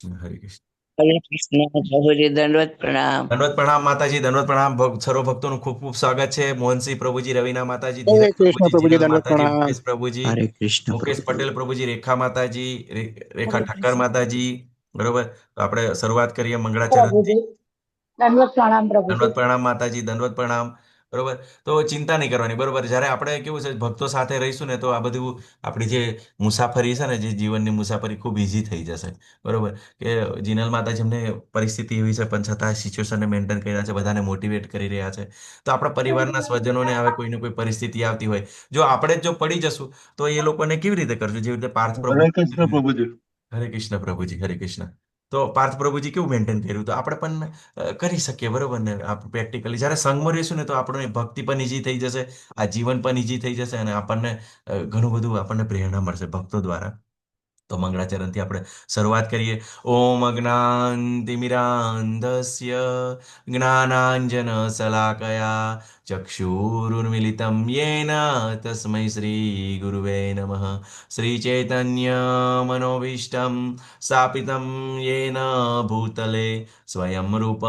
હરે કૃષ્ણ. હરે કૃષ્ણ પ્રભુજી, દંડવત પ્રણામ. દંડવત પ્રણામ માતાજી, દંડવત પ્રણામ. સર્વ ભક્તોનું ખૂબ ખૂબ સ્વાગત છે. મોહનસિંહ પ્રભુજી, રવિના માતાજી, હરે ધીરજ કૃષ્ણ પ્રભુજી, પ્રભુજી, જિનલ દંડવત માતાજી, પ્રણામ. મુકેશ પ્રભુજી, હરે કૃષ્ણ મુકેશ પ્રભુજી. પટેલ પ્રભુજી, રેખા માતાજી, રેખા હરે ઠક્કર કૃષ્ણ માતાજી. બરોબર, તો આપણે શરૂઆત કરીએ મંગળાચરણથી. પ્રભુજી, દંડવત પ્રણામ પ્રભુજી. દંડવત પ્રણામ માતાજી, દંડવત પ્રણામ. બરોબર, તો ચિંતા નહીં કરવાની. બરોબર, જ્યારે આપણે કેવું છે ભક્તો સાથે રહીશું ને, તો આ બધું આપણી જે મુસાફરી છે ને, જે જીવનની મુસાફરી ખૂબ ઇઝી થઈ જશે. બરોબર, કે જીનલ માતા જેમને પરિસ્થિતિ એવી છે પણ છતાં સિચ્યુએશનને મેન્ટેન કરી રહ્યા છે, બધાને મોટિવેટ કરી રહ્યા છે. તો આપણા પરિવારના સ્વજનોને હવે કોઈને કોઈ પરિસ્થિતિ આવતી હોય, જો આપણે જ જો પડી જશું, તો એ લોકોને કેવી રીતે કરશું? જેવી રીતે પાર્થ પ્રભુ. હરે કૃષ્ણ પ્રભુજી. હરે કૃષ્ણ પ્રભુજી, હરે કૃષ્ણ. તો પાર્થ પ્રભુજી કેવું મેન્ટેન કર્યું, તો આપણે પણ કરી શકીએ. બરોબર ને? આપણે પ્રેક્ટિકલી જ્યારે સંગમાં રહીશું ને, તો આપણને ભક્તિ પણ ઈઝી થઈ જશે, આ જીવન પણ ઈઝી થઈ જશે, અને આપણને ઘણું બધું આપણને પ્રેરણા મળશે ભક્તો દ્વારા. તો મંગળાચરણથી આપણે શરૂઆત કરીએ. ઓમ અજ્ઞાનતિમિરાન્ધસ્ય જ્ઞાનાંજન શલાકયા ચક્ષુરુન્મિલિતમ યેન તસ્મૈ શ્રી ગુરુવે નમઃ. શ્રી ચૈતન્ય મનોભીષ્ટમ સ્થાપિતમ યેન ભૂતલે સ્વયં રૂપઃ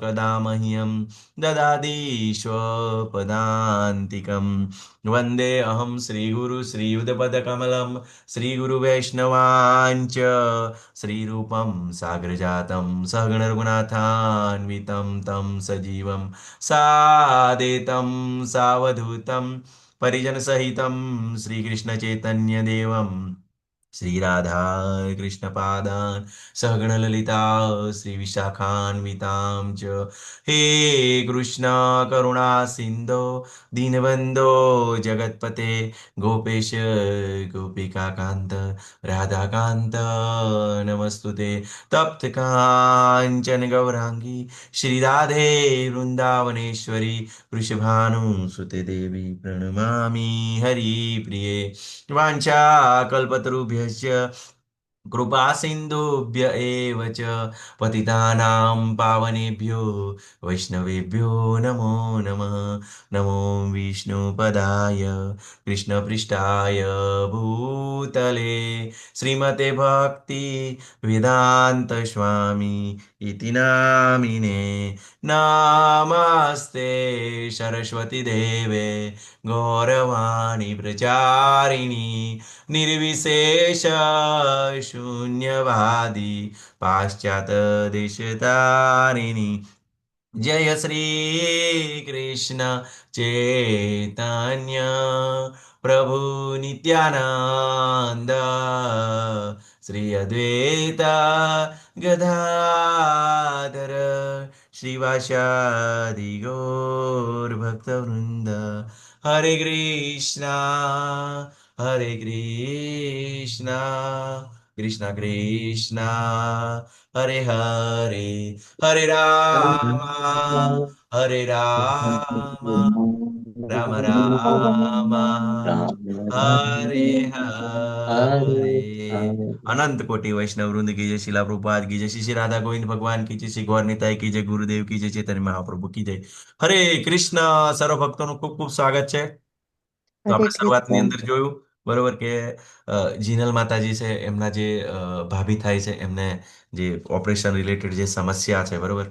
કદા મह्यं દદાતિ સ્વપદાન્તિકમ. વંદે અહમ શ્રીગુરુ શ્રીયુતપદકમલમ श्रीगुरुवैष्णवाञ्च श्रीरूपं साग्रजातं सहगणरघुनाथान्वितं तं सजीवं सादेतं सावधूतं परिजनसहितं श्रीकृष्णचैतन्यदेवं श्रीराधा कृष्णपादान् सहगणललिता श्रीविशाखान्वितां च हे कृष्ण करुणा सिन्धो दीनबन्धो जगत्पते गोपेश गोपिकान्त राधाकान्त नमस्तुते. तप्त काञ्चन गौराङ्गी श्रीराधे वृन्दावनेश्वरी वृषभानुसुते देवी प्रणमामि हरिप्रिये. वाञ्छाकल्पतरुभ्यश्च कृपा सिन्धुभ्य एव च पतितानां पावनेभ्यो वैष्णवेभ्यो नमो नमः. नमो विष्णुपदाय कृष्णपृष्ठाय भूतले श्रीमते भक्ति वेदांत स्वामी इति नामिने. नमस्ते सरस्वती देवे गौरवाणी प्रचारिणी निर्विशेष शून्यवादी पाश्चात्य देशतारिणी. जय श्री कृष्ण चैतन्य प्रभु नित्यानंद श्री अद्वैत गदाधर श्रीवासादि गौर भक्तवृंद. हरे कृष्णा हरे कृष्णा कृष्णा कृष्णा हरे हरे हरे रामा हरे रामा राम रामा हरे हरे. अनंत कोटि वैष्णव वृंद की जय, शिला प्रभुपाद की जय, श्री श्री राधा गोविंद भगवान की जय, श्री गौर निताई की जय, गुरुदेव की जय, चैतन्य महाप्रभु की जय. હરે કૃષ્ણ. સર્વ ભક્તોનું ખૂબ ખૂબ સ્વાગત છે. તો હરે આપણે શરૂઆતની કૃષ્ણ. અંદર જોયું, બરોબર, કે જીનલ માતાજી છે, એમના જે ભાભી થાય છે, એમને જે ઓપરેશન રિલેટેડ જે સમસ્યા છે, બરોબર,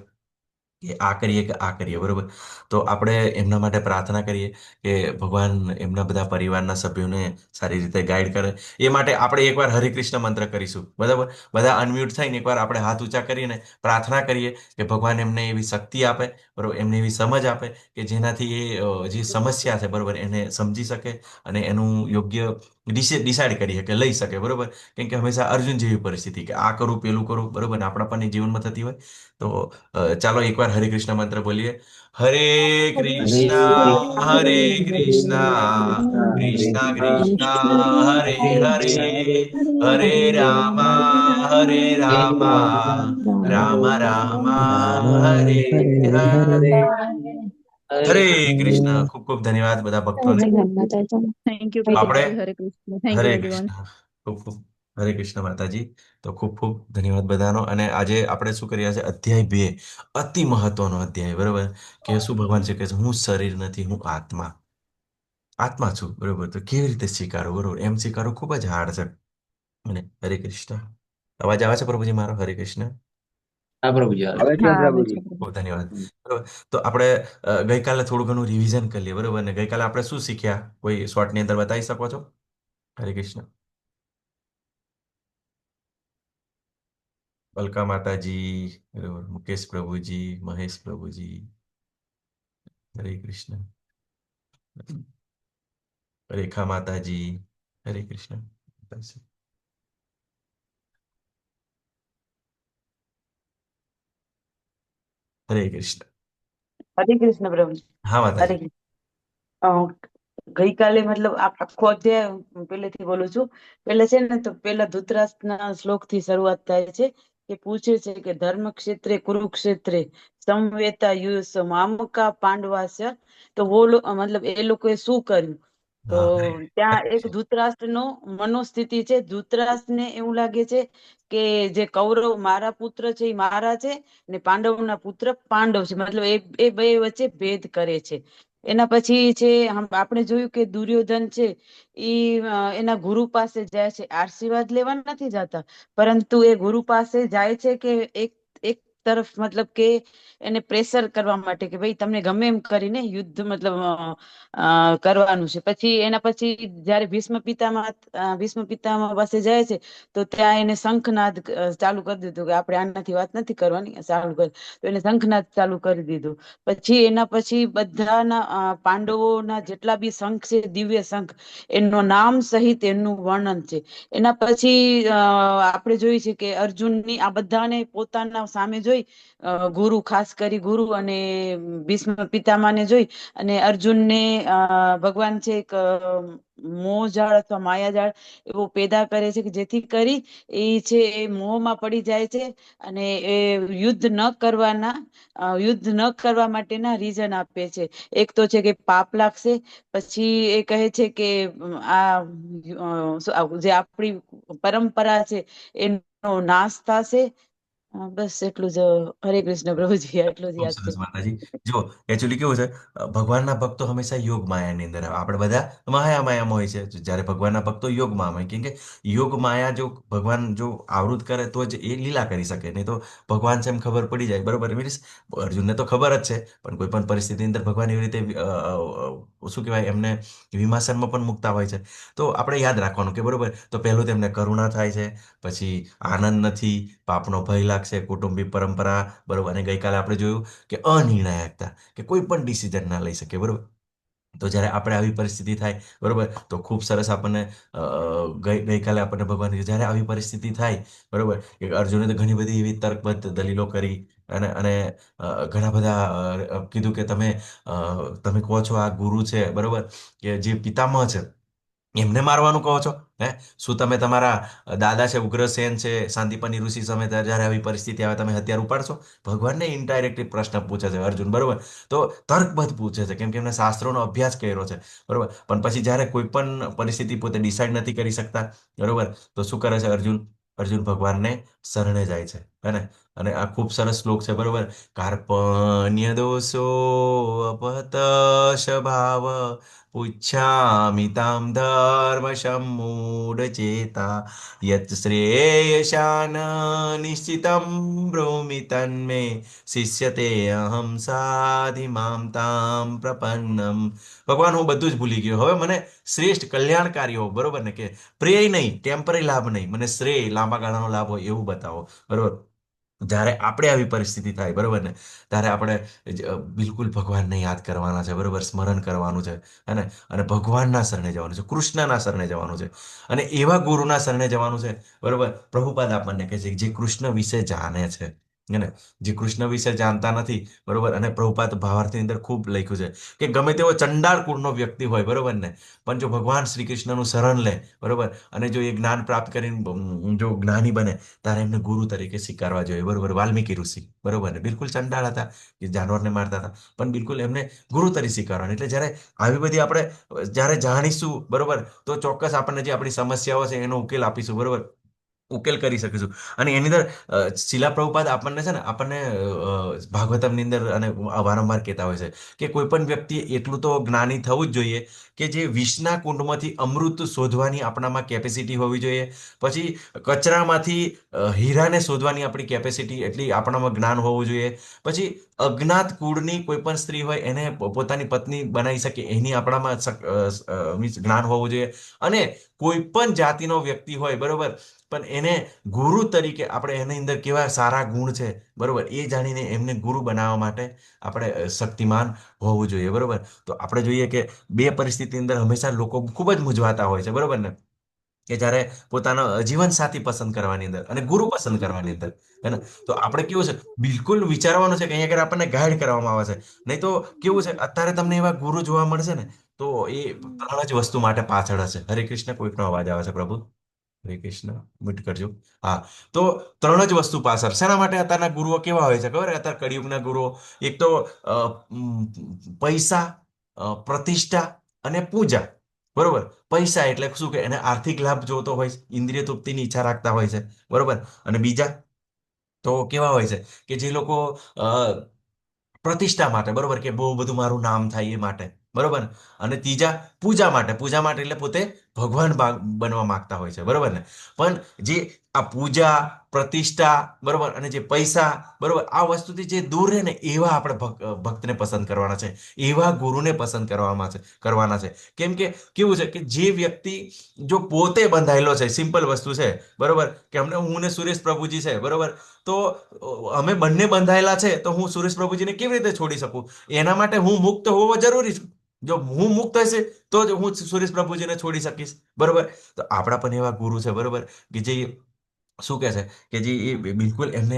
કે આ કરીએ કે આ કરીએ. બરોબર, તો આપણે એમના માટે પ્રાર્થના કરીએ કે ભગવાન એમના બધા પરિવારના સભ્યોને સારી રીતે ગાઈડ કરે. એ માટે આપણે એકવાર હરે કૃષ્ણ મંત્ર કરીશું. બરાબર, બધા અનમ્યુટ થઈને એકવાર આપણે હાથ ઊંચા કરીને પ્રાર્થના કરીએ કે ભગવાન એમને એવી શક્તિ આપે, બરોબર, એમને એવી સમજ આપે કે જેનાથી એ જે સમસ્યા છે, બરોબર, એને સમજી શકે અને એનું યોગ્ય ડિસાઈડ કરી શકે, લઈ શકે. બરોબર, કેમ કે હંમેશા અર્જુન જેવી પરિસ્થિતિ કે આ કરું પેલું કરું, બરોબર, ને આપણા પણ જીવનમાં થતી હોય. તો ચાલો એકવાર હરે કૃષ્ણ મંત્ર બોલીએ. હરે હરે કૃષ્ણ હરે કૃષ્ણ, કૃષ્ણ કૃષ્ણ કૃષ્ણ હરે હરે હરે રામ હરે રામ રામ રામ હરે હરે. હરે કૃષ્ણ. ખૂબ ખૂબ ધન્યવાદ બધા ભક્તોને. થેન્ક યુ તો આપણે પ્રભુજી. હરે Krishna. Thank Hare you everyone. Krishna. ખૂબ ખૂબ હરે કૃષ્ણ માતાજી. તો ખૂબ ખૂબ ધન્યવાદ બધાનો. અને આજે આપણે શું કરી રહ્યા છે? અધ્યાય 2, અતિ મહત્વનો અધ્યાય. બરોબર, કે શું ભગવાન છે કે છે, હું શરીર નથી, હું આત્મા આત્મા છું. બરોબર, તો કેવી રીતે સ્વીકારવું? બરોબર, એમ સ્વીકારવું ખૂબ જ હાર્ડ છે. અને હરે કૃષ્ણ. અવાજ આવે છે પ્રભુજી મારો? હરે કૃષ્ણ. હા પ્રભુજી આવે આવે છે. છે હા આવે પ્રભુજી. છે પ્રભુ. બહુ ધન્યવાદ. બરોબર. તો આપણે ગઈકાલે થોડું ઘણું રિવિઝન કરી લઈએ, બરોબર ને? ગઈકાલે આપણે શું શીખ્યા? કોઈ શોર્ટની અંદર બતાવી શકો છો? હરે કૃષ્ણ. અલકા માતાજી, બરોબર, મુકેશ પ્રભુજી, મહેશ પ્રભુજી, હરે કૃષ્ણ. રેખા માતાજી, હરે કૃષ્ણ. હરે કૃષ્ણ. હરે કૃષ્ણ પ્રભુ. હા હરે માતાજી. કૃષ્ણ. અ, ગઈકાલે મતલબ આખો અધ્યાય હું પહેલેથી બોલું છું. પેલા છે ને તો પેલા ધૃતરાષ્ટ્રના શ્લોક થી શરૂઆત થાય છે કે પૂછે છે કે ધર્મ ક્ષેત્રે કુરુક્ષેત્રે સંવેતા યુસ મામકા પાંડવાસ્ય. તો મતલબ એ લોકોએ શું કર્યું? તો હા, ત્યાં હરે એક કૃષ્ણ. ધૃતરાષ્ટ્રનો મનોસ્થિતિ છે. ધૃતરાષ્ટ્રને એવું લાગે છે કે જે કૌરવ મારા પુત્ર છે એ મારા છે ને પાંડવના પુત્ર પાંડવ છે, મતલબ એ બે વચ્ચે ભેદ કરે છે. એના પછી છે આપણે જોયું કે દુર્યોધન છે ઈ એના ગુરુ પાસે જાય છે, આશીર્વાદ લેવા નથી જતા, પરંતુ એ ગુરુ પાસે જાય છે કે એક એક તરફ મતલબ કે એને પ્રેશર કરવા માટે કે ભાઈ તમને ગમે એમ કરીને યુદ્ધ મતલબ કરવાનું છે. પછી એના પછી જયારે ભીષ્મ પિતામહ પાસે જાય છે તો ત્યાં એને શંખનાદ ચાલુ કરી દીધું કે આપણે આનાથી વાત નથી કરવાની, ચાલુ કરી તો એને શંખનાદ ચાલુ કરી દીધું. પછી એના પછી બધાના પાંડવોના જેટલા બી શંખ છે, દિવ્ય શંખ, એનું નામ સહિત એનું વર્ણન છે. એના પછી આપણે જોઈ છે કે અર્જુનની આ બધાને પોતાના સામે જોઈ ગુરુ, ખાસ કરી ગુરુ અને ભીષ્મ પિતામહને જોઈ અને અર્જુનને ભગવાન છે એક મોહજાળ અથવા માયાજાળ એવો પેદા કરે છે કે જેથી કરી એ છે એ મોહમાં પડી જાય છે અને એ યુદ્ધ ન કરવા માટેના રીઝન આપે છે. એક તો છે કે પાપ લાગશે, પછી એ કહે છે કે જે આપણી પરંપરા છે એનો નાશ થશે. બસ એટલું જ. હરે કૃષ્ણ પ્રભુજી, આટલું જ ખૂબ યાદ છે. સરસ માતાજી. જો એકચ્યુઅલી કેવું છે, ભગવાનના ભક્તો હંમેશા યોગ માયાની અંદર આવે. આપણે બધા માયામાં હોય છે, જ્યારે ભગવાનના ભક્તો યોગમાં હોય. કેમ કે યોગ માયા જો ભગવાન જો આવૃત કરે તો જ એ લીલા કરી શકે, નહીં તો ભગવાન છે એમ ખબર પડી જાય, બરોબર? મીન્સ અર્જુનને તો ખબર જ છે, પણ કોઈ પણ પરિસ્થિતિની અંદર ભગવાન એવી રીતે શું કહેવાય, એમને વિમાસનમાં પણ મૂકતા હોય છે. તો આપણે યાદ રાખવાનું કે બરોબર, તો પહેલું તેમને કરુણા થાય છે, પછી આનંદ નથી, પાપનો ભય લાગશે, કુટુંબિક પરંપરા, બરોબર. અને ગઈકાલે આપણે જોયું કે અનિર્ણાયકતા, કે કોઈ પણ ડિસિઝન ના લઈ શકે, બરોબર. તો જ્યારે આપણે આવી પરિસ્થિતિ થાય, બરોબર, તો ખૂબ સરસ આપણને ગઈકાલે આપણને ભગવાન જ્યારે આવી પરિસ્થિતિ થાય, બરોબર, કે અર્જુને તો ઘણી બધી એવી તર્કબદ્ધ દલીલો કરી અને ઘણા બધા કીધું કે તમે કહો છો આ ગુરુ છે, બરોબર, કે જે પિતામહ છે એમને મારવાનું કહો છો? હે, શું તમે તમારા દાદા છે ઉગ્રસેન છે, શાંતિપની ઋષિ સમય જ્યારે આવી પરિસ્થિતિ આવે તમે હથિયાર ઉપાડશો? ભગવાનને ઇનડાયરેક્ટલી પ્રશ્ન પૂછે છે અર્જુન, બરોબર. તો તર્કબદ્ધ પૂછે છે, કેમ કે એમને શાસ્ત્રોનો અભ્યાસ કર્યો છે, બરોબર. પણ પછી જ્યારે કોઈ પણ પરિસ્થિતિ પોતે ડિસાઈડ નથી કરી શકતા, બરોબર, તો શું કરે છે અર્જુન? અર્જુન ભગવાનને શરણે જાય છે, હે ને? અને આ ખૂબ સરસ શ્લોક છે, બરોબર. કાર્પણ્ય દોષો અપહત સ્વભાવ પુચ્છામિ તામ ધર્મ ચેતા યત શ્રેયશાન નિશ્ચિતમ બ્રૂમિ તન્મે શિષ્યતે અહમ સાધિ મામ તામ પ્રપન્નમ. ભગવાન, હું બધું જ ભૂલી ગયો, હવે મને શ્રેષ્ઠ કલ્યાણકારી હો, બરોબર ને? કે પ્રેય નહીં, ટેમ્પરરી લાભ નહીં, મને શ્રેય લાંબા ગાળાનો લાભ હોય એવું બતાવો, બરોબર. જ્યારે આપણે આવી પરિસ્થિતિ થાય, બરોબર ને, ત્યારે આપણે બિલકુલ ભગવાનને યાદ કરવાના છે, બરોબર, સ્મરણ કરવાનું છે, હે ને? અને ભગવાનના શરણે જવાનું છે, કૃષ્ણના શરણે જવાનું છે, અને એવા ગુરુના શરણે જવાનું છે, બરોબર. પ્રભુપાદ આપણને કહે છે કે જે કૃષ્ણ વિશે જાણે છે, હે ને? જે કૃષ્ણ વિશે જાણતા નથી, બરોબર. અને પ્રભુપાદ ભાવાર્થની અંદર ખૂબ લખ્યું છે કે ગમે તેવો ચંડાળ કુળનો વ્યક્તિ હોય, બરોબર ને, પણ જો ભગવાન શ્રી કૃષ્ણનું શરણ લે, બરોબર, અને જો એ જ્ઞાન પ્રાપ્ત કરીને જો જ્ઞાની બને, ત્યારે એમને ગુરુ તરીકે સ્વીકારવા જોઈએ, બરોબર. વાલ્મીકી ઋષિ, બરોબર ને, બિલકુલ ચંડાળ હતા, કે જાનવરને મારતા હતા, પણ બિલકુલ એમને ગુરુ તરીકે સ્વીકારવાનું. એટલે જ્યારે આવી બધી આપણે જ્યારે જાણીશું, બરોબર, તો ચોક્કસ આપણને જે આપણી સમસ્યાઓ છે એનો ઉકેલ આપીશું, બરોબર. ઉકેલ કરી શકીશું. અને એની અંદર શિલા પ્રભુપાદ આપણને છે ને આપણને ભાગવતમની અંદર અને વારંવાર કહેતા હોય છે કે કોઈ પણ વ્યક્તિ એટલું તો જ્ઞાની થવું જ જોઈએ કે જે વિષના કુંડમાંથી અમૃત શોધવાની આપણામાં કેપેસિટી હોવી જોઈએ. પછી કચરામાંથી હીરાને શોધવાની આપણી કેપેસિટી એટલી આપણામાં જ્ઞાન હોવું જોઈએ. પછી અજ્ઞાત કુળની કોઈ પણ સ્ત્રી હોય એને પોતાની પત્ની બનાવી શકે એની આપણામાં મીન્સ જ્ઞાન હોવું જોઈએ. અને કોઈ પણ જાતિનો વ્યક્તિ હોય, બરોબર, પણ એને ગુરુ તરીકે આપણે એની અંદર કેવા સારા ગુણ છે, બરોબર, એ જાણીને એમને ગુરુ બનાવવા માટે આપણે શક્તિમાન હોવું જોઈએ. બરોબર. તો આપણે જોઈએ કે બે પરિસ્થિતિ અંદર હંમેશા લોકો ખૂબ જ મૂંઝવાતા હોય છે, બરોબર ને, કે જ્યારે પોતાનો જીવન સાથી પસંદ કરવાની અંદર અને ગુરુ પસંદ કરવાની અંદર, હે ને, તો આપણે કેવું છે બિલકુલ વિચારવાનું છે કે અહીંયા આગળ આપણને ગાઈડ કરવામાં આવે છે. નહીં તો કેવું છે અત્યારે તમને એવા ગુરુ જોવા મળશે ને તો એ ત્રણ જ વસ્તુ માટે પાછળ હશે. હરે કૃષ્ણ, કોઈકનો અવાજ આવે છે પ્રભુ? હરે કૃષ્ણ, મ્યુટ કરજો. હા, તો ત્રણ જ વસ્તુ પાછળ શેના માટે અત્યારના ગુરુઓ કેવા હોય છે ખબર? અત્યારે કળિયુગના ગુરુઓ એક તો પૈસા, પ્રતિષ્ઠા અને પૂજા. બરોબર. પૈસા એટલે શું કે એને આર્થિક લાભ જોતો હોય છે, ઇન્દ્રિય તૃપ્તિની ઈચ્છા રાખતા હોય છે. બરોબર. અને બીજા તો કેવા હોય છે કે જે લોકો પ્રતિષ્ઠા માટે, બરોબર, કે બહુ બધું મારું નામ થાય એ માટે, બરોબર. અને ત્રીજા પૂજા માટે. પૂજા માટે એટલે પોતે ભગવાન બનવા માંગતા હોય છે, બરોબર ને. પણ જે આ પૂજા, પ્રતિષ્ઠા, બરોબર, અને જે પૈસા, બરોબર, આ વસ્તુથી જે દૂર રહે ને એવા આપણે ભક્તને પસંદ કરવાના છે, એવા ગુરુને પસંદ કરવાના છે. કેમ કે કેવું છે કે જે વ્યક્તિ જો પોતે બંધાયેલો છે, સિમ્પલ વસ્તુ છે, બરોબર, કે અમને હું ને સુરેશ પ્રભુજી છે, બરોબર, તો અમે બંને બંધાયેલા છે તો હું સુરેશ પ્રભુજીને કેવી રીતે છોડી શકું? એના માટે હું મુક્ત હોવો જરૂરી છે. જો હું મુક્ત હશે તો જ હું સુરેશ પ્રભુજીને છોડી શકીશ, બરોબર. તો આપણા પણ એવા ગુરુ છે, બરોબર, કે જે શું કહે છે કે જે બિલકુલ એમને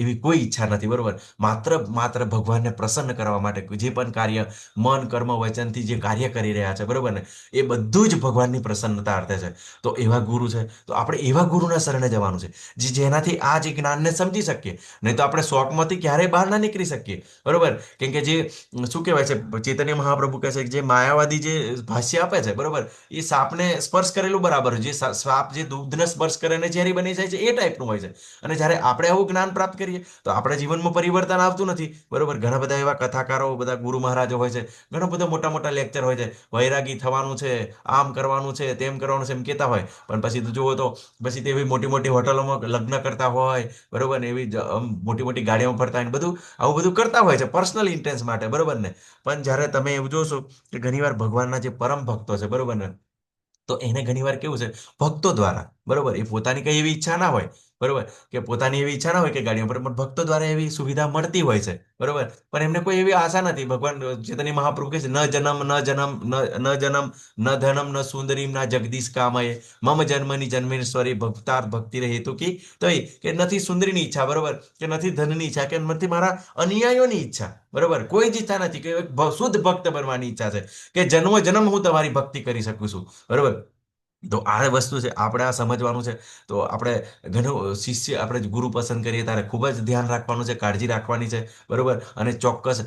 એવી કોઈ ઈચ્છા નથી, બરોબર, માત્ર ભગવાનને પ્રસન્ન કરવા માટે જે પણ કાર્ય મન, કર્મ, વચનથી જે કાર્ય કરી રહ્યા છે, બરોબર ને, એ બધું જ ભગવાનની પ્રસન્નતા અર્થે છે. તો એવા ગુરુ છે, તો આપણે એવા ગુરુના શરણે જવાનું છે જેનાથી આ જે જ્ઞાનને સમજી શકીએ. નહીં તો આપણે શોકમાંથી ક્યારેય બહાર ના નીકળી શકીએ, બરોબર. કેમ કે જે શું કહેવાય છે, ચૈતન્ય મહાપ્રભુ કહે છે કે જે માયાવાદી જે ભાષ્ય આપે છે, બરોબર, એ સાપને સ્પર્શ કરેલું બરાબર. જે સાપ જે દૂધને સ્પર્શ કરે ને ઝેરી બની જાય છે એ ટાઈપનું હોય છે. અને જ્યારે આપણે આવું જ્ઞાન પ્રાપ્ત કરીએ તો આપણે જીવનમાં પરિવર્તન આવતું નથી, બરોબર. ઘણા બધા એવા કથાકારો, બધા ગુરુ મહારાજો હોય છે, ઘણા બધા મોટા મોટા લેક્ચર હોય છે, વૈરાગી થવાનું છે, આમ કરવાનું છે, તેમ કરવાનું છે, એમ કહેતા હોય. પણ પછી તો જુઓ તો પછી તે એવી મોટી મોટી હોટલોમાં લગ્ન કરતા હોય, બરોબર ને, એવી મોટી મોટી ગાડીઓમાં ફરતા હોય, બધું આવું બધું કરતા હોય છે પર્સનલ ઇન્ટેન્સ માટે, બરોબર ને. પણ જ્યારે તમે એવું જોશો કે ઘણીવાર ભગવાનના જે પરમ ભક્તો છે, બરોબર ને, તો એને ઘણીવાર કેવું છે ભક્તો દ્વારા, બરોબર, એ પોતાની કઈ એવી ઈચ્છા ના હોય, બરોબર, કે પોતાની એવી ઈચ્છા ના હોય કે ગાડીઓ પર, પણ ભક્તો દ્વારા એવી સુવિધા મળતી હોય છે, બરોબર. પણ એમને કોઈ એવી આશા નથી. ભગવાન ચૈતન્ય મહાપ્રભુ કહે છે ન જન્મ ન જન્મ ન જન્મ ન ધનમ ન સુંદરીમ ના જગદીશ કામયે મમ જન્મની જન્મેશ્વરી ભક્તાર ભક્તિ રહે હેતુ કી. તો એ કે નથી સુંદરીની ઈચ્છા, બરોબર, કે નથી ધનની ઈચ્છા, કે નથી મારા અનુયાયીઓની ઈચ્છા, બરોબર, કોઈ જ ઈચ્છા નથી, કે શુદ્ધ ભક્ત બનવાની ઈચ્છા છે, કે જન્મ જન્મ હું તમારી ભક્તિ કરી શકું છું, બરોબર. તો આ વસ્તુ છે, આપણે આ સમજવાનું છે. તો આપણે ઘણું શિષ્ય, આપણે ગુરુ પસંદ કરીએ ત્યારે ખૂબ જ ધ્યાન રાખવાનું છે, કાળજી રાખવાની છે, બરોબર. અને ચોક્કસ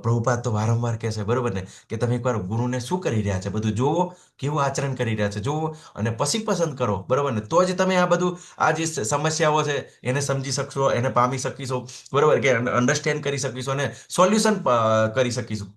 પ્રભુપાદ તો વારંવાર કહે છે, બરોબર ને, કે તમે એકવાર ગુરુને શું કરી રહ્યા છે બધું જોવો, કેવું આચરણ કરી રહ્યા છે જોવો, અને પછી પસંદ કરો, બરોબર ને. તો જ તમે આ બધું આ જે સમસ્યાઓ છે એને સમજી શકશો, એને પામી શકીશો, બરોબર, કે અન્ડરસ્ટેન્ડ કરી શકીશું અને સોલ્યુશન કરી શકીશું.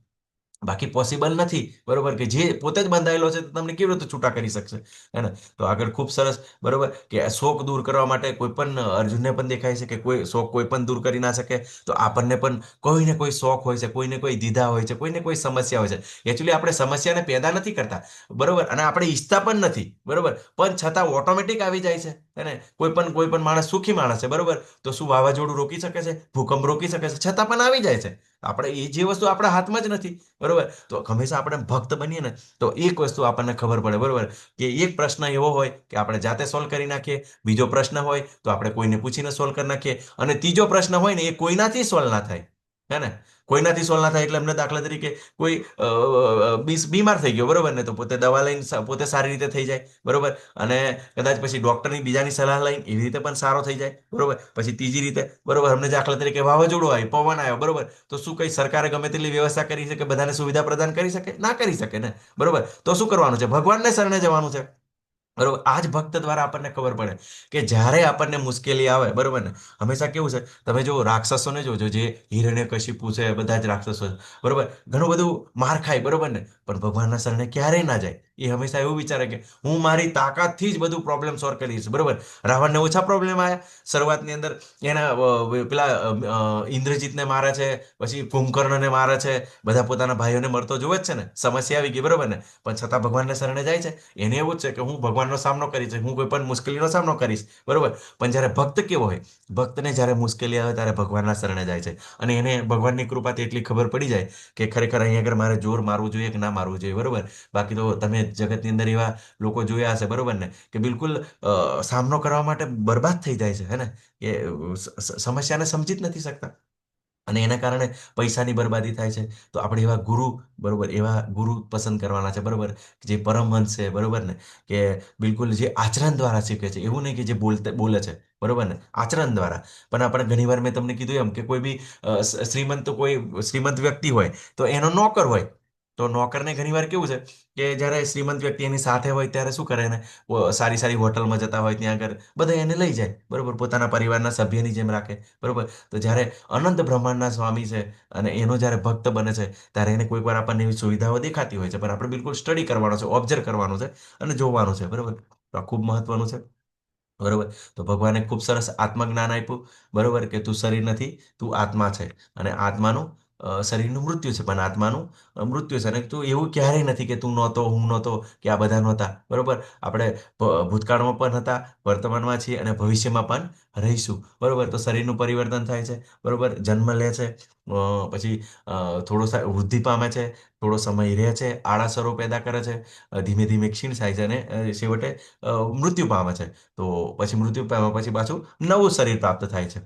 બાકી પોસિબલ નથી, બરોબર, કે જે પોતે જ બંધાયેલો છે તો તમને કેવી રીતે છૂટા કરી શકશે, હે ને. તો આગળ ખૂબ સરસ, બરોબર, કે શોક દૂર કરવા માટે કોઈ પણ અર્જુનને પણ દેખાય છે કે કોઈ શોક કોઈ પણ દૂર કરી ના શકે. તો આપણને પણ કોઈને કોઈ શોખ હોય છે, કોઈને કોઈ દીધા હોય છે, કોઈને કોઈ સમસ્યા હોય છે. એકચ્યુઅલી આપણે સમસ્યાને પેદા નથી કરતા, બરોબર, અને આપણે ઈચ્છતા પણ નથી, બરોબર, પણ છતાં ઓટોમેટિક આવી જાય છે, હે ને. કોઈ પણ માણસ સુખી માણસ છે, બરોબર, તો શું વાવાઝોડું રોકી શકે છે? ભૂકંપ રોકી શકે છે? છતાં પણ આવી જાય છે. આપણે એ જે વસ્તુ આપણા હાથમાં જ નથી, બરોબર. તો હંમેશા આપણે ભક્ત બનીએ ને તો એક વસ્તુ આપણને ખબર પડે, બરોબર, કે એક પ્રશ્ન એવો હોય કે આપણે જાતે સોલ્વ કરી નાખીએ, બીજો પ્રશ્ન હોય તો આપણે કોઈને પૂછીને સોલ્વ કરી નાખીએ, અને ત્રીજો પ્રશ્ન હોય ને એ કોઈનાથી સોલ્વ ના થાય, હે ને. કોઈનાથી સોલ્વ ના થાય એટલે એમને દાખલા તરીકે કોઈ બીમાર થઈ ગયો, બરોબર ને, તો પોતે દવા લઈને પોતે સારી રીતે થઈ જાય, બરોબર. અને કદાચ પછી ડોક્ટરની બીજાની સલાહ લઈને એવી રીતે પણ સારો થઈ જાય, બરોબર. પછી ત્રીજી રીતે, બરોબર, અમને દાખલા તરીકે વાવાઝોડું આવ્યું, પવન આવ્યો, બરોબર, તો શું કઈ સરકારે ગમે તેટલી વ્યવસ્થા કરી શકે, બધાને સુવિધા પ્રદાન કરી શકે? ના કરી શકે ને, બરોબર. તો શું કરવાનું છે? ભગવાનને શરણે જવાનું છે. બરોબર. આ જ ભક્ત દ્વારા આપણને ખબર પડે કે જ્યારે આપણને મુશ્કેલી આવે, બરોબર ને, હંમેશા કેવું છે, તમે જો રાક્ષસોને જોજો, જે હિરણ્યકશિપુ છે, બધા જ રાક્ષસો છે, બરોબર, ઘણું બધું માર ખાય, બરોબર ને, પણ ભગવાનના શરણે ક્યારેય ના જાય. એ હંમેશા એવું વિચારે કે હું મારી તાકાતથી જ બધું પ્રોબ્લેમ સોલ્વ કરીશ, બરોબર. રાવણને ઓછા પ્રોબ્લેમ આવ્યા શરૂઆતની અંદર, એના પેલા ઇન્દ્રજીતને મારે છે, પછી કુંભકર્ણને મારે છે, બધા પોતાના ભાઈઓને મરતો જોવે જ છે ને, સમસ્યા આવી ગઈ, બરોબર ને, પણ છતાં ભગવાનને શરણે જાય છે. એને એવું જ છે કે હું ભગવાનનો સામનો કરીશ, હું કોઈ પણ મુશ્કેલીનો સામનો કરીશ, બરોબર. પણ જ્યારે ભક્ત કેવો હોય, ભક્તને જ્યારે મુશ્કેલી આવે ત્યારે ભગવાનના શરણે જાય છે, અને એને ભગવાનની કૃપાથી એટલી ખબર પડી જાય કે ખરેખર અહીં આગળ મારે જોર મારવું જોઈએ કે ના મારવું જોઈએ, બરોબર. બાકી તો તમે જગતની અંદર એવા લોકો જોયા હશે, બરોબર ને, કે બિલકુલ સામનો કરવા માટે બરબાદ થઈ જાય છે, હે ને, એ સમસ્યાને સમજી જ નથી શકતા, અને એના કારણે પૈસાની બરબાદી થાય છે. તો આપણે એવા ગુરુ, બરોબર, એવા ગુરુ પસંદ કરવાના છે, બરોબર, જે પરમહંસ છે, બરોબર ને, કે બિલકુલ જે આચરણ દ્વારા શીખે છે, એવું નહીં કે જે બોલે છે, બરોબર ને, આચરણ દ્વારા. પણ આપણે ઘણીવાર મેં તમને કીધું એમ કે કોઈ બી કોઈ શ્રીમંત વ્યક્તિ હોય તો એનો નોકર હોય, તો નોકરને ઘણીવાર કેવું છે કે જ્યારે શ્રીમંત વ્યક્તિ એની સાથે હોય ત્યારે શું કરે ને, સારી સારી હોટલમાં જતા હોય ત્યાં આગળ બધા એને લઈ જાય, બરોબર, પોતાના પરિવારના સભ્યની જેમ રાખે, બરોબર. તો જ્યારે અનંત બ્રહ્માંડના સ્વામી છે અને એનો જ્યારે ભક્ત બને છે, ત્યારે એને કોઈક વાર આપણને એવી સુવિધાઓ દેખાતી હોય છે, પણ આપણે બિલકુલ સ્ટડી કરવાનો છે, ઓબ્ઝર્વ કરવાનું છે અને જોવાનું છે, બરોબર. તો આ ખૂબ મહત્વનું છે, બરોબર. તો ભગવાને ખૂબ સરસ આત્મજ્ઞાન આપ્યું, બરોબર, કે તું શરીર નથી, તું આત્મા છે, અને આત્માનું શરીરનું મૃત્યુ છે, પણ આત્માનું મૃત્યુ છે, અને તું એવું ક્યારેય નથી કે તું નહોતો, હું નહોતો, કે આ બધા નહોતા, બરોબર. આપણે ભૂતકાળમાં પણ હતા, વર્તમાનમાં છીએ અને ભવિષ્યમાં પણ રહીશું, બરોબર. તો શરીરનું પરિવર્તન થાય છે, બરોબર, જન્મ લે છે, પછી વૃદ્ધિ પામે છે, થોડો સમય રહે છે, આળાસરો પેદા કરે છે, ધીમે ધીમે ક્ષીણ થાય છે, અને છેવટે મૃત્યુ પામે છે. તો પછી મૃત્યુ પામ્યા પછી પાછું નવું શરીર પ્રાપ્ત થાય છે.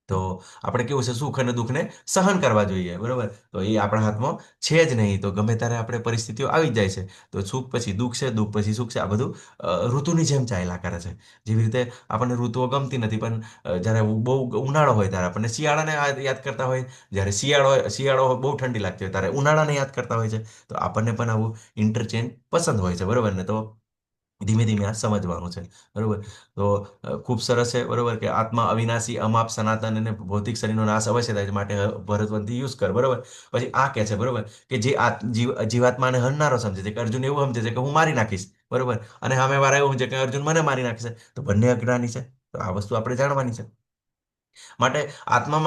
તો આપણે કેવું છે, સુખ અને દુઃખને સહન કરવા જોઈએ, બરોબર. તો એ આપણા હાથમાં છે જ નહીં, તો ગમે ત્યારે આપણે પરિસ્થિતિઓ આવી જ જાય છે. તો સુખ પછી દુઃખ છે, દુઃખ પછી સુખ છે, આ બધું ઋતુની જેમ ચાલ્યા કરે છે. જેવી રીતે આપણને ઋતુઓ ગમતી નથી, પણ જ્યારે બહુ ઉનાળો હોય ત્યારે આપણને શિયાળાને યાદ કરતા હોય, જ્યારે શિયાળો બહુ ઠંડી લાગતી હોય ત્યારે ઉનાળાને યાદ કરતા હોય છે. તો આપણને પણ આવું ઇન્ટરચેન્જ પસંદ હોય છે, બરોબર ને. તો ધીમે ધીમે આ સમજવાનું છે, બરોબર. તો ખૂબ સરસ છે, બરોબર, કે આત્મા અવિનાશી, અમાપ, સનાતન અને ભૌતિક શરીરનો નાશ અવશ્ય થાય છે, માટે ભરતવંતી યુઝ કર, બરોબર. પછી આ કે છે, બરોબર, કે જે જીવાત્માને હણનારો સમજે છે, કે અર્જુન એવું સમજે છે કે હું મારી નાખીશ, બરોબર, અને સામે વાળા એવું છે કે અર્જુન મને મારી નાખશે, તો બંને અજ્ઞાની છે. તો આ વસ્તુ આપણે જાણવાની છે. માટે આત્મા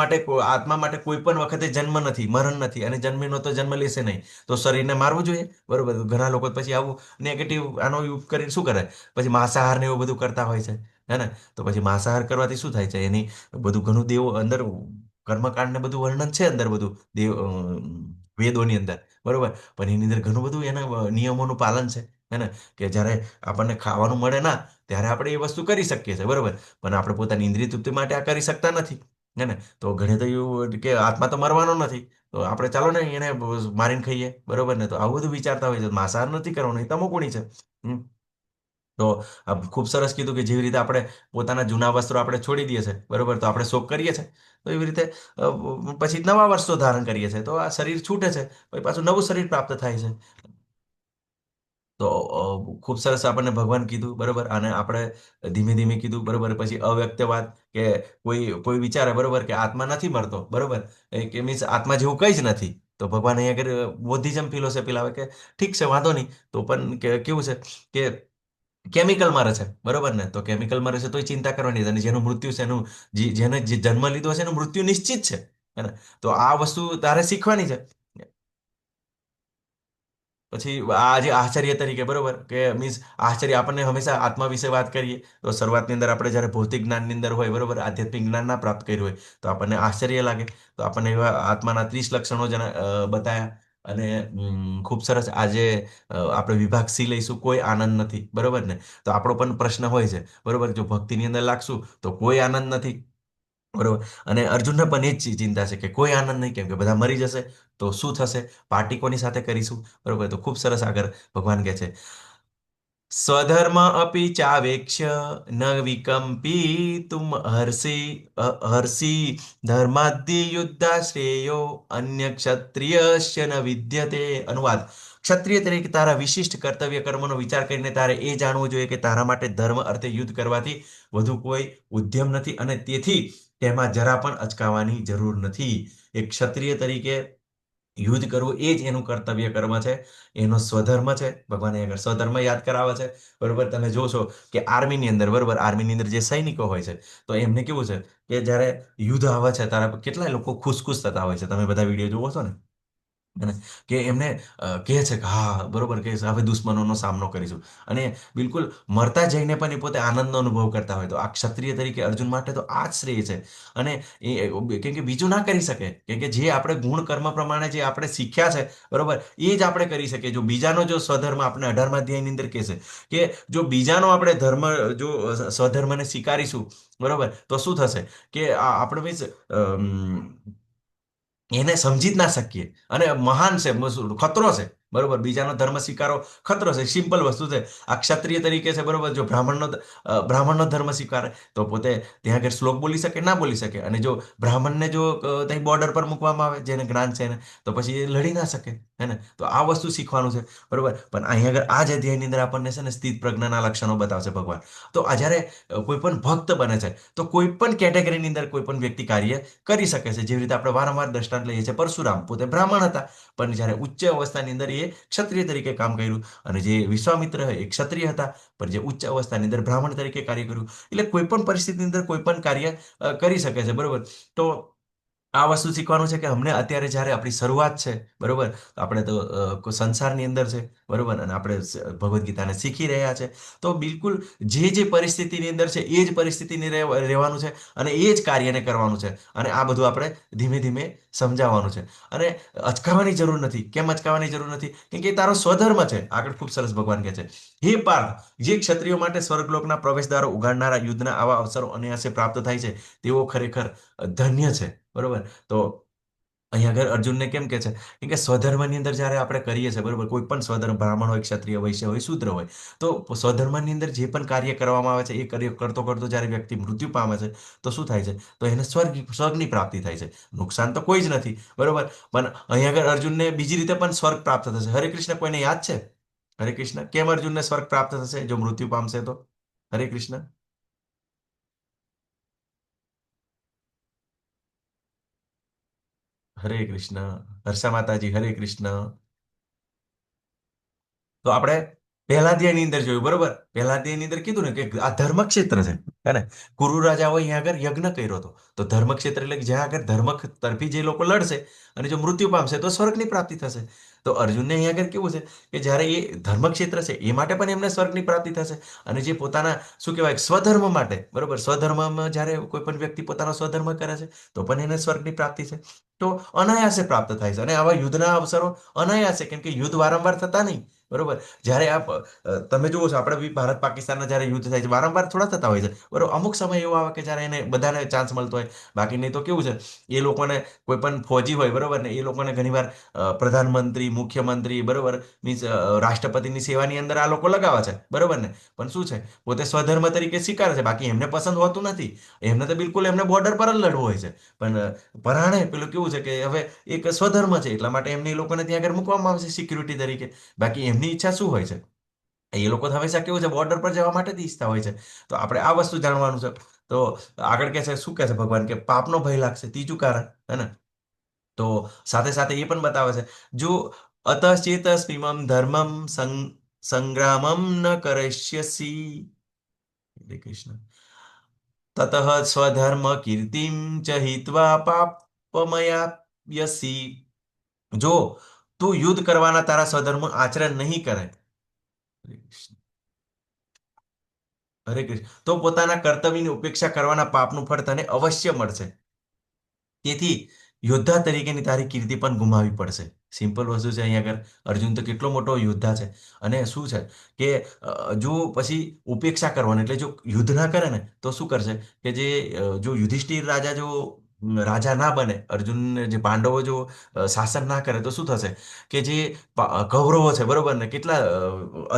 માટે કોઈ પણ વખતે જન્મ નથી, મરણ નથી, અને જન્મીનો તો જન્મ લેશે નહીં. તો શરીરને મારવું જોઈએ, બરોબર. તો ઘણા લોકો પછી આવું નેગેટિવ આનો યુઝ કરીને શું કરે, પછી માંસાહાર ને એવું બધું કરતા હોય છે, હે ને. તો પછી માંસાહાર કરવાથી શું થાય છે, એની બધું ઘણું દેવો અંદર કર્મકાંડ ને બધું વર્ણન છે અંદર, બધું વેદોની અંદર, બરોબર. પણ એની અંદર ઘણું બધું એના નિયમોનું પાલન છે, હે ને, કે જ્યારે આપણને ખાવાનું મળે ના, ત્યારે આપણે એ વસ્તુ કરી શકીએ છીએ, બરોબર. પણ આપણે પોતાની ઇન્દ્રિય તૃપ્તિ માટે આ કરી શકતા નથી, હે ને. તો ઘણે તો એવું કે આત્મા તો મરવાનો નથી, તો આપણે ચાલો ને એને મારીને ખાઈએ, બરોબર ને. તો આવું બધું વિચારતા હોય છે, માંસાહાર નથી કરવાનું, એ તમોગુણી છે. હમ. તો આ ખૂબ સરસ કીધું કે જેવી રીતે આપણે પોતાના જૂના વસ્ત્રો આપણે છોડી દઈએ છીએ, બરોબર, તો આપણે શોક કરીએ છીએ, તો એવી રીતે પછી નવા વસ્ત્રો ધારણ કરીએ છીએ, તો આ શરીર છૂટે છે, પછી પાછું નવું શરીર પ્રાપ્ત થાય છે. તો ખૂબ સરસ આપણને ભગવાન કીધું, બરોબર, અને આપણે ધીમે ધીમે કીધું, બરોબર. પછી અવ્યક્તવાદ, કે કોઈ કોઈ વિચારે, બરોબર, કે આત્મા નથી મરતો, બરોબર, કે મીન્સ આત્મા જેવું કંઈ જ નથી. તો ભગવાન અહીંયા આગળ બૌદ્ધિઝમ ફિલોસોફી લાવે કે ઠીક છે, વાંધો નહીં, તો પણ કેવું છે કે કેમિકલ મરે છે, બરોબર ને, તો કેમિકલ મરે છે તોય ચિંતા કરવાની નથી. અને જેનું મૃત્યુ છે, એનું જેને જે જન્મ લીધો છે એનું મૃત્યુ નિશ્ચિત છે, હે ને. તો આ વસ્તુ તારે શીખવાની છે. પછી આ જે આશ્ચર્ય તરીકે, બરોબર, કે મીન્સ આશ્ચર્ય, આપણને હંમેશા આત્મા વિશે વાત કરીએ તો શરૂઆતની અંદર આપણે જ્યારે ભૌતિક જ્ઞાનની અંદર હોય, બરોબર, આધ્યાત્મિક જ્ઞાન ના પ્રાપ્ત કર્યું હોય, તો આપણને આશ્ચર્ય લાગે. તો આપણને એવા આત્માના 30 લક્ષણો જેને બતાયા. અને ખૂબ સરસ આજે આપણે વિભાગ સી લઈશું, કોઈ આનંદ નથી, બરોબર ને. તો આપણો પણ પ્રશ્ન હોય છે, બરોબર, જો ભક્તિની અંદર લાગશું તો કોઈ આનંદ નથી, બરોબર. અને અર્જુનને પણ એ જ ચિંતા છે કે કોઈ આનંદ નહીં, કેમ કે બધા મરી જશે, તો શું થશે, પાર્ટી કોની સાથે કરીશું, બરોબર. તો ખૂબ સરસ આગળ ભગવાન કહે છે, સ્વધર્મ અપી ચાવેક્ષ્ય ન વિકમ્પિતુમ હર્ષી ધર્માદ્ય યુદ્ધાશ્રેયો અન્ય ક્ષત્રિયસ્ય ન વિદ્યતે. અનુવાદ: ક્ષત્રિય તરીકે તારા વિશિષ્ટ કર્તવ્ય કર્મનો વિચાર કરીને તારે એ જાણવું જોઈએ કે તારા માટે ધર્મ અર્થે યુદ્ધ કરવાથી વધુ કોઈ ઉદ્યમ નથી અને તેથી તેમાં જરા પણ અચકાવાની જરૂર નથી. એક ક્ષત્રિય તરીકે યુદ્ધ કરવું એ જ એનું કર્તવ્ય કર્મ છે, એનો સ્વધર્મ છે. ભગવાન અહીંયા આગળ સ્વધર્મ યાદ કરાવે છે. બરોબર, તમે જોશો કે આર્મીની અંદર, બરોબર, આર્મીની અંદર જે સૈનિકો હોય છે તો એમને કેવું છે કે જ્યારે યુદ્ધ આવે છે ત્યારે કેટલાય લોકો ખુશ થતા હોય છે. તમે બધા વિડીયો જોવો છો ને, અને કે એમને કહે છે કે હા, બરોબર, કે હવે દુશ્મનોનો સામનો કરીશું, અને બિલકુલ મરતા જઈને પણ એ પોતે આનંદનો અનુભવ કરતા હોય. તો આ ક્ષત્રિય તરીકે અર્જુન માટે તો આ જ શ્રેય છે. અને કેમ કે બીજું ના કરી શકે, કેમ કે જે આપણે ગુણ કર્મ પ્રમાણે જે આપણે શીખ્યા છે, બરોબર, એ જ આપણે કરી શકીએ. જો બીજાનો જો સ્વધર્મ, આપણે 18મા અધ્યાયની અંદર કહેશે કે જો બીજાનો આપણે ધર્મ, જો સ્વધર્મને સ્વીકારીશું, બરોબર, તો શું થશે કે આપણે મીન્સ એને સમજી જ ના શકીએ. અને મહાન છે, ખતરો છે, બરોબર, બીજાનો ધર્મ સ્વીકારો ખતરો છે. સિમ્પલ વસ્તુ છે. આ ક્ષત્રિય તરીકે છે, બરોબર, જો બ્રાહ્મણનો ધર્મ સ્વીકારે તો પોતે ત્યાં આગળ શ્લોક બોલી શકે, ના બોલી શકે. અને જો બ્રાહ્મણને જો ત્યાં બોર્ડર પર મૂકવામાં આવે, જેને જ્ઞાન છે એને, તો પછી એ લડી ના શકે. હે ને? તો આ વસ્તુ શીખવાનું છે, બરોબર. પણ અહીંયા આગળ આ જ અધ્યાયની અંદર આપણને છે ને સ્થિત પ્રજ્ઞાના લક્ષણો બતાવશે ભગવાન. તો આ જ્યારે કોઈ પણ ભક્ત બને છે તો કોઈ પણ કેટેગરીની અંદર કોઈ પણ વ્યક્તિ કાર્ય કરી શકે છે. જેવી રીતે આપણે વારંવાર દ્રષ્ટાંત લઈએ છીએ, પરશુરામ પોતે બ્રાહ્મણ હતા, પણ જ્યારે ઉચ્ચ અવસ્થાની અંદર એ ક્ષત્રિય તરીકે કામ કર્યું. અને જે વિશ્વામિત્ર એ ક્ષત્રિય હતા, પણ જે ઉચ્ચ અવસ્થાની અંદર બ્રાહ્મણ તરીકે કાર્ય કર્યું. એટલે કોઈ પણ પરિસ્થિતિની અંદર કોઈ પણ કાર્ય કરી શકે છે, બરોબર. તો આ વસ્તુ શીખવાનું છે કે અમને અત્યારે જ્યારે આપણી શરૂઆત છે, બરોબર, આપણે તો સંસારની અંદર છે, બરોબર, અને આપણે ભગવદ્ ગીતાને શીખી રહ્યા છે. તો બિલકુલ જે પરિસ્થિતિની અંદર છે એ જ પરિસ્થિતિની રહેવાનું છે, અને એ જ કાર્યને કરવાનું છે. અને આ બધું આપણે ધીમે ધીમે સમજાવવાનું છે. અને અચકાવાની જરૂર નથી. કેમ અચકાવાની જરૂર નથી? કેમ કે એ તારો સ્વધર્મ છે. આગળ ખૂબ સરસ ભગવાન કહે છે, હે પાર્થ, જે ક્ષત્રિયો માટે સ્વર્ગલોકના પ્રવેશદ્વારો ઉગાડનારા યુદ્ધના આવા અવસરો અનાયાસે પ્રાપ્ત થાય છે તેઓ ખરેખર ધન્ય છે, બરોબર. તો અહીંયા આગળ અર્જુનને કેમ કે છે? કેમ કે સ્વધર્મની અંદર જ્યારે આપણે કરીએ છીએ, બરોબર, કોઈ પણ સ્વધર્મ, બ્રાહ્મણ હોય, ક્ષત્રિય, વૈશ્ય હોય, શૂદ્ર હોય, તો સ્વધર્મની અંદર જે પણ કાર્ય કરવામાં આવે છે એ કાર્ય કરતો કરતો જ્યારે વ્યક્તિ મૃત્યુ પામે છે તો શું થાય છે? તો એને સ્વર્ગની પ્રાપ્તિ થાય છે. નુકસાન તો કોઈ જ નથી, બરોબર. પણ અહીંયા આગળ અર્જુનને બીજી રીતે પણ સ્વર્ગ પ્રાપ્ત થશે. હરે કૃષ્ણ કોઈને યાદ છે? હરે કૃષ્ણ, કેમ અર્જુનને સ્વર્ગ પ્રાપ્ત થશે જો મૃત્યુ પામશે તો? હરે કૃષ્ણ. હરે કૃષ્ણ. હર્ષા માતાજી, હરે કૃષ્ણ. તો આપણે પહેલા અધ્યાયની અંદર જોયું, બરોબર. પહેલા અધ્યાયની અંદર કીધું ને કે આ ધર્મક્ષેત્ર છે, હે ને? કુરુ રાજાઓ અહીંયા આગળ યજ્ઞ કર્યો હતો. તો ધર્મક્ષેત્ર એટલે કે જ્યાં આગળ ધર્મ તરફી જે લોકો લડશે અને જો મૃત્યુ પામશે તો સ્વર્ગની પ્રાપ્તિ થશે. તો અર્જુનને અહીંયા આગળ કેવું છે કે જ્યારે એ ધર્મક્ષેત્ર છે એ માટે પણ એમને સ્વર્ગની પ્રાપ્તિ થશે. અને જે પોતાના શું કહેવાય સ્વધર્મ માટે, બરોબર, સ્વધર્મમાં જ્યારે કોઈ પણ વ્યક્તિ પોતાનો સ્વધર્મ કરે છે તો પણ એને સ્વર્ગની પ્રાપ્તિ છે. તો અનાયાસે પ્રાપ્ત થાય છે. અને આવા યુદ્ધના અવસરો અનાયાસે, કેમ કે યુદ્ધ વારંવાર થતા નહીં, બરોબર. જ્યારે તમે જુઓ છો, આપણે બી ભારત પાકિસ્તાનના જ્યારે યુદ્ધ થાય છે વારંવાર થોડા થતા હોય છે, બરોબર. અમુક સમય એવો આવે કે જ્યારે એને બધાને ચાન્સ મળતો હોય. બાકી નહીં તો કેવું છે, એ લોકોને કોઈ પણ ફૌજી હોય, બરોબર, ને એ લોકોને ઘણીવાર પ્રધાનમંત્રી, મુખ્યમંત્રી, બરોબર, મીન્સ રાષ્ટ્રપતિની સેવાની અંદર આ લોકો લગાવે છે, બરોબર ને. પણ શું છે, પોતે સ્વધર્મ તરીકે સ્વીકારે છે. બાકી એમને પસંદ હોતું નથી. એમને તો બિલકુલ એમને બોર્ડર પર જ લડવું હોય છે. પણ પરાણે પેલું કેવું છે કે હવે એક સ્વધર્મ છે એટલા માટે એમને એ લોકોને ત્યાં આગળ મૂકવામાં આવે છે સિક્યુરિટી તરીકે. બાકી એમની ઈચ્છા શું હોય છે? એ લોકો તો હંમેશા કેવું છે, બોર્ડર પર જવા માટે જ ઈચ્છતા હોય છે. તો આપણે આ વસ્તુ જાણવાનું છે. તો આગળ કહે છે, શું કહે છે ભગવાન? કે પાપનો ભય લાગશે, ત્રીજું કારણ, હે ને? તો સાથે સાથે એ પણ બતાવે છે, જો અતશ્ચેતસ્મિમં ધર્મમ સંગ્રામમ ન કરિષ્યસી, હરે કૃષ્ણ, તતઃ સ્વધર્મ કીર્તિમ ચ હિત્વા પાપમયાસ્યસી. જો તું યુદ્ધ કરવાના તારા સ્વધર્મ આચરણ નહીં કરે, હરે કૃષ્ણ, હરે કૃષ્ણ, તો પોતાના કર્તવ્યની ઉપેક્ષા કરવાના પાપનું ફળ તને અવશ્ય મળશે. તેથી યોદ્ધા તરીકેની તારી કીર્તિ પણ ગુમાવવી પડશે. સિમ્પલ વસ્તુ છે. અહીંયા આગળ અર્જુન તો કેટલો મોટો યોદ્ધા છે. અને શું છે કે જો પછી ઉપેક્ષા કરવાની, એટલે જો યુદ્ધ ના કરે ને તો શું કરશે કે જે જો યુધિષ્ઠિર રાજા જો રાજા ના બને, અર્જુન જે પાંડવો જો શાસન ના કરે તો શું થશે કે જે કૌરવો છે, બરોબર ને, કેટલા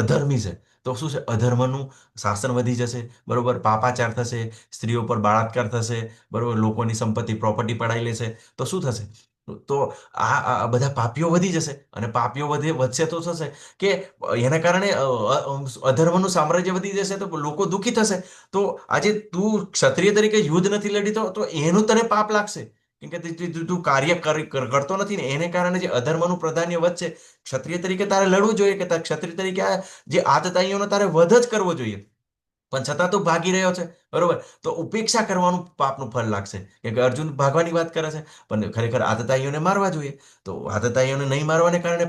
અધર્મી છે, તો શું છે, અધર્મનું શાસન વધી જશે, બરોબર, પાપાચાર થશે, સ્ત્રીઓ પર બળાત્કાર થશે, બરોબર, લોકોની સંપત્તિ પ્રોપર્ટી પડાઈ લેશે, તો શું થશે? તો આ બધા પાપીઓ વધી જશે, અને પાપીઓ વધશે તો થશે કે એના કારણે અધર્મનું સામ્રાજ્ય વધી જશે, તો લોકો દુઃખી થશે. તો આજે તું ક્ષત્રિય તરીકે યુદ્ધ નથી લડી તો એનું તને પાપ લાગશે. કેમ કે તું કાર્ય કરતો નથી ને, એને કારણે જે અધર્મનું પ્રાધાન્ય વધશે. ક્ષત્રિય તરીકે તારે લડવું જોઈએ, કે ક્ષત્રિય તરીકે જે આતતાઈઓનો તારે વધ જ કરવો જોઈએ. પણ છતાં તું ભાગી રહ્યો છે, બરોબર, તો ઉપેક્ષા કરવાનું પાપનું ફળ લાગશે. કેમ કે અર્જુન ભાગવાની વાત કરે છે, પણ ખરેખર આતતાઈઓને મારવા જોઈએ. તો આતતાઈઓને નહીં મારવાને કારણે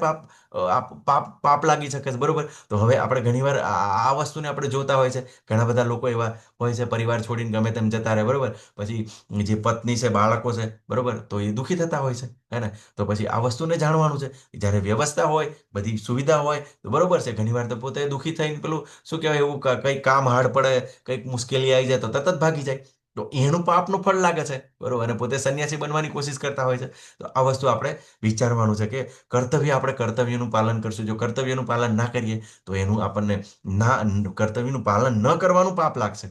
પાપ લાગી શકે છે, બરોબર. તો હવે આપણે ઘણીવાર આ વસ્તુને આપણે જોતા હોય છે. ઘણા બધા લોકો એવા હોય છે, પરિવાર છોડીને ગમે તેમ જતા રહે, બરોબર. પછી જે પત્ની છે, બાળકો છે, બરોબર, તો એ દુઃખી થતા હોય છે, હે ને. તો પછી આ વસ્તુને જાણવાનું છે. જ્યારે વ્યવસ્થા હોય, બધી સુવિધા હોય, તો બરોબર છે. ઘણીવાર તો પોતે દુઃખી થઈને પેલું શું કહેવાય, એવું કંઈક કામ હાર્ડ પડે, કંઈક મુશ્કેલી આવી જાય તો તરત જ ભાગી જાય. તો એનું પાપનું ફળ લાગે છે, બરોબર, અને પોતે સંન્યાસી બનવાની કોશિશ કરતા હોય છે. તો આ વસ્તુ આપણે વિચારવાનું છે, કે આપણે કર્તવ્યનું પાલન કરશું. જો કર્તવ્યનું પાલન ના કરીએ તો એનું આપણને કર્તવ્યનું પાલન ન કરવાનું પાપ લાગશે.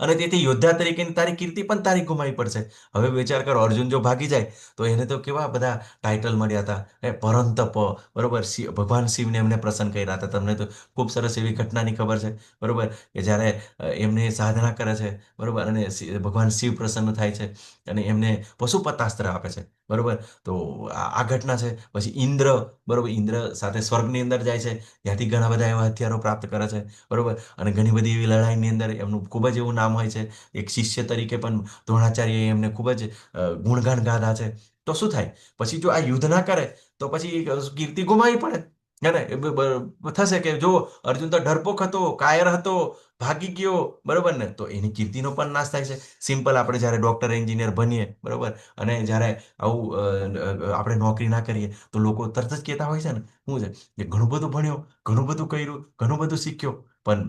અને તેથી યોદ્ધા તરીકેની તારી કીર્તિ પણ તારી ગુમાવી પડશે. હવે વિચાર કરો, અર્જુન જો ભાગી જાય તો એને તો કેવા બધા ટાઇટલ મળ્યા હતા, પરંતપ, બરોબર, ભગવાન શિવને એમને પ્રસન્ન કર્યા હતા. તમને તો ખૂબ સરસ એવી ઘટનાની ખબર છે, બરોબર, કે જ્યારે એમને સાધના કરે છે, બરોબર, અને ભગવાન શિવ પ્રસન્ન થાય છે, અને એમને પશુપતાસ્ત્ર આપે છે, બરોબર. તો આ ઘટના છે. પછી ઇન્દ્ર, બરોબર, ઇન્દ્ર સાથે સ્વર્ગની અંદર જાય છે, ત્યાંથી ઘણા બધા એવા હથિયારો પ્રાપ્ત કરે છે, બરોબર, અને ઘણી બધી એવી લડાઈની અંદર એમનું ખૂબ જ એવું નામ હોય છે. એક શિષ્ય તરીકે પણ દ્રોણાચાર્યએ એમને ખૂબ જ ગુણગાન ગાધા છે. તો શું થાય, પછી જો આ યુદ્ધ ના કરે તો પછી કીર્તિ ગુમાવી પડે, હે ને. થશે કે જો અર્જુન તો ડરપોક હતો, કાયર હતો, ભાગી ગયો, બરોબર ને, તો એની કીર્તિનો પણ નાશ થાય છે. સિમ્પલ આપણે જ્યારે ડોક્ટર એન્જિનિયર બનીએ, બરોબર, અને જ્યારે આવું આપણે નોકરી ના કરીએ તો લોકો તરત જ કહેતા હોય છે ને, શું છે કે ઘણું બધું ભણ્યો, ઘણું બધું કર્યું, ઘણું બધું શીખ્યો, પણ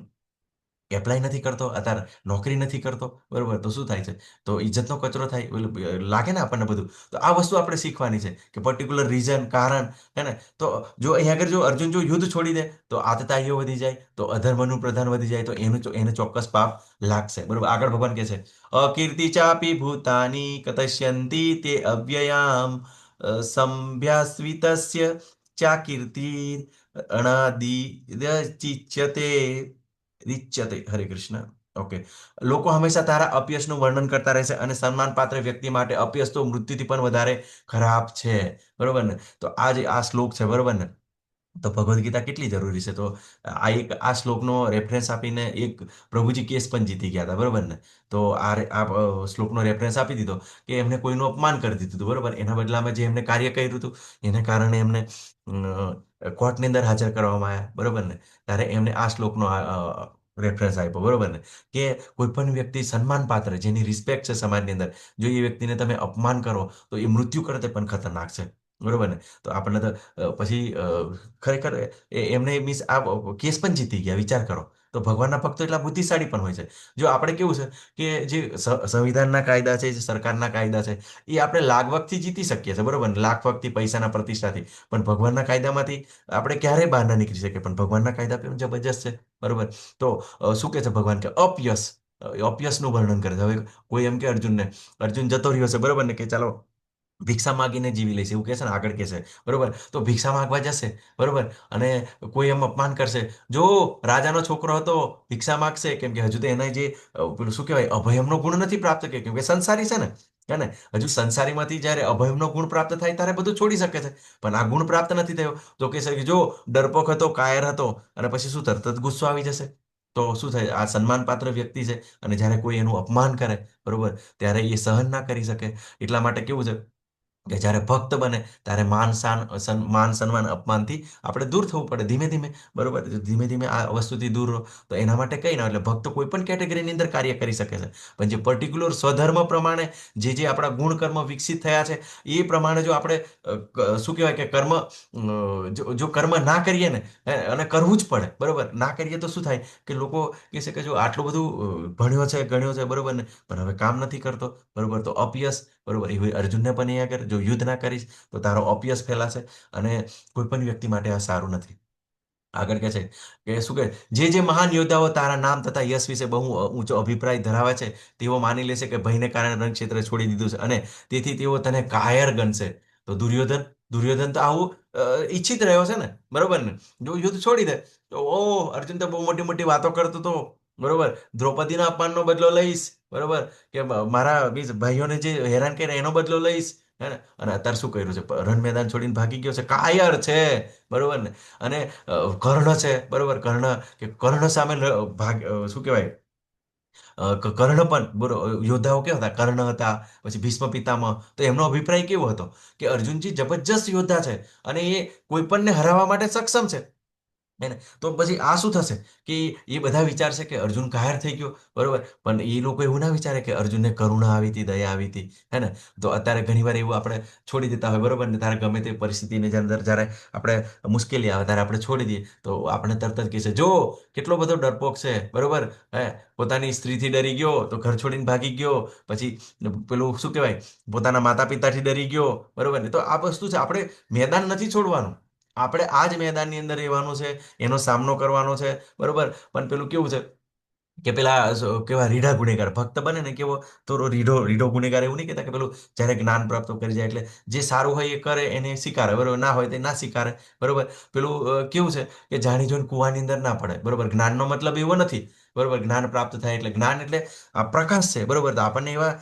એપ્લાય નથી કરતો, અત્યારે નોકરી નથી કરતો, બરોબર, તો શું થાય છે? તો ઇજ્જતનો કચરો થાય, લાગે ને આપણને બધું. તો આ વસ્તુ આપણે શીખવાની છે, કે પર્ટિક્યુલર રીઝન, કારણ, હે ને. તો જો અહીં આગળ જો અર્જુન જો યુદ્ધ છોડી દે તો આતતાઈઓ વધી જાય, તો અધર્મનું પ્રધાન વધી જાય, તો એને ચોક્કસ પાપ લાગશે, બરોબર. આગળ ભગવાન કહે છે, અકીર્તિ ચાપી ભૂતાની કતશ્યંતિ તે અવ્યયામ સંભ્યાસ્વિતસ્ય ચાકીર્તિ અનાદિ ચિચ્યતે રિચ્યતે. હરે કૃષ્ણ. ઓકે. લોકો હંમેશા તારા અપયશનું વર્ણન કરતા રહેશે, અને સન્માનપાત્ર વ્યક્તિ માટે અપયશ તો મૃત્યુથી પણ વધારે ખરાબ છે, બરોબર ને. તો આ શ્લોક છે, બરોબર ને. તો ભગવદ્ ગીતા કેટલી જરૂરી છે. તો આ શ્લોકનો રેફરન્સ આપીને એક પ્રભુજી કેસ પણ જીતી ગયા હતા, બરોબર ને. તો આ શ્લોકનો રેફરન્સ આપી દીધો કે એમને કોઈનું અપમાન કરી દીધું હતું, બરોબર. એના બદલામાં જે એમને કાર્ય કર્યું હતું એને કારણે એમને કોર્ટની અંદર હાજર કરવામાં આવ્યા, બરોબર ને. ત્યારે એમને આ શ્લોકનો રેફરન્સ આપ્યો, બરોબર ને, કે કોઈ પણ વ્યક્તિ સન્માનપાત્ર, જેની રિસ્પેક્ટ છે સમાજની અંદર, જો એ વ્યક્તિને તમે અપમાન કરો તો એ મૃત્યુ કરતે પણ ખતરનાક છે, બરોબર ને. તો આપણને તો પછી ખરેખર એમને મીન્સ આ કેસ પણ જીતી ગયા, વિચાર કરો. તો ભગવાનના ભક્તો એટલા બુદ્ધિશાળી પણ હોય છે. જો આપણે કેવું છે કે જે સંવિધાનના કાયદા છે, જે સરકારના કાયદા છે, એ આપણે લાગવગથી જીતી શકીએ છીએ, બરોબર ને, લાગવગથી, પૈસાના પ્રતિષ્ઠાથી. પણ ભગવાનના કાયદામાંથી આપણે ક્યારેય બહાર ના નીકળી શકીએ. પણ ભગવાનના કાયદા પણ જબરજસ્ત છે, બરોબર. તો શું કહે છે ભગવાન, કે અપયશનું વર્ણન કરે છે. હવે કોઈ એમ કે અર્જુન જતો રહ્યો છે, બરોબર ને, કે ચાલો ભિક્ષા માગીને જીવી લઈશ, એવું કહે છે ને, આગળ કહે છે, બરોબર. તો ભિક્ષા માગવા જશે, બરોબર, અને કોઈ એમ અપમાન કરશે, જો રાજાનો છોકરો હતો, ભિક્ષા માગશે, કેમ કે હજુ તો એના જે પેલું શું કહેવાય, અભયમનો ગુણ નથી પ્રાપ્ત કર્યો, કેમ કે સંસારી છે ને, હે ને. હજુ સંસારીમાંથી જ્યારે અભયમનો ગુણ પ્રાપ્ત થાય ત્યારે બધું છોડી શકે છે. પણ આ ગુણ પ્રાપ્ત નથી થયો, તો કહેશે કે જો ડરપોક હતો, કાયર હતો, અને પછી શું, તરત જ ગુસ્સો આવી જશે. તો શું થાય, આ સન્માનપાત્ર વ્યક્તિ છે, અને જ્યારે કોઈ એનું અપમાન કરે, બરોબર, ત્યારે એ સહન ના કરી શકે. એટલા માટે કેવું છે કે જ્યારે ભક્ત બને ત્યારે માન સન્માન અપમાનથી આપણે દૂર થવું પડે, ધીમે ધીમે, બરોબર. ધીમે ધીમે આ વસ્તુથી દૂર રહો. તો એના માટે કઈ ના, એટલે ભક્ત કોઈ પણ કેટેગરીની અંદર કાર્ય કરી શકે છે. પણ જે પર્ટિક્યુલર સ્વધર્મ પ્રમાણે જે આપણા ગુણ કર્મ વિકસિત થયા છે, એ પ્રમાણે જો આપણે શું કહેવાય કે કર્મ જો કર્મ ના કરીએ ને, અને કરવું જ પડે, બરોબર. ના કરીએ તો શું થાય કે લોકો કહેશે કે જો આટલું બધું ભણ્યો છે, ગણ્યો છે, બરોબર ને, પણ હવે કામ નથી કરતો, બરોબર. તો અપયશ, બરોબર, એ અર્જુનને પણ અહીંયા આગળ જો યુદ્ધ ના કરીશ તો તારો અપયશ ફેલાશે, અને કોઈ પણ વ્યક્તિ માટે આ સારું નથી. આગળ કે છે કે શું કે જે મહાન યોદ્ધાઓ તારા નામ તથા યશ વિશે બહુ ઊંચો અભિપ્રાય ધરાવે છે તેઓ માની લેશે કે ભયને કારણે રણક્ષેત્ર છોડી દીધું છે અને તેથી તેઓ તને કાયર ગણશે. તો દુર્યોધન તો આવું ઈચ્છિત રહ્યો છે ને, બરોબર ને? જો યુદ્ધ છોડી દે તો અર્જુન તો બહુ મોટી મોટી વાતો કરતો હતો, બરોબર. દ્રૌપદીના અપમાનનો બદલો લઈશ, બરોબર, કે મારા બીજ ભાઈઓને જે હેરાન કર્યા એનો બદલો લઈશ, હે ને? અને અત્યારે શું કર્યું છે? રણ મેદાન છોડીને ભાગી ગયો છે, કાયર છે, બરોબર ને? અને કર્ણ છે, બરોબર. કર્ણ સામે શું કહેવાય, કર્ણ પણ યોદ્ધાઓ કેવા હતા? કર્ણ હતા, પછી ભીષ્મ પિતામહ. તો એમનો અભિપ્રાય કેવો હતો કે અર્જુનજી જબરજસ્ત યોદ્ધા છે અને એ કોઈ પણને હરાવવા માટે સક્ષમ છે. હે ને? તો પછી આ શું થશે કે એ બધા વિચારશે કે અર્જુન કાયર થઈ ગયો, બરોબર. પણ એ લોકો એવું ના વિચારે કે અર્જુનને કરુણા આવી હતી, દયા આવી હતી, હે ને? તો અત્યારે ઘણીવાર એવું આપણે છોડી દેતા હોય, બરોબર ને? તારે ગમે તે પરિસ્થિતિની અંદર જ્યારે આપણે મુશ્કેલી આવે ત્યારે આપણે છોડી દઈએ તો આપણે તરત જ કહેશે, જો કેટલો બધો ડરપોક છે, બરોબર. હે, પોતાની સ્ત્રીથી ડરી ગયો તો ઘર છોડીને ભાગી ગયો, પછી પેલું શું કહેવાય, પોતાના માતા પિતાથી ડરી ગયો, બરોબર ને? તો આ વસ્તુ છે, આપણે મેદાન નથી છોડવાનું, આપણે આ જ મેદાનની અંદર રહેવાનું છે, એનો સામનો કરવાનો છે, બરોબર. પણ પેલું કેવું છે કે પેલા કેવા રીઢા ગુનેગાર ભક્ત બને ને, કેવો તો રીઢો રીઢો ગુનેગાર એવું નહીં કહેતા કે પેલું જ્યારે જ્ઞાન પ્રાપ્ત કરી જાય એટલે જે સારું હોય એ કરે, એને સ્વીકારે, બરોબર. ના હોય તો ના સ્વીકારે, બરોબર. પેલું કેવું છે કે જાણી જોઈને કૂવાની અંદર ના પડે, બરોબર. જ્ઞાનનો મતલબ એવો નથી, બરોબર. જ્ઞાન પ્રાપ્ત થાય એટલે જ્ઞાન એટલે આ પ્રકાશ છે, બરોબર. તો આપણને એવા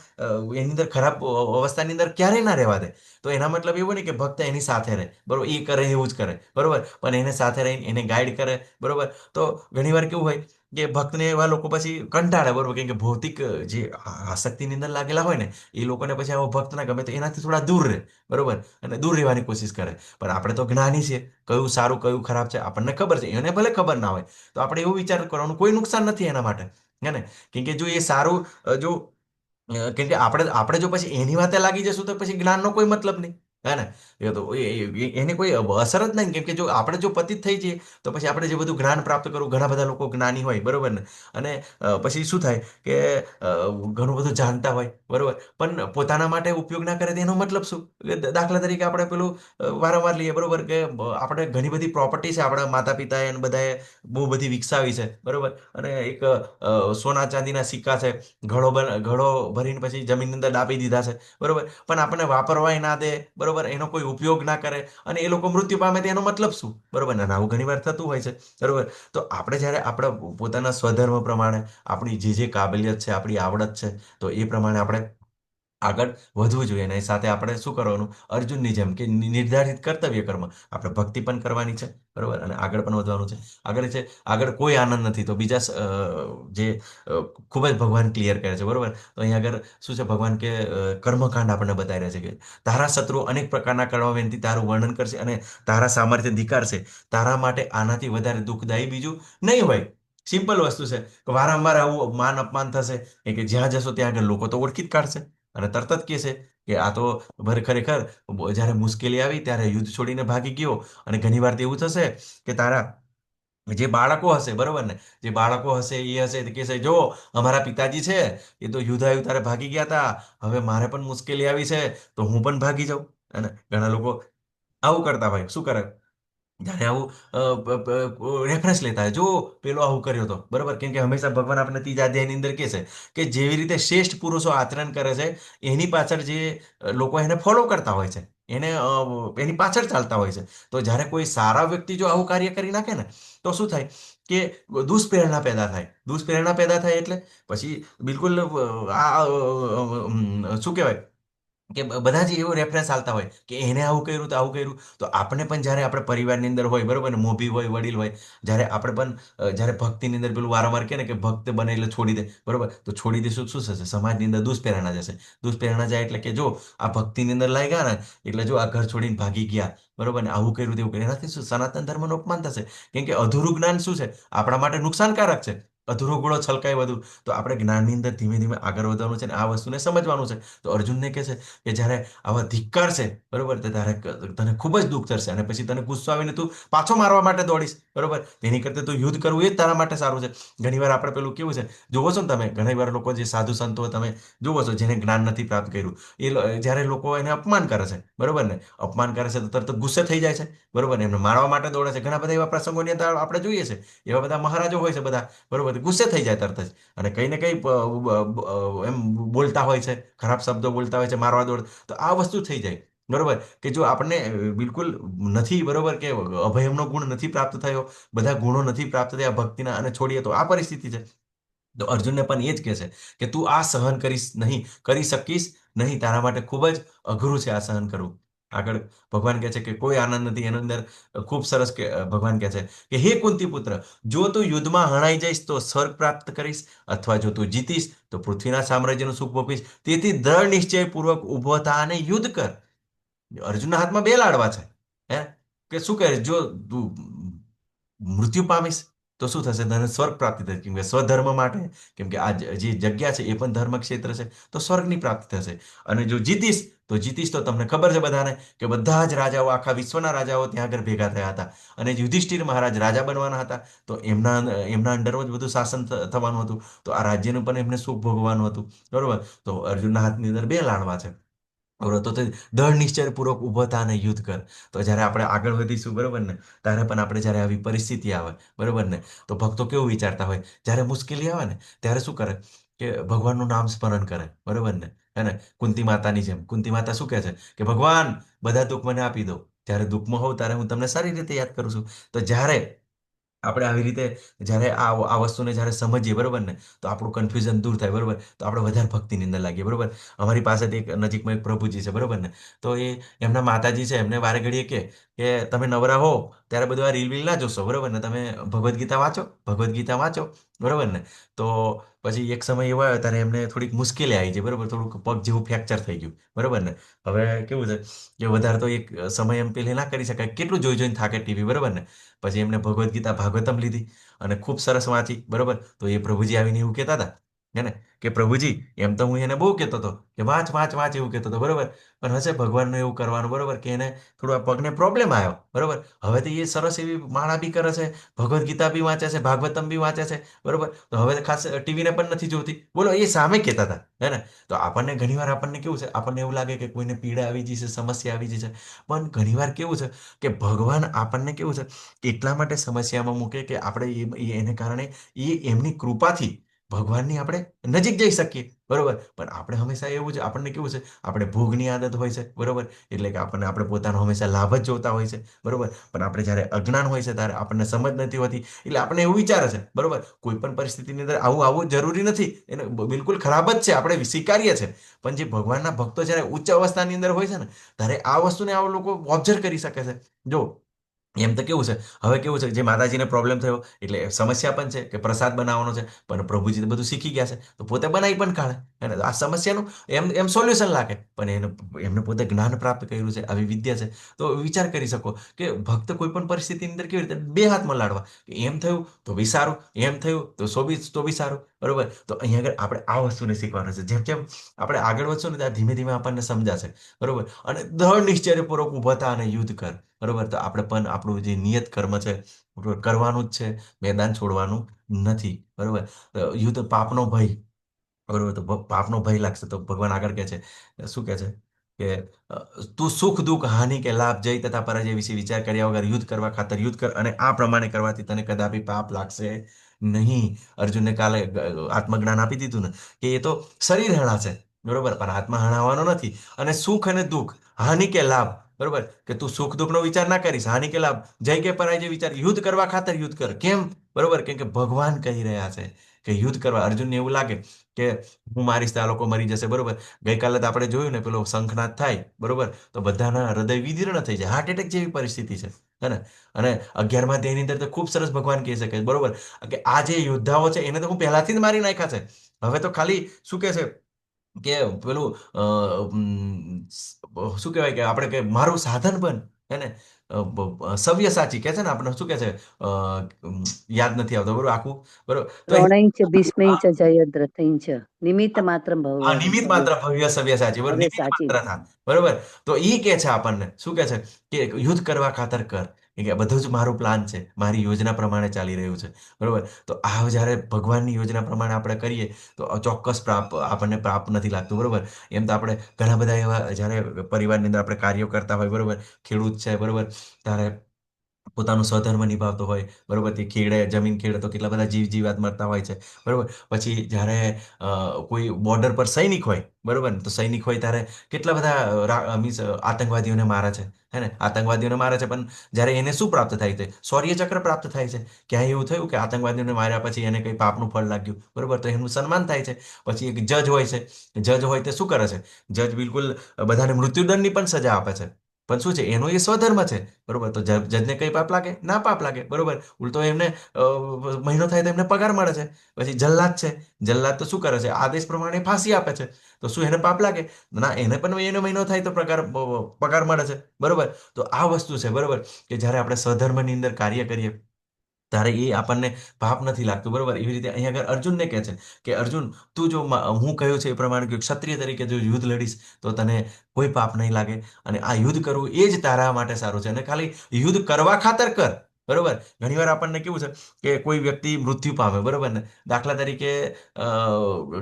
એની અંદર ખરાબ અવસ્થાની અંદર ક્યારેય ના રહેવા દે. તો એના મતલબ એવો નહીં કે ભક્ત એની સાથે રહે, બરોબર, એ કરે એવું જ કરે, બરોબર. પણ એને સાથે રહીને એને ગાઈડ કરે, બરોબર. તો ઘણીવાર કેવું હોય કે ભક્તને એવા લોકો પછી કંટાળે, બરોબર, કેમ કે ભૌતિક જે આસક્તિની અંદર લાગેલા હોય ને એ લોકોને પછી આવો ભક્ત ના ગમે, તો એનાથી થોડા દૂર રહે, બરોબર, અને દૂર રહેવાની કોશિશ કરે. પણ આપણે તો જ્ઞાની છીએ, કયું સારું કયું ખરાબ છે આપણને ખબર છે, એને ભલે ખબર ના હોય તો આપણે એવું વિચાર કરવાનું, કોઈ નુકસાન નથી એના માટે, હે ને? કેમ કે જો એ સારું જો કેમ કે આપણે જો પછી એની વાતે લાગી જશું તો પછી જ્ઞાનનો કોઈ મતલબ નહીં, હે ને? એ તો એને કોઈ અસર જ નહીં. કેમ કે જો આપણે જો પતિત થઈ જઈએ તો પછી આપણે જે બધું જ્ઞાન પ્રાપ્ત કરવું, ઘણા બધા લોકો જ્ઞાની હોય, બરોબર ને? અને પછી શું થાય કે ઘણું બધું જાણતા હોય, બરોબર, પણ પોતાના માટે ઉપયોગ ના કરે તો એનો મતલબ શું? દાખલા તરીકે આપણે પેલું વારંવાર લઈએ, બરોબર, કે આપણે ઘણી બધી પ્રોપર્ટી છે, આપણા માતા પિતાએ અને બધાએ બહુ બધી વિકસાવી છે, બરોબર. અને એક સોના ચાંદીના સિક્કા છે, ઘડો ભરીને પછી જમીનની અંદર દાબી દીધા છે, બરોબર. પણ આપણને વાપરવાય ના દે, બરોબર, એનો કોઈ ઉપયોગ ના કરે અને એ લોકો મૃત્યુ પામે તો એનો મતલબ શું, બરોબર ને? આવું ઘણી વાર થતું હોય છે, બરોબર. તો આપણે જ્યારે આપણા પોતાના સ્વધર્મ પ્રમાણે આપણી જે કાબિલિયત છે, આપણી આવડત છે, તો એ પ્રમાણે આપણે આગળ વધવું જોઈએ. અને એ સાથે આપણે શું કરવાનું? અર્જુનની જેમ કે નિર્ધારિત કર્તવ્ય કર્મ આપણે ભક્તિ પણ કરવાની છે, બરોબર, અને આગળ પણ વધવાનું છે. આગળ કોઈ આનંદ નથી તો બીજા જે ખૂબ જ ભગવાન ક્લિયર કરે છે, બરોબર. તો અહીંયા આગળ શું છે? ભગવાન કે કર્મકાંડ આપણને બતાવી રહ્યા છે કે તારા શત્રુ અનેક પ્રકારના કર્મોથી તારું વર્ણન કરશે અને તારા સામર્થ્ય ધિક્કારશે. તારા માટે આનાથી વધારે દુઃખદાયી બીજું નહીં હોય. સિમ્પલ વસ્તુ છે કે વારંવાર આવું માન અપમાન થશે, કે જ્યાં જશો ત્યાં આગળ લોકો તો ઓળખી જ કાઢશે અને તરત જ કહેશે કે આ તો ખરેખર જ્યારે મુશ્કેલી આવી ત્યારે યુદ્ધ છોડીને ભાગી ગયો. અને ઘણી વાર તો એવું થશે કે તારા જે બાળકો હશે, બરોબર ને, જે બાળકો હશે એ હશે તો કહેશે, જો અમારા પિતાજી છે એ તો યુદ્ધ આવ્યું ત્યારે ભાગી ગયા હતા, હવે મારે પણ મુશ્કેલી આવી છે તો હું પણ ભાગી જાઉં. અને ઘણા લોકો આવું કરતા હોય. શું કરે? જ્યારે આવું રેફરન્સ લેતા હોય, જો પેલો આવું કર્યો હતો, બરોબર. કેમ કે હંમેશા ભગવાન આપણે ત્રીજા અધ્યાયની અંદર કહે છે કે જેવી રીતે શ્રેષ્ઠ પુરુષો આચરણ કરે છે એની પાછળ જે લોકો એને ફોલો કરતા હોય છે, એની પાછળ ચાલતા હોય છે. તો જ્યારે કોઈ સારા વ્યક્તિ જો આવું કાર્ય કરી નાખે ને તો શું થાય કે દુષ્પ્રેરણા પેદા થાય. દુષ્પ્રેરણા પેદા થાય એટલે પછી બિલકુલ શું કહેવાય કે બધા જ એવો રેફરન્સ ચાલતા હોય કે એને આવું કર્યું તો આવું કર્યું. તો આપણે પણ જ્યારે આપણે પરિવારની અંદર હોય, બરોબર ને, મોભી હોય, વડીલ હોય, જ્યારે આપણે પણ જ્યારે ભક્તિની અંદર પેલું વારંવાર કહે ને કે ભક્ત બને એટલે છોડી દે, બરોબર, તો છોડી દેશું શું થશે? સમાજની અંદર દુષ્પ્રેરણા જશે. દુષ્પ્રેરણા જાય એટલે કે જો આ ભક્તિની અંદર લાગી ગયા ને એટલે જો આ ઘર છોડીને ભાગી ગયા, બરોબર ને, આવું કર્યું તેવું કર્યું, એનાથી શું? સનાતન ધર્મનું અપમાન થશે. કેમ કે અધૂરું જ્ઞાન શું છે? આપણા માટે નુકસાનકારક છે. અધૂરો ઘોડો છલકાય બધું. તો આપણે જ્ઞાનની અંદર ધીમે ધીમે આગળ વધવાનું છે ને આ વસ્તુને સમજવાનું છે. તો અર્જુનને કહે છે કે જ્યારે આવા ધિક્કાર છે બરોબર તો તારે તને ખૂબ જ દુઃખ થશે અને પછી તને ગુસ્સો આવીને તું પાછો મારવા માટે દોડીશ બરોબર. તેની કરતા તું યુદ્ધ કરવું એ જ તારા માટે સારું છે. ઘણીવાર આપણે પેલું કેવું છે જોવો છો ને તમે ઘણીવાર લોકો જે સાધુ સંતો તમે જુઓ છો જેને જ્ઞાન નથી પ્રાપ્ત કર્યું જ્યારે લોકો એને અપમાન કરે છે બરોબર ને અપમાન કરે છે તો તરત ગુસ્સે થઈ જાય છે બરોબર ને એમને મારવા માટે દોડે છે. ઘણા બધા એવા પ્રસંગોની અંદર આપણે જોઈએ છે એવા બધા મહારાજો હોય છે બધા બરોબર ગુસ્સે થઈ જાય તરત જ અને કંઈ ને કંઈ એમ બોલતા હોય છે ખરાબ શબ્દો બોલતા હોય છે મારવા દોડ. તો આ વસ્તુ થઈ જાય બરોબર કે જો આપણને બિલકુલ નથી બરોબર કે અભયમનો ગુણ નથી પ્રાપ્ત થયો બધા ગુણો નથી પ્રાપ્ત થયા ભક્તિના અને છોડીએ તો આ પરિસ્થિતિ છે. તો અર્જુનને પણ એ જ કહે છે કે તું આ સહન કરીશ નહીં કરી શકીશ નહીં તારા માટે ખૂબ જ અઘરું છે આ સહન કરવું. આગળ ભગવાન કહે છે કે કોઈ આનંદ નથી એની અંદર ખૂબ સરસ કે ભગવાન કહે છે કે હે કુંતી પુત્ર જો તું યુદ્ધમાં હણાઈ જઈશ તો સ્વર્ગ પ્રાપ્ત કરીશ અથવા જો તું જીતીશ તો પૃથ્વીના સામ્રાજ્યનું સુખ ભોગવીશ. તેથી દ્રઢ નિશ્ચયપૂર્વક ઊભો થા અને યુદ્ધ કર. અર્જુનના હાથમાં બે લાડવા છે હે કે શું કહે જો તું મૃત્યુ પામીશ તો શું થશે તને સ્વર્ગ પ્રાપ્તિ થશે કેમ કે સ્વધર્મ માટે કેમ કે આ જે જગ્યા છે એ પણ ધર્મ ક્ષેત્ર છે તો સ્વર્ગની પ્રાપ્તિ થશે. અને જો જીતીશ તો તમને ખબર છે બધાને કે બધા જ રાજાઓ આખા વિશ્વના રાજાઓ ત્યાં આગળ ભેગા થયા હતા અને યુધિષ્ઠિર મહારાજ રાજા બનવાના હતા. તો એમના અંડરમાં જ બધું શાસન થવાનું હતું. તો આ રાજ્યનું પણ એમને સુખ ભોગવવાનું હતું બરોબર. તો અર્જુનના હાથની અંદર બે લાડવા છે બરોબર. તો દૃઢ નિશ્ચયપૂર્વક ઊભો થા અને યુદ્ધ કર. તો જ્યારે આપણે આગળ વધીશું બરોબર ને ત્યારે પણ આપણે જ્યારે આવી પરિસ્થિતિ આવે બરોબર ને તો ભક્તો કેવું વિચારતા હોય જ્યારે મુશ્કેલી આવે ને ત્યારે શું કરે કે ભગવાનનું નામ સ્મરણ કરે બરોબર ને હે ને કુંતી માતાની જેમ કુંતી માતા શું કહે છે કે ભગવાન બધા દુઃખ મને આપી દો જ્યારે દુઃખમાં હોઉં ત્યારે હું તમને સારી રીતે યાદ કરું છું. તો જ્યારે આપણે આવી રીતે જ્યારે આ વસ્તુને જ્યારે સમજીએ બરોબર ને તો આપણું કન્ફ્યુઝન દૂર થાય બરોબર. તો આપણે વધારે ભક્તિની અંદર લાગીએ બરોબર. અમારી પાસે એક નજીકમાં એક પ્રભુજી છે બરોબર ને તો એમના માતાજી છે એમને વારે ઘડીએ કે તમે નવરા હો ત્યારે બધું આ રીલ વીલ ના જોશો બરોબર ને તમે ભગવદ્ ગીતા વાંચો બરોબર ને. તો પછી એક સમય એવો આવ્યો ત્યારે એમને થોડીક મુશ્કેલી આવી છે બરોબર થોડુંક પગ જેવું ફ્રેક્ચર થઈ ગયું બરોબર ને. હવે કેવું છે કે વધારે તો એક સમય એમ પેલે ના કરી શકાય કેટલું જોઈને થાકે ટીવી બરોબર ને. પછી એમને ભગવદ્ ગીતા ભાગવતમ લીધી અને ખૂબ સરસ વાંચી બરોબર. તો એ પ્રભુજી આવીને એવું કહેતા હતા હે ને કે પ્રભુજી એમ તો હું એને બહુ કહેતો હતો કે વાંચ વાંચ વાંચ એવું કહેતો હતો બરોબર. પણ હશે ભગવાનનું એવું કરવાનું બરોબર કે એને થોડું આ પગને પ્રોબ્લેમ આવ્યો બરોબર. હવે તો એ સરસ એવી માળા બી કરે છે ભગવદ્ ગીતા બી વાંચે છે ભાગવતમ બી વાંચે છે બરોબર. તો હવે ખાસ ટીવીને પણ નથી જોતી બોલો એ સામે કહેતા હતા હે ને. તો આપણને ઘણીવાર આપણને કેવું છે આપણને એવું લાગે કે કોઈને પીડા આવી જશે સમસ્યા આવી જશે પણ ઘણીવાર કેવું છે કે ભગવાન આપણને કેવું છે એટલા માટે સમસ્યામાં મૂકે કે આપણે એને કારણે એમની કૃપાથી ભગવાનની આપણે નજીક જઈ શકીએ બરોબર. પણ આપણે હંમેશા એવું છે આપણને કેવું છે આપણે ભોગની આદત હોય છે બરોબર. એટલે કે આપણે પોતાનો હંમેશા લાભ જ જોતા હોય છે બરોબર. પણ આપણે જ્યારે અજ્ઞાન હોય છે ત્યારે આપણને સમજ નથી હોતી એટલે આપણે એવું વિચારે છે બરોબર કોઈ પણ પરિસ્થિતિની અંદર આવું જરૂરી નથી એને બિલકુલ ખરાબ જ છે આપણે સ્વીકારીએ છીએ. પણ જે ભગવાનના ભક્તો જ્યારે ઉચ્ચ અવસ્થાની અંદર હોય છે ને ત્યારે આ વસ્તુને આ લોકો ઓબ્ઝર્વ કરી શકે છે. જો એમ તો કેવું છે હવે કેવું છે જે માતાજીને પ્રોબ્લેમ થયો એટલે સમસ્યા પણ છે કે પ્રસાદ બનાવવાનો છે પણ પ્રભુજી તો બધું શીખી ગયા છે તો પોતે બનાવી પણ કાઢે અને આ સમસ્યાનું એમ સોલ્યુશન લાગે પણ એમને પોતે જ્ઞાન પ્રાપ્ત કર્યું છે આવી વિદ્યા છે. તો વિચાર કરી શકો કે ભક્ત કોઈ પણ પરિસ્થિતિની અંદર કેવી રીતે બે હાથમાં લાડવા એમ થયું તો બી સારું એમ થયું તો બી સારું બરોબર. તો અહીંયા આગળ આપણે આ વસ્તુને શીખવાનું છે જેમ જેમ આપણે આગળ વધશું ને ત્યાં ધીમે ધીમે આપણને સમજાશે બરોબર. અને દ્રઢ નિશ્ચયપૂર્વક ઊભા થા અને યુદ્ધ કર બરોબર. તો આપણે પણ આપણું જે નિયત કર્મ છે બરોબર કરવાનું જ છે મેદાન છોડવાનું નથી બરોબર. યુદ્ધ પાપનો ભય બરોબર. તો પાપનો ભય લાગશે તો ભગવાન આગળ કહે છે શું કહે છે કે તું સુખ દુઃખ હાનિ કે લાભ જય તથા પરાજય વિશે વિચાર કર્યા વગર યુદ્ધ કરવા ખાતર યુદ્ધ કર અને આ પ્રમાણે કરવાથી તને કદાપી પાપ લાગશે નહીં. અર્જુનને કાલે આત્મજ્ઞાન આપી દીધું ને કે એ તો શરીર હણાશે બરોબર પણ આત્મા હણાવવાનો નથી. અને સુખ અને દુઃખ હાનિ કે લાભ બરોબર કે તું સુખ દુઃખનો વિચાર ના કરીશ હાનિ કે લાભ જય કે પરાજય વિચાર યુદ્ધ કરવા ખાતર યુદ્ધ કર. કેમ બરોબર કેમ કે ભગવાન કહી રહ્યા છે કે યુદ્ધ કરવા. અર્જુનને એવું લાગે કે હું મારીશ તો આ લોકો મરી જશે બરોબર. ગઈકાલે તો આપણે જોયું ને પેલો શંખનાદ થાય બરોબર તો બધાના હૃદય વિદીર્ણ થઈ જાય હાર્ટ એટેક જેવી પરિસ્થિતિ છે હે ને. અને 11મા અધ્યાયની અંદર તો ખૂબ સરસ ભગવાન કહે છે કે બરોબર કે આ જે યોદ્ધાઓ છે એને તો હું પહેલાથી જ મારી નાખ્યા છે હવે તો ખાલી શું કહે છે કે પેલું શું કહેવાય કે આપણે કે મારું સાધન બન હે ને સવ્યસાચી કે છે ને, આપણે શું કે છે, યાદ નથી આવતો બરોબર આખું, બરોબર. તો દ્રોણૈચ ભીષ્મૈચ જયદ્રથૈચ નિમિત્ત માત્ર આ નિમિત્ત માત્ર ભવ્ય સવ્યસાચી, બરોબર, નિમિત્ત સાચી માત્ર થા, બરોબર. તો ઈ કે છે આપણને, શું કે છે કે યુદ્ધ કરવા ખાતર કર, કે બધું જ મારું પ્લાન છે, મારી યોજના પ્રમાણે ચાલી રહ્યું છે, બરોબર. તો આ જ્યારે ભગવાનની યોજના પ્રમાણે આપણે કરીએ તો ચોક્કસ આપણને પ્રાપ્ત નથી લાગતું, બરોબર. એમ તો આપણે ઘણા બધા એવા જ્યારે પરિવારની અંદર આપણે કાર્યો કરતા હોય, બરોબર, ખેડૂત છે, બરોબર, ત્યારે પોતાનું સ્વધર્મ નિભાવતો હોય, બરોબર, તે ખેડે, જમીન ખેડે તો કેટલા બધા જીવાત મરતા હોય છે, બરોબર. પછી જ્યારે કોઈ બોર્ડર પર સૈનિક હોય, બરોબર ને, તો સૈનિક હોય ત્યારે કેટલા બધા મીન્સ આતંકવાદીઓને મારે છે, હે ને, આતંકવાદીઓને મારે છે, પણ જ્યારે એને શું પ્રાપ્ત થાય છે? શૌર્ય ચક્ર પ્રાપ્ત થાય છે. ક્યાંય એવું થયું કે આતંકવાદીઓને માર્યા પછી એને કંઈ પાપનું ફળ લાગ્યું, બરોબર, તો એનું સન્માન થાય છે. પછી એક જજ હોય છે, જજ હોય તે શું કરે છે? જજ બિલકુલ બધાને મૃત્યુદંડની પણ સજા આપે છે. પણ શું છે, એનો એ સ્વધર્મ છે, બરોબર. તો જજને કઈ પાપ લાગે? ના પાપ લાગે, બરોબર. ઉલટો એમને મહિનો થાય તો એમને પગાર મળે છે. પછી જલ્લાદ છે, જલ્લાદ તો શું કરે છે? આદેશ પ્રમાણે ફાંસી આપે છે. તો શું એને પાપ લાગે? ના, એને પણ એનો મહિનો થાય તો પગાર મળે છે, બરોબર. તો આ વસ્તુ છે, બરોબર, કે જ્યારે આપણે સ્વધર્મની અંદર કાર્ય કરીએ ત્યારે એ આપણને પાપ નથી લાગતું, બરોબર. એવી રીતે અહીંયા આગળ અર્જુનને કહે છે કે અર્જુન, તું જો હું કહ્યું છે એ પ્રમાણે કે ક્ષત્રિય તરીકે જો યુદ્ધ લડીશ તો તને કોઈ પાપ નહીં લાગે, અને આ યુદ્ધ કરવું એ જ તારા માટે સારું છે, અને ખાલી યુદ્ધ કરવા ખાતર કર, બરોબર. ઘણીવાર આપણને કેવું છે કે કોઈ વ્યક્તિ મૃત્યુ પામે, બરોબર ને, દાખલા તરીકે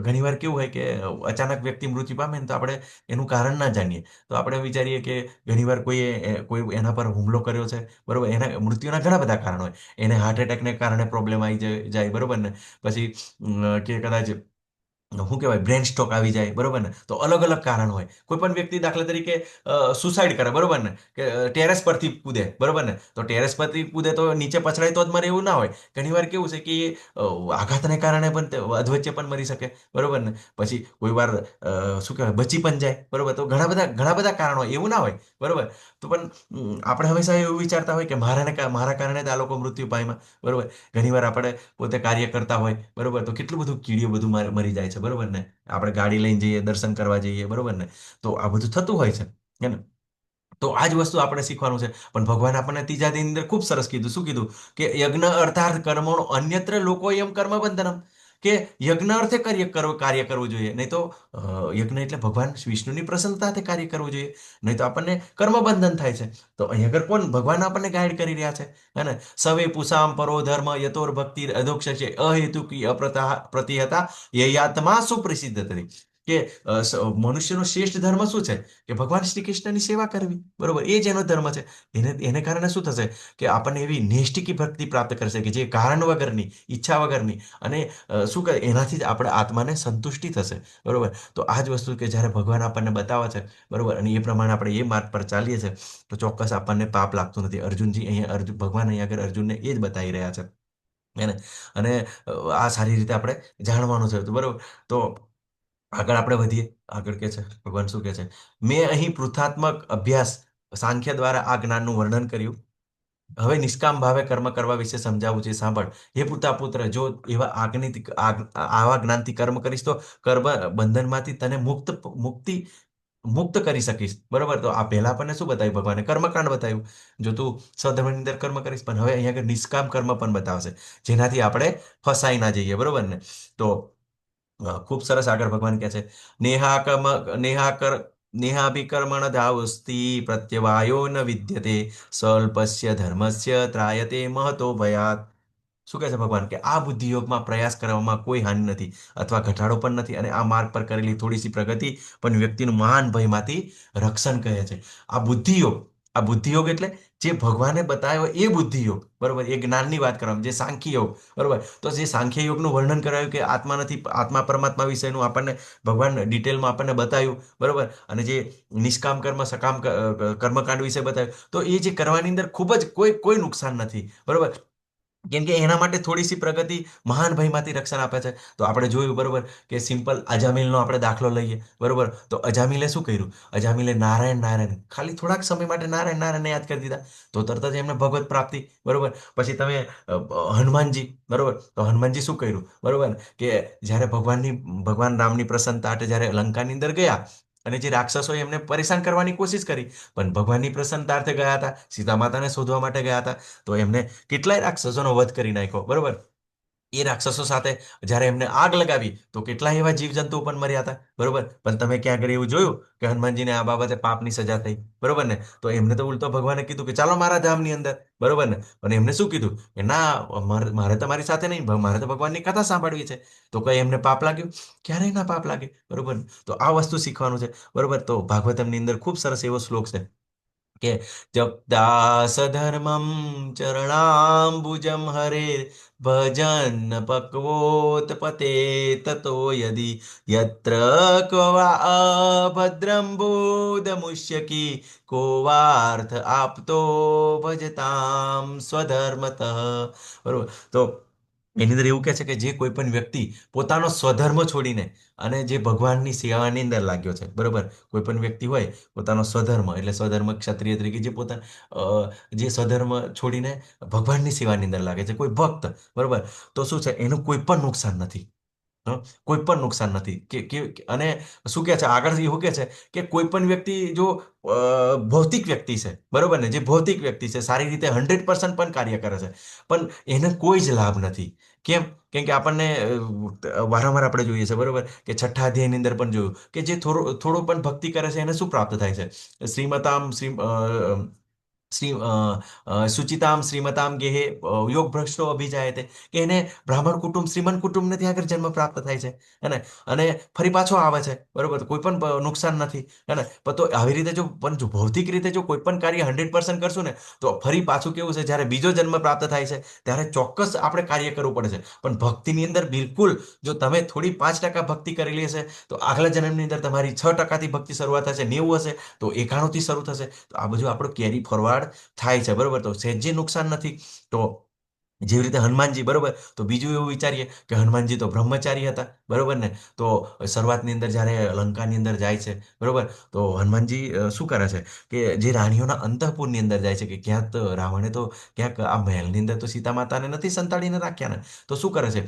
ઘણીવાર કેવું હોય કે અચાનક વ્યક્તિ મૃત્યુ પામે ને તો આપણે એનું કારણ ના જાણીએ, તો આપણે વિચારીએ કે ઘણીવાર કોઈ એના પર હુમલો કર્યો છે, બરોબર. એના મૃત્યુના ઘણા બધા કારણ હોય. એને હાર્ટ એટેકને કારણે પ્રોબ્લેમ આવી જાય, બરોબર ને. પછી કે કદાચ શું કહેવાય, બ્રેન સ્ટ્રોક આવી જાય, બરોબર ને. તો અલગ અલગ કારણ હોય. કોઈ પણ વ્યક્તિ દાખલા તરીકે સુસાઇડ કરે, બરોબર ને, કે ટેરેસ પરથી કૂદે, બરોબર ને, તો ટેરેસ પરથી કૂદે તો નીચે પછડાય તો જ મરે એવું ના હોય. ઘણીવાર કેવું છે કે આઘાતને કારણે પણ અધવચ્ચે પણ મરી શકે, બરોબર ને. પછી કોઈ વાર શું કહેવાય, બચી પણ જાય, બરોબર. તો ઘણા બધા કારણ હોય, એવું ના હોય, બરોબર. તો પણ આપણે હંમેશા એવું વિચારતા હોય કે મારા કારણે જ આ લોકો મૃત્યુ પામ્યા, બરોબર. ઘણીવાર આપણે પોતે કાર્ય કરતા હોય, બરોબર, તો કેટલું બધું કીડીઓ બધું મરી જાય છે, બરોબર ને. આપણે ગાડી લઈને જઈએ, દર્શન કરવા જઈએ, બરોબર ને, તો આ બધું થતું હોય છે, હે ને. તો આ જ વસ્તુ આપણે શીખવાનું છે. પણ ભગવાન આપણને ત્રીજા દિન અંદર ખૂબ સરસ કીધું. શું કીધું? કે યજ્ઞ અર્થાર્થ કર્મણો અન્યત્ર લોકો એમ કર્મ બંધનમ, કે યજ્ઞ અર્થે કાર્ય કરવું જોઈએ, નહીં તો યજ્ઞ એટલે ભગવાન વિષ્ણુની પ્રસન્નતાથી કાર્ય કરવું જોઈએ, નહીં તો આપણને કર્મબંધન થાય છે. તો અહીં આગળ કોણ ભગવાન આપણને ગાઈડ કરી રહ્યા છે, હે ને. સવે પુષામ પરો ધર્મ યતોર ભક્તિ અધોક્ષ અહેતુકી પ્રતિહતા યયાત્મા સુપ્રસિદ્ધ તરી, કે મનુષ્યનો શ્રેષ્ઠ ધર્મ શું છે? કે ભગવાન શ્રી કૃષ્ણની સેવા કરવી, બરોબર. એ જ એનો ધર્મ છે. એને કારણે શું થશે કે આપણને એવી નૈષ્ઠિકી ભક્તિ પ્રાપ્ત કરશે કે જે કારણ વગરની, ઈચ્છા વગરની, અને શું કહે, એનાથી જ આપણે આત્માને સંતુષ્ટિ થશે, બરોબર. તો આ જ વસ્તુ કે જ્યારે ભગવાન આપણને બતાવે છે, બરોબર, અને એ પ્રમાણે આપણે એ માર્ગ પર ચાલીએ છીએ તો ચોક્કસ આપણને પાપ લાગતું નથી. અર્જુનજી અહીંયા ભગવાન અહીંયા આગળ અર્જુનને એ જ બતાવી રહ્યા છે, હે ને. અને આ સારી રીતે આપણે જાણવાનું છે, તો બરોબર. તો આગળ આપણે વધીએ. આગળ કે છે ભગવાન, શું કે છે? મેં અહીં પૃથાત્મક અભ્યાસ સાંખ્ય દ્વારા આ જ્ઞાનનું વર્ણન કર્યું. હવે નિષ્કામ ભાવે કર્મ કરવા વિશે સમજાવું છે, સાંભળ. હે પુત્ર, જો આવા જ્ઞાનથી કર્મ કરીશ તો કર્મ બંધનમાંથી તને મુક્ત કરી શકીશ, બરોબર. તો આ પહેલા આપણને શું બતાવ્યું? ભગવાને કર્મકાંડ બતાવ્યું. જો તું સ્વધર્મની અંદર કર્મ કરીશ, પણ હવે અહીંયા આગળ નિષ્કામ કર્મ પણ બતાવશે, જેનાથી આપણે ફસાઈ ના જઈએ, બરોબર ને. તો ખૂબ સરસ આગળ ભગવાન કહે છે, નેહા કર્મ નેહા કર નેહાભિકર્મણ ધાવસ્તિ પ્રત્યવાયો ન વિદ્યતે સ્વલ્પસ્ય ધર્મસ્ય ત્રાયતે મહતો ભયાત. શું કહે છે ભગવાન? કે આ બુદ્ધિયોગમાં પ્રયાસ કરવામાં કોઈ હાનિ નથી અથવા ઘટાડો પણ નથી, અને આ માર્ગ પર કરેલી થોડી સી પ્રગતિ પણ વ્યક્તિનું મહાન ભયમાંથી રક્ષણ કહે છે. આ બુદ્ધિયોગ એટલે જે ભગવાને બતાવ્યો એ બુદ્ધિયોગ, બરોબર. એ જ્ઞાનની વાત કરવામાં, જે સાંખ્ય યોગ, બરોબર. તો જે સાંખ્ય યોગનું વર્ણન કરાયું કે આત્મા નથી, આત્મા પરમાત્મા વિશેનું આપણને ભગવાન ડિટેલમાં આપણને બતાવ્યું, બરોબર. અને જે નિષ્કામ કર્મ સકામ કર્મકાંડ વિશે બતાવ્યું, તો એ જે કરવાની અંદર ખૂબ જ કોઈ નુકસાન નથી, બરોબર. કેમ કે એના માટે થોડી સી પ્રગતિ મહાન ભયમાંથી રક્ષણ આપે છે. તો આપણે જોયું, બરોબર, કે સિમ્પલ અજામિલનો આપણે દાખલો લઈએ, બરોબર. તો અજામિલે શું કર્યું? અજામિલે નારાયણ નારાયણ ખાલી થોડાક સમય માટે નારાયણ નારાયણને યાદ કરી દીધા, તો તરત જ એમને ભગવત પ્રાપ્તિ, બરોબર. પછી તમે હનુમાનજી, બરોબર, તો હનુમાનજી શું કર્યું? બરોબર, કે જ્યારે ભગવાન રામની પ્રસન્નતા માટે જ્યારે લંકાની અંદર ગયા અને જે રાક્ષસોએ એમને પરેશાન કરવાની કોશિશ કરી, પણ ભગવાનની પ્રસન્નતાર્થે ગયા હતા, સીતા માતાને શોધવા માટે ગયા હતા, તો એમને કેટલાય રાક્ષસોનો વધ કરી નાખ્યો, બરોબર. એ રાક્ષસો સાથે જ્યારે એમને આગ લગાવી તો કેટલાય એવા જીવજંતુઓ પણ મર્યા હતા, બરોબર. પણ તમે ક્યાં આગળ એવું જોયું કે હનુમાનજીને આ બાબતે પાપની સજા થઈ, બરોબર ને? તો એમને તો ઉલટો ભગવાને કીધું કે ચાલો મારા ધામની અંદર, બરોબર ને? અને એમને શું કીધું કે ના, મારે તમારી સાથે નહીં, મારે તો ભગવાનની કથા સાંભળવી છે. તો કઈ એમને પાપ લાગ્યું? ક્યારેય ના પાપ લાગે, બરોબર. તો આ વસ્તુ શીખવાનું છે, બરોબર. તો ભાગવતમની અંદર ખૂબ સરસ એવો શ્લોક છે કે ત્યક્તા સધર્મમ ચરણામ્બુજમ હરે ભજન પક્વોત્પતે તતો યદિ યત્ર ક્વા અભદ્રમ બોધમુષ્યકી કો વાર્થ આપતો ભજતામ સ્વધર્મતઃ, બરોબર. તો એની અંદર એવું કહે છે કે જે કોઈ પણ વ્યક્તિ પોતાનો સ્વધર્મ છોડીને અને જે ભગવાનની સેવાની અંદર લાગ્યો છે, બરોબર. કોઈ પણ વ્યક્તિ હોય પોતાનો સ્વધર્મ, એટલે સ્વધર્મ ક્ષત્રિય તરીકે જે જે સ્વધર્મ છોડીને ભગવાનની સેવાની અંદર લાગે છે, કોઈ ભક્ત, બરોબર. તો શું છે, એનું કોઈ પણ નુકસાન નથી. કોઈ પણ નુકસાન નથી અને શું કહે છે આગળ, એવું કહે છે કે કોઈ પણ વ્યક્તિ જો ભૌતિક વ્યક્તિ છે, બરોબર ને, જે ભૌતિક વ્યક્તિ છે, સારી રીતે 100% પણ કાર્ય કરે છે, પણ એને કોઈ જ લાભ નથી. કેમ કે આપણને વારંવાર આપણે જોઈએ છે, બરોબર, કે છઠ્ઠા અધ્યાયની અંદર પણ જોયું કે જે થોડો પણ ભક્તિ કરે છે એને શું પ્રાપ્ત થાય છે? શ્રીમતામ શુચિતામ શ્રીમતામ ગેહે યોગ ભ્રષ્ટો અભિજાયતે, કે એને બ્રાહ્મણ કુટુંબ, શ્રીમંત કુટુંબને ત્યાં આગળ જન્મ પ્રાપ્ત થાય છે, હેને, અને ફરી પાછો આવે છે, બરોબર. તો કોઈ પણ નુકસાન નથી, હેને. પણ તો આવી રીતે જો ભૌતિક રીતે જો કોઈ પણ કાર્ય 100% કરશું ને, તો ફરી પાછું કેવું છે, જ્યારે બીજો જન્મ પ્રાપ્ત થાય છે ત્યારે ચોક્કસ આપણે કાર્ય કરવું પડે છે. પણ ભક્તિની અંદર બિલકુલ, જો તમે થોડી 5% ભક્તિ કરેલી હશે તો આગલા જન્મની અંદર તમારી 6%થી ભક્તિ શરૂઆત થશે, 90 હશે તો 91થી શરૂ થશે. તો આ બધું આપણું કેરી ફોરવર્ડ થાય છે, બરોબર. તો સહેજે નુકસાન નથી. તો જેવી રીતે હનુમાનજી, બરોબર. તો બીજું એવું વિચારીએ કે હનુમાનજી તો બ્રહ્મચારી હતા, બરોબર ને. તો શરૂઆતની અંદર જ્યારે લંકાની અંદર જાય છે, બરોબર, તો હનુમાનજી શું કરે છે કે જે રાણીઓના અંતઃપુરની અંદર જાય છે, કે ક્યાંક રાવણે તો ક્યાંક આ મહેલની અંદર તો સીતા માતાને નથી સંતાડીને રાખ્યા ને, તો શું કરે છે,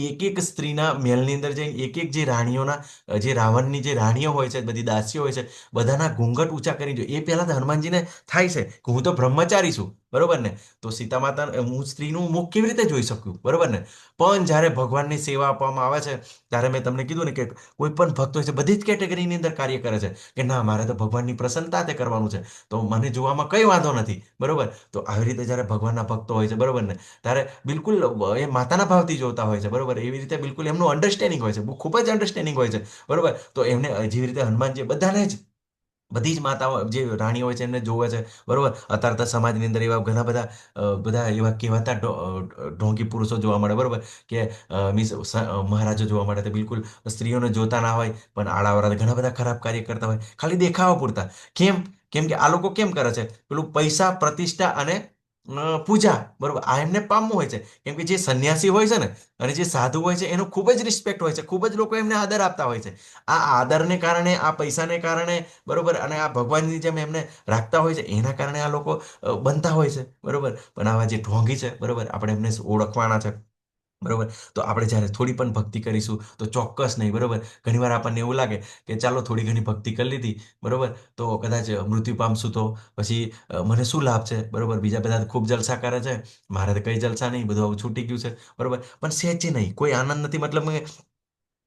એક એક સ્ત્રીના મહેલની અંદર જઈને એક એક જે રાણીઓના જે રાવણની જે રાણીઓ હોય છે, બધી દાસીઓ હોય છે, બધાના ઘૂંઘટ ઊંચા કરી જો. એ પહેલા તો હનુમાનજીને થાય છે કે હું તો બ્રહ્મચારી છું, બરોબર ને. તો સીતા માતા, હું સ્ત્રીનું મુખ કેવી રીતે જોઈ શકું, બરોબર ને. પણ જ્યારે ભગવાનની સેવા આપવામાં આવે છે ત્યારે મેં તમને કીધું ને કે કોઈ પણ ભક્ત હોય છે, બધી જ કેટેગરીની અંદર કાર્ય કરે છે કે ના, મારે તો ભગવાનની પ્રસન્નતા તે કરવાનું છે, તો મને જોવામાં કઈ વાંધો નથી, બરોબર. તો આવી રીતે જ્યારે ભગવાનના ભક્તો હોય છે, બરોબર ને, ત્યારે બિલકુલ એ માતાના ભાવથી જોતા હોય છે, બરોબર. એવી રીતે બિલકુલ એમનું અન્ડરસ્ટેન્ડિંગ હોય છે, ખૂબ જ અન્ડરસ્ટેન્ડિંગ હોય છે, બરોબર. તો એમને જેવી રીતે હનુમાનજી બધાને જ, બધી જ માતાઓ જે રાણીઓ હોય છે એમને જોવે છે, બરોબર. અત્યારે તો સમાજની અંદર એવા ઘણા બધા એવા કહેવાતા ઢોંગી પુરુષો જોવા મળે, બરોબર, કે મીન્સ મહારાજો જોવા મળે, તો બિલકુલ સ્ત્રીઓને જોતા ના હોય, પણ આડાવડા ઘણા બધા ખરાબ કાર્ય કરતા હોય, ખાલી દેખાવા પૂરતા. કેમ કે આ લોકો કેમ કરે છે? પેલું પૈસા, પ્રતિષ્ઠા અને પૂજા, બરોબર, આ એમને પામવું હોય છે. કેમ કે જે સંન્યાસી હોય છે ને અને જે સાધુ હોય છે એનું ખૂબ જ રિસ્પેક્ટ હોય છે, ખૂબ જ લોકો એમને આદર આપતા હોય છે. આ આદરને કારણે, આ પૈસાને કારણે, બરોબર, અને આ ભગવાનની જેમ એમને રાખતા હોય છે, એના કારણે આ લોકો બનતા હોય છે, બરોબર. પણ આવા જે ઢોંગી છે, બરોબર, આપણે એમને ઓળખવાના છે, બરોબર. તો આપણે જ્યારે થોડી પણ ભક્તિ કરીશું તો ચોક્કસ નહીં, બરોબર. ઘણીવાર આપણને એવું લાગે કે ચાલો થોડી ઘણી ભક્તિ કરી લીધી, બરોબર, તો કદાચ મૃત્યુ પામશું તો પછી મને શું લાભ છે, બરોબર. બીજા બધા તો ખૂબ જલસા કરે છે, મારે તો કઈ જલસા નહીં, બધું આવું છૂટી ગયું છે, બરોબર. પણ સહેજે નહીં, કોઈ આનંદ નથી, મતલબ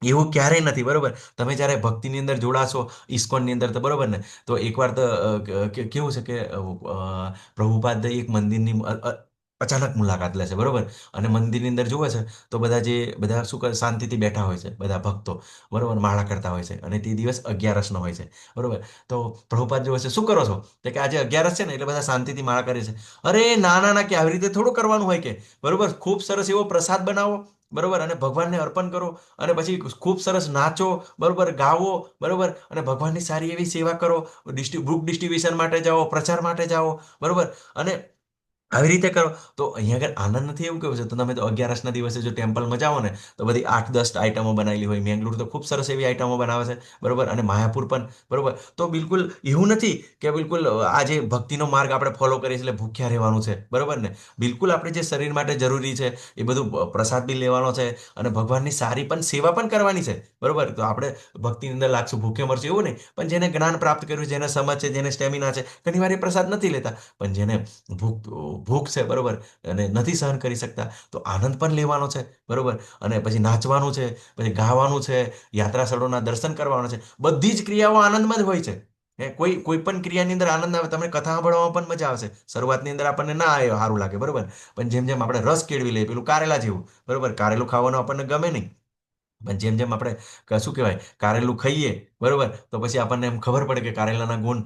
એવું ક્યારેય નથી, બરોબર. તમે જ્યારે ભક્તિની અંદર જોડાશો ઇસ્કોનની અંદર, તો બરોબર ને, તો એકવાર તો કેવું છે કે પ્રભુપાદ એક મંદિરની અચાનક મુલાકાત લે છે, બરોબર. અને મંદિરની અંદર જુએ છે તો બધા શું કરે, શાંતિથી બેઠા હોય છે બધા ભક્તો, બરોબર, માળા કરતા હોય છે, અને તે દિવસ 11નો હોય છે, બરોબર. તો પ્રભુપાદ જોવે છે, શું કરો છો? તો કે આજે 11 છે ને એટલે બધા શાંતિથી માળા કરે છે. અરે ના ના ના, કે આવી રીતે થોડું કરવાનું હોય, કે બરોબર, ખૂબ સરસ એવો પ્રસાદ બનાવો, બરોબર, અને ભગવાનને અર્પણ કરો, અને પછી ખૂબ સરસ નાચો, બરોબર, ગાવો, બરોબર, અને ભગવાનની સારી એવી સેવા કરો, બુક ડિસ્ટ્રીબ્યુશન માટે જાઓ, પ્રચાર માટે જાઓ, બરોબર. અને આવી રીતે કરો. તો અહીંયા આગળ આનંદ નથી એવું કેવું છે. તો તમે તો 11 દિવસે જો ટેમ્પલમાં જાઓ ને તો બધી 8-10 આઈટમો બનાવેલી હોય. મેંગલુરુ તો ખૂબ સરસ એવી આઈટમો બનાવે છે, બરોબર. અને માયાપુર પણ, બરોબર. તો બિલકુલ એવું નથી કે બિલકુલ આ જે ભક્તિનો માર્ગ આપણે ફોલો કરીએ છીએ એટલે ભૂખ્યા રહેવાનું છે, બરોબર ને. બિલકુલ આપણે જે શરીર માટે જરૂરી છે એ બધું પ્રસાદ બી લેવાનો છે, અને ભગવાનની સારી પણ સેવા પણ કરવાની છે, બરોબર. તો આપણે ભક્તિની અંદર લાગશું ભૂખ્યો મરશું એવું નહીં, પણ જેને જ્ઞાન પ્રાપ્ત કર્યું, જેને સમજ છે, જેને સ્ટેમિના છે, ઘણી વાર એ પ્રસાદ નથી લેતા, પણ જેને ભૂખ ભૂખ છે, બરોબર, અને નથી સહન કરી શકતા, તો આનંદ પણ લેવાનો છે, બરોબર. અને પછી નાચવાનું છે, પછી ગાવાનું છે, યાત્રા સ્થળોના દર્શન કરવાના છે. બધી જ ક્રિયાઓ આનંદમાં જ હોય છે. કોઈ કોઈ પણ ક્રિયાની અંદર આનંદ આવે. તમને કથા સાંભળવામાં પણ મજા આવશે. શરૂઆતની અંદર આપણને ના આવે સારું લાગે, બરોબર. પણ જેમ જેમ આપણે રસ કેળવી લઈએ, પેલું કારેલા જેવું, બરોબર. કારેલું ખાવાનું આપણને ગમે નહીં, પણ જેમ જેમ આપણે શું કહેવાય કારેલું ખાઈએ, બરોબર, તો પછી આપણને એમ ખબર પડે કે કારેલાના ગુણ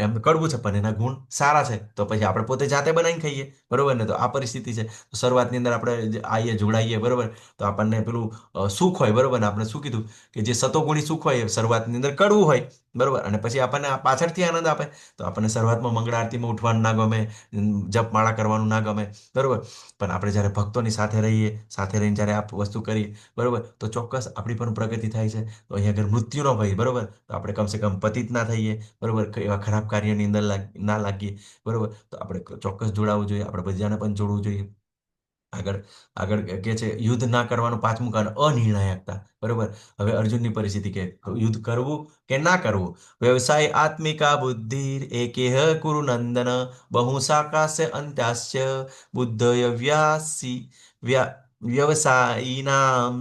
એમ કડવું છે પણ એના ગુણ સારા છે. તો પછી આપણે પોતે જાતે બનાવીને ખાઈએ, બરોબર ને. તો આ પરિસ્થિતિ છે. તો શરૂઆતની અંદર આપણે આવીએ, જોડાઈએ, બરોબર. તો આપણને પેલું સુખ હોય, બરોબર ને. આપણે શું કીધું કે જે સતોગુણી સુખ હોય એ શરૂઆતની અંદર કડવું હોય, બરોબર. અને પછી આપણને આ પાછળથી આનંદ આપે. તો આપણને શરૂઆતમાં મંગળા આરતીમાં ઉઠવાનું ના ગમે, જપમાળા કરવાનું ના ગમે, બરોબર. પણ આપણે જ્યારે ભક્તોની સાથે રહીએ, સાથે રહીને જ્યારે આ વસ્તુ કરીએ, બરોબર, તો ચોક્કસ આપણી પણ પ્રગતિ થાય છે. તો અહીંયા આગળ મૃત્યુનો ભય, બરોબર. તો આપણે કમસે કમ પતિત ના થઈએ, બરોબર. એવા ખરાબ કાર્યની અંદર ના લાગીએ, બરોબર. તો આપણે ચોક્કસ જોડાવવું જોઈએ. આપણે બધાને પણ જોડવું જોઈએ. આગળ આગળ કે છે યુદ્ધ ના કરવાનું પાંચમું કારણ અનિર્ણાયકતા, બરોબર. હવે અર્જુનની પરિસ્થિતિ કે યુદ્ધ કરવું કે ના કરવું. વ્યવસાય આત્મિકા બુદ્ધિ એકેહ કુરુ નંદન બહુ સાકાસ્ય અંત્યાસ્ય બુદ્ધય વ્યવસાયીનામ.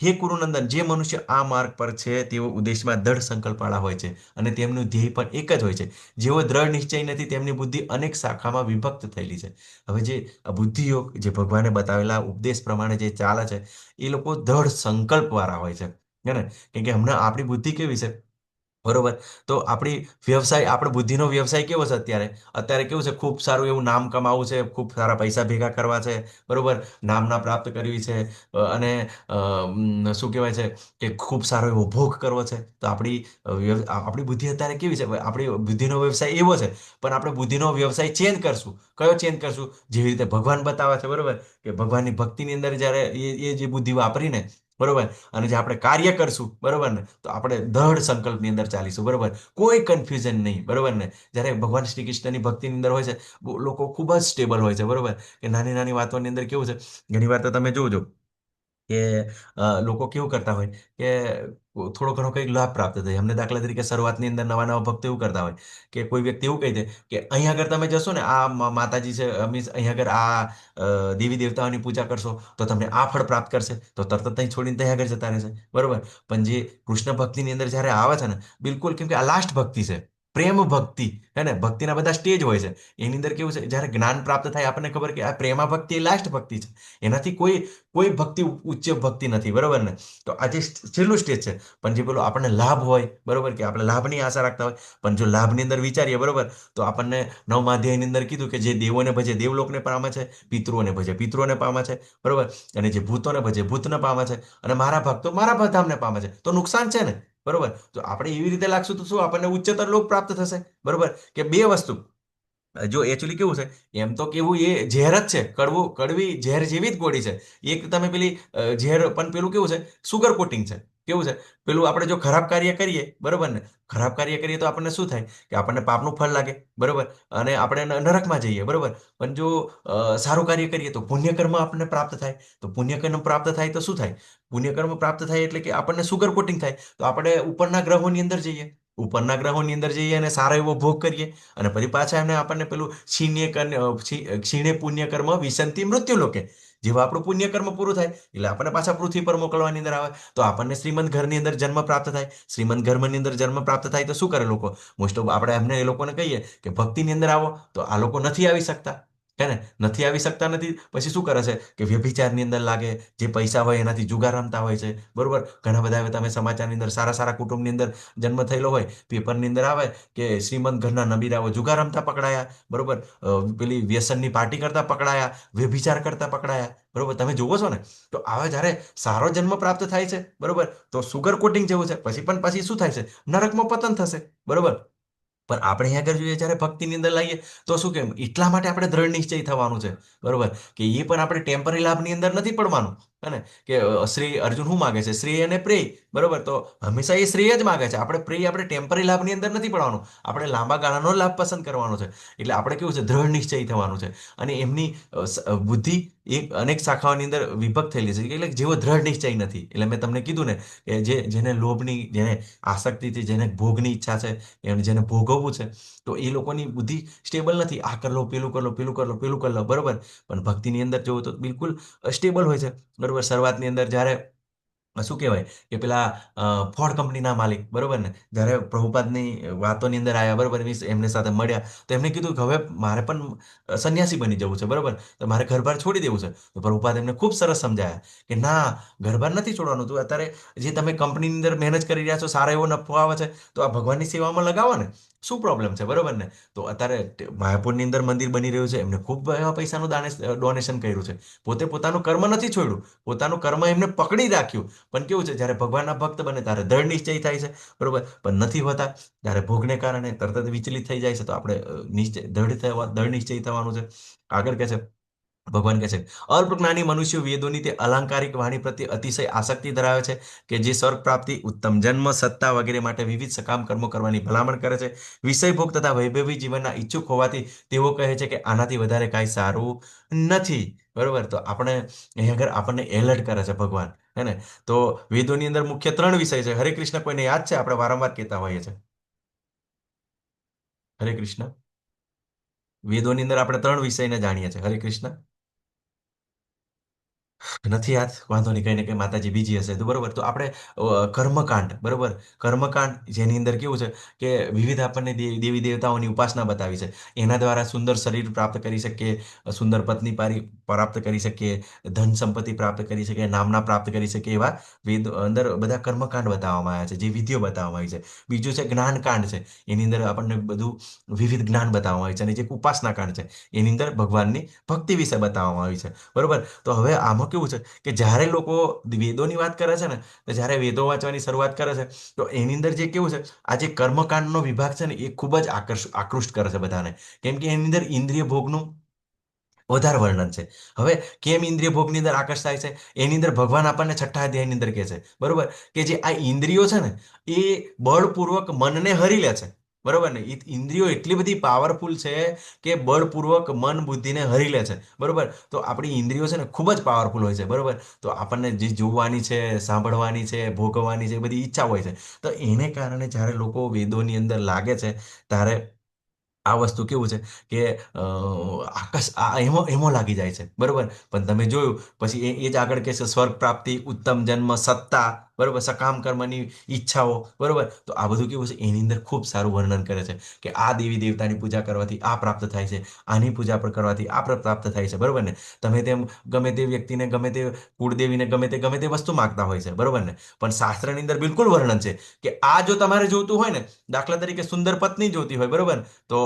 હે કુરુનંદન, જે મનુષ્ય આ માર્ગ પર છે તેઓ ઉદ્દેશમાં દ્રઢ સંકલ્પવાળા હોય છે, અને તેમનું ધ્યેય પણ એક જ હોય છે. જેઓ દ્રઢ નિશ્ચય નથી તેમની બુદ્ધિ અનેક શાખામાં વિભક્ત થયેલી છે. હવે જે આ બુદ્ધિયોગ જે ભગવાને બતાવેલા ઉપદેશ પ્રમાણે જે ચાલે છે, એ લોકો દ્રઢ સંકલ્પ વાળા હોય છે, હે ને. કેમ કે હમણાં આપણી બુદ્ધિ કેવી છે, બરોબર. તો આપણી વ્યવસાય, આપણે બુદ્ધિનો વ્યવસાય કેવો છે અત્યારે? અત્યારે કેવું છે? ખૂબ સારું એવું નામ કમાવું છે, ખૂબ સારા પૈસા ભેગા કરવા છે, બરોબર. નામના પ્રાપ્ત કરવી છે, અને શું કહેવાય છે કે ખૂબ સારો એવો ભોગ કરવો છે. તો આપણી બુદ્ધિ અત્યારે કેવી છે? આપણી બુદ્ધિનો વ્યવસાય એવો છે. પણ આપણે બુદ્ધિનો વ્યવસાય ચેન્જ કરશું. કયો ચેન્જ કરશું? જેવી રીતે ભગવાન બતાવે છે, બરોબર, કે ભગવાનની ભક્તિની અંદર જ્યારે એ જે બુદ્ધિ વાપરીને, બરોબર, અને જે આપણે કાર્ય કરશું, બરોબર ને, તો આપણે દ્રઢ સંકલ્પની અંદર ચાલીશું, બરોબર. કોઈ કન્ફ્યુઝન નહીં, બરોબર ને. જ્યારે ભગવાન શ્રી કૃષ્ણની ભક્તિની અંદર હોય છે, લોકો ખૂબ જ સ્ટેબલ હોય છે, બરોબર. કે નાની નાની વાતોની અંદર કેવું છે, ઘણી વાર તો તમે જોજો કે લોકો કેવું કરતા હોય કે થોડો ઘણો કંઈક લાભ પ્રાપ્ત થાય. અમને દાખલા તરીકે શરૂઆતની અંદર નવા નવા ભક્તો એવું કરતા હોય કે કોઈ વ્યક્તિ એવું કહી દે કે અહીંયા આગળ તમે જશો ને, આ માતાજી છે, મીન્સ અહીંયા આગળ આ દેવી દેવતાઓની પૂજા કરશો તો તમને આ ફળ પ્રાપ્ત કરશે. તો તરત જ ત્યાં છોડીને ત્યાં આગળ જતા રહેશે, બરોબર. પણ જે કૃષ્ણ ભક્તિની અંદર જ્યારે આવે છે ને, બિલકુલ, કેમ કે આ લાસ્ટ ભક્તિ છે, પ્રેમ ભક્તિ, હે ને. ભક્તિના બધા સ્ટેજ હોય છે. એની અંદર કેવું છે, જ્યારે જ્ઞાન પ્રાપ્ત થાય આપણને ખબર કે આ પ્રેમા ભક્તિ એ લાસ્ટ ભક્તિ છે. એનાથી કોઈ કોઈ ભક્તિ ઉચ્ચ ભક્તિ નથી, બરોબર ને. તો આ જે છેલ્લું સ્ટેજ છે. પણ જે પેલો આપણને લાભ હોય, બરોબર, કે આપણે લાભની આશા રાખતા હોય, પણ જો લાભની અંદર વિચારીએ, બરોબર, તો આપણને નવમા અધ્યાયની અંદર કીધું કે જે દેવોને ભજે દેવલોકને પામે છે, પિતૃઓને ભજે પિતૃઓને પામે છે, બરોબર. અને જે ભૂતોને ભજે ભૂતને પામે છે, અને મારા ભક્તો મારા ધામને પામે છે. તો નુકસાન છે ને, બરોબર. તો આપણે એવી રીતે લાગશું તો શું આપણને ઉચ્ચતર લોક પ્રાપ્ત થશે, બરોબર. કે બે વસ્તુ જો એકચ્યુઅલી કેવું છે, એમ તો કેવું એ ઝેર જ છે, કડવી ઝેર જેવી જ ગોળી છે. એક તમે પેલી ઝેર, પણ પેલું કેવું છે, સુગર કોટિંગ છે. કેવું છે પેલું? આપણે જો ખરાબ કાર્ય કરીએ, બરોબર ને, ખરાબ કાર્ય કરીએ તો આપણને શું થાય કે આપણને પાપનું ફળ લાગે, બરોબર, અને આપણે નરકમાં જઈએ, બરોબર. પણ જો સારું કાર્ય કરીએ તો પુણ્યકર્મ આપણને પ્રાપ્ત થાય. તો પુણ્યકર્મ પ્રાપ્ત થાય તો શું થાય? પુણ્યકર્મ પ્રાપ્ત થાય એટલે કે આપણને સુગર કોટિંગ થાય. તો આપણે ઉપરના ગ્રહોની અંદર જઈએ, ઉપરના ગ્રહોની અંદર જઈએ અને સારો એવો ભોગ કરીએ, અને ફરી પાછા એમને આપણને પેલું ક્ષીણે પુણ્યકર્મ વિસંતિ મૃત્યુ લોકે. જેવા આપણું પુણ્યકર્મ પૂરું થાય એટલે આપણને પાછા પૃથ્વી પર મોકલવાની અંદર આવે. તો આપણને શ્રીમંત ઘરની અંદર જન્મ પ્રાપ્ત થાય. શ્રીમંત ઘરની અંદર જન્મ પ્રાપ્ત થાય તો શું કરે લોકો? મોસ્ટ ઓફ આપણે એમને એ લોકોને કહીએ કે ભક્તિની અંદર આવો, તો આ લોકો નથી આવી શકતા, હે ને. નથી આવી શકતા, નથી. પછી શું કરે છે કે વ્યભિચારની અંદર લાગે, જે પૈસા હોય એનાથી જુગાર રમતા હોય છે, બરોબર. ઘણા બધા હવે તમે સમાચારની અંદર સારા સારા કુટુંબની અંદર જન્મ થયેલો હોય, પેપરની અંદર આવે કે શ્રીમંત ઘરના નબીરાઓ જુગાર રમતા પકડાયા, બરોબર. પેલી વ્યસનની પાર્ટી કરતા પકડાયા, વ્યભિચાર કરતા પકડાયા, બરોબર. તમે જોવો છો ને. તો આવા જ્યારે સારો જન્મ પ્રાપ્ત થાય છે, બરોબર, તો સુગર કોટિંગ જેવું છે. પછી શું થાય છે? નરકમાં પતન થશે, બરોબર. પણ આપણે અહીંયા આગળ જોઈએ જ્યારે ભક્તિની અંદર લાવીએ તો શું કેમ એટલા માટે આપણે દ્રઢ નિશ્ચય થવાનું છે, બરોબર, કે એ પણ આપણે ટેમ્પરરી લાભની અંદર નથી પડવાનું. હે ને, કે શ્રી અર્જુન શું માગે છે? શ્રેય અને પ્રેય, બરોબર. તો હંમેશા એ શ્રેય જ માગે છે. આપણે પ્રેય આપણે ટેમ્પરરી લાભની અંદર નથી પડવાનું, આપણે લાંબા ગાળાનો લાભ પસંદ કરવાનો છે. એટલે આપણે કેવું છે, દ્રઢ નિશ્ચય થવાનું છે. અને એમની બુદ્ધિ એક અનેક શાખાઓની અંદર વિભક્ત થયેલી છે, એટલે જેવો દ્રઢ નિશ્ચય નથી. એટલે મેં તમને કીધું ને કે જેને લોભની, જેને આસક્તિથી, જેને ભોગની ઈચ્છા છે, જેને ભોગવવું છે, તો એ લોકોની બુદ્ધિ સ્ટેબલ નથી. આ કરી લો, પેલું કરી લો, પેલું કરી લો, પેલું કરી લો, બરોબર. પણ ભક્તિની અંદર જોવું તો બિલકુલ સ્ટેબલ હોય છે, બરોબર. શરૂઆતની અંદર જ્યારે શું કહેવાય કે પેલા ફોર્ડ કંપનીના માલિક, બરોબર ને, જ્યારે પ્રભુપાદની વાતોની અંદર આવ્યા, બરોબર, મીન્સ એમની સાથે મળ્યા, તો એમને કીધું કે હવે મારે પણ સંન્યાસી બની જવું છે, બરોબર, તો મારે ઘરબાર છોડી દેવું છે. તો પ્રભુપાદ એમને ખૂબ સરસ સમજાયા કે ના, ઘરબાર નથી છોડવાનું. તું અત્યારે જે તમે કંપનીની અંદર મહેનત કરી રહ્યા છો, સારો એવો નફો આવે છે, તો આ ભગવાનની સેવામાં લગાવો ને, શું પ્રોબ્લેમ છે, બરોબર ને. તો અત્યારે માયાપુરની અંદર મંદિર બની રહ્યું છે, એમને ખૂબ એવા પૈસાનું ડોનેશન કર્યું છે. પોતે પોતાનું કર્મ નથી છોડ્યું, પોતાનું કર્મ એમને પકડી રાખ્યું. પણ કેવું છે, જ્યારે ભગવાનના ભક્ત બને ત્યારે દ્રઢ નિશ્ચય થાય છે, બરોબર. પણ નથી હોતા ત્યારે ભોગને કારણે તરત જ વિચલિત થઈ જાય છે. તો આપણે દ્રઢ નિશ્ચય થવાનું છે. આગળ કહે છે, ભગવાન કહે છે, અલ્પજ્ઞાની મનુષ્યો વેદોની તે અલંકારિક વાણી પ્રત્યે અતિશય આસક્તિ ધરાવે છે, કે જે સ્વર્ગ પ્રાપ્તિ, ઉત્તમ જન્મ, સત્તા વગેરે માટે વિવિધ સકામ કર્મો કરવાની ભલામણ કરે છે. વિષય ભોગ તથા વૈભવી જીવનના ઈચ્છુક હોવાથી તેઓ કહે છે કે આનાથી વધારે કાંઈ સારું નથી, બરોબર. તો આપણે અહીંયા આગળ આપણને એલર્ટ કરે છે ભગવાન, હે ને. તો વેદોની અંદર મુખ્ય 3 વિષય છે. હરે કૃષ્ણ, કોઈને યાદ છે? આપણે વારંવાર કહેતા હોઈએ છીએ. હરે કૃષ્ણ. વેદોની અંદર આપણે 3 વિષયને જાણીએ છીએ. હરે કૃષ્ણ. નથી યાદ, વાંધો નહીં, કઈ ને કઈ માતાજી બીજી હશે તો, બરોબર. તો આપણે કર્મકાંડ, બરોબર, કર્મકાંડ જેની અંદર કેવું છે કે વિવિધ આપણને દેવી દેવતાઓની ઉપાસના બતાવી છે. એના દ્વારા સુંદર શરીર પ્રાપ્ત કરી શકીએ, સુંદર પત્ની પ્રાપ્ત કરી શકીએ, ધન સંપત્તિ પ્રાપ્ત કરી શકીએ, નામના પ્રાપ્ત કરી શકીએ, એવા વેદ અંદર બધા કર્મકાંડ બતાવવામાં આવ્યા છે, જે વિધિઓ બતાવવામાં આવી છે. બીજું છે જ્ઞાનકાંડ છે, એની અંદર આપણને બધું વિવિધ જ્ઞાન બતાવવામાં આવ્યું છે. અને જે ઉપાસના કાંડ છે, એની અંદર ભગવાનની ભક્તિ વિશે બતાવવામાં આવી છે, બરોબર. તો હવે આમાં કેવું છે કે જ્યારે લોકો વેદોની વાત કરે છે ને, તો જ્યારે વેદો વાંચવાની શરૂઆત કરે છે, તો એની અંદર જે કેવું છે, આ જે કર્મકાંડનો વિભાગ છે ને, એ ખૂબ જ આકૃષ્ટ કરે છે બધાને. કેમ કે એની અંદર ઇન્દ્રિય ભોગનું વધારે વર્ણન છે. હવે કેમ ઇન્દ્રિય ભોગની અંદર આકર્ષ થાય છે? એની અંદર ભગવાન આપણને 6ઠ્ઠા અધ્યાયની અંદર કહે છે, બરોબર, કે જે આ ઇન્દ્રિયો છે ને, એ બળપૂર્વક મનને હરી લે છે, બરોબર ને. ઇન્દ્રિયો એટલી બધી પાવરફુલ છે કે બળપૂર્વક મન બુદ્ધિને હરી લે છે, બરોબર. તો આપણી ઇન્દ્રિયો છે ને ખૂબ જ પાવરફુલ હોય છે, બરોબર. તો આપણને જે જોવાની છે, સાંભળવાની છે, ભોગવવાની છે, એ બધી ઈચ્છા હોય છે. તો એને કારણે જ્યારે લોકો વેદોની અંદર લાગે છે, ત્યારે આ વસ્તુ કેવું છે કે એમાં લાગી જાય છે, બરોબર. પણ તમે જોયું પછી એ જ આગળ કહે છે, સ્વર્ગ પ્રાપ્તિ, ઉત્તમ જન્મ, સત્તા, બરોબર, સકામ કર્મની ઈચ્છાઓ, બરોબર. તો આ બધું કેવું છે, એની અંદર ખૂબ સારું વર્ણન કરે છે કે આ દેવી દેવતાની પૂજા કરવાથી આ પ્રાપ્ત થાય છે, આની પૂજા પર કરવાથી આ પ્રાપ્ત થાય છે, બરોબર ને. તમે તેમ ગમે તે વ્યક્તિને, ગમે તે કુળદેવીને, ગમે તે વસ્તુ માગતા હોય છે, બરોબર ને. પણ શાસ્ત્રની અંદર બિલકુલ વર્ણન છે કે આ જો તમારે જોતું હોય ને, દાખલા તરીકે સુંદર પત્ની જોતી હોય, બરોબર, તો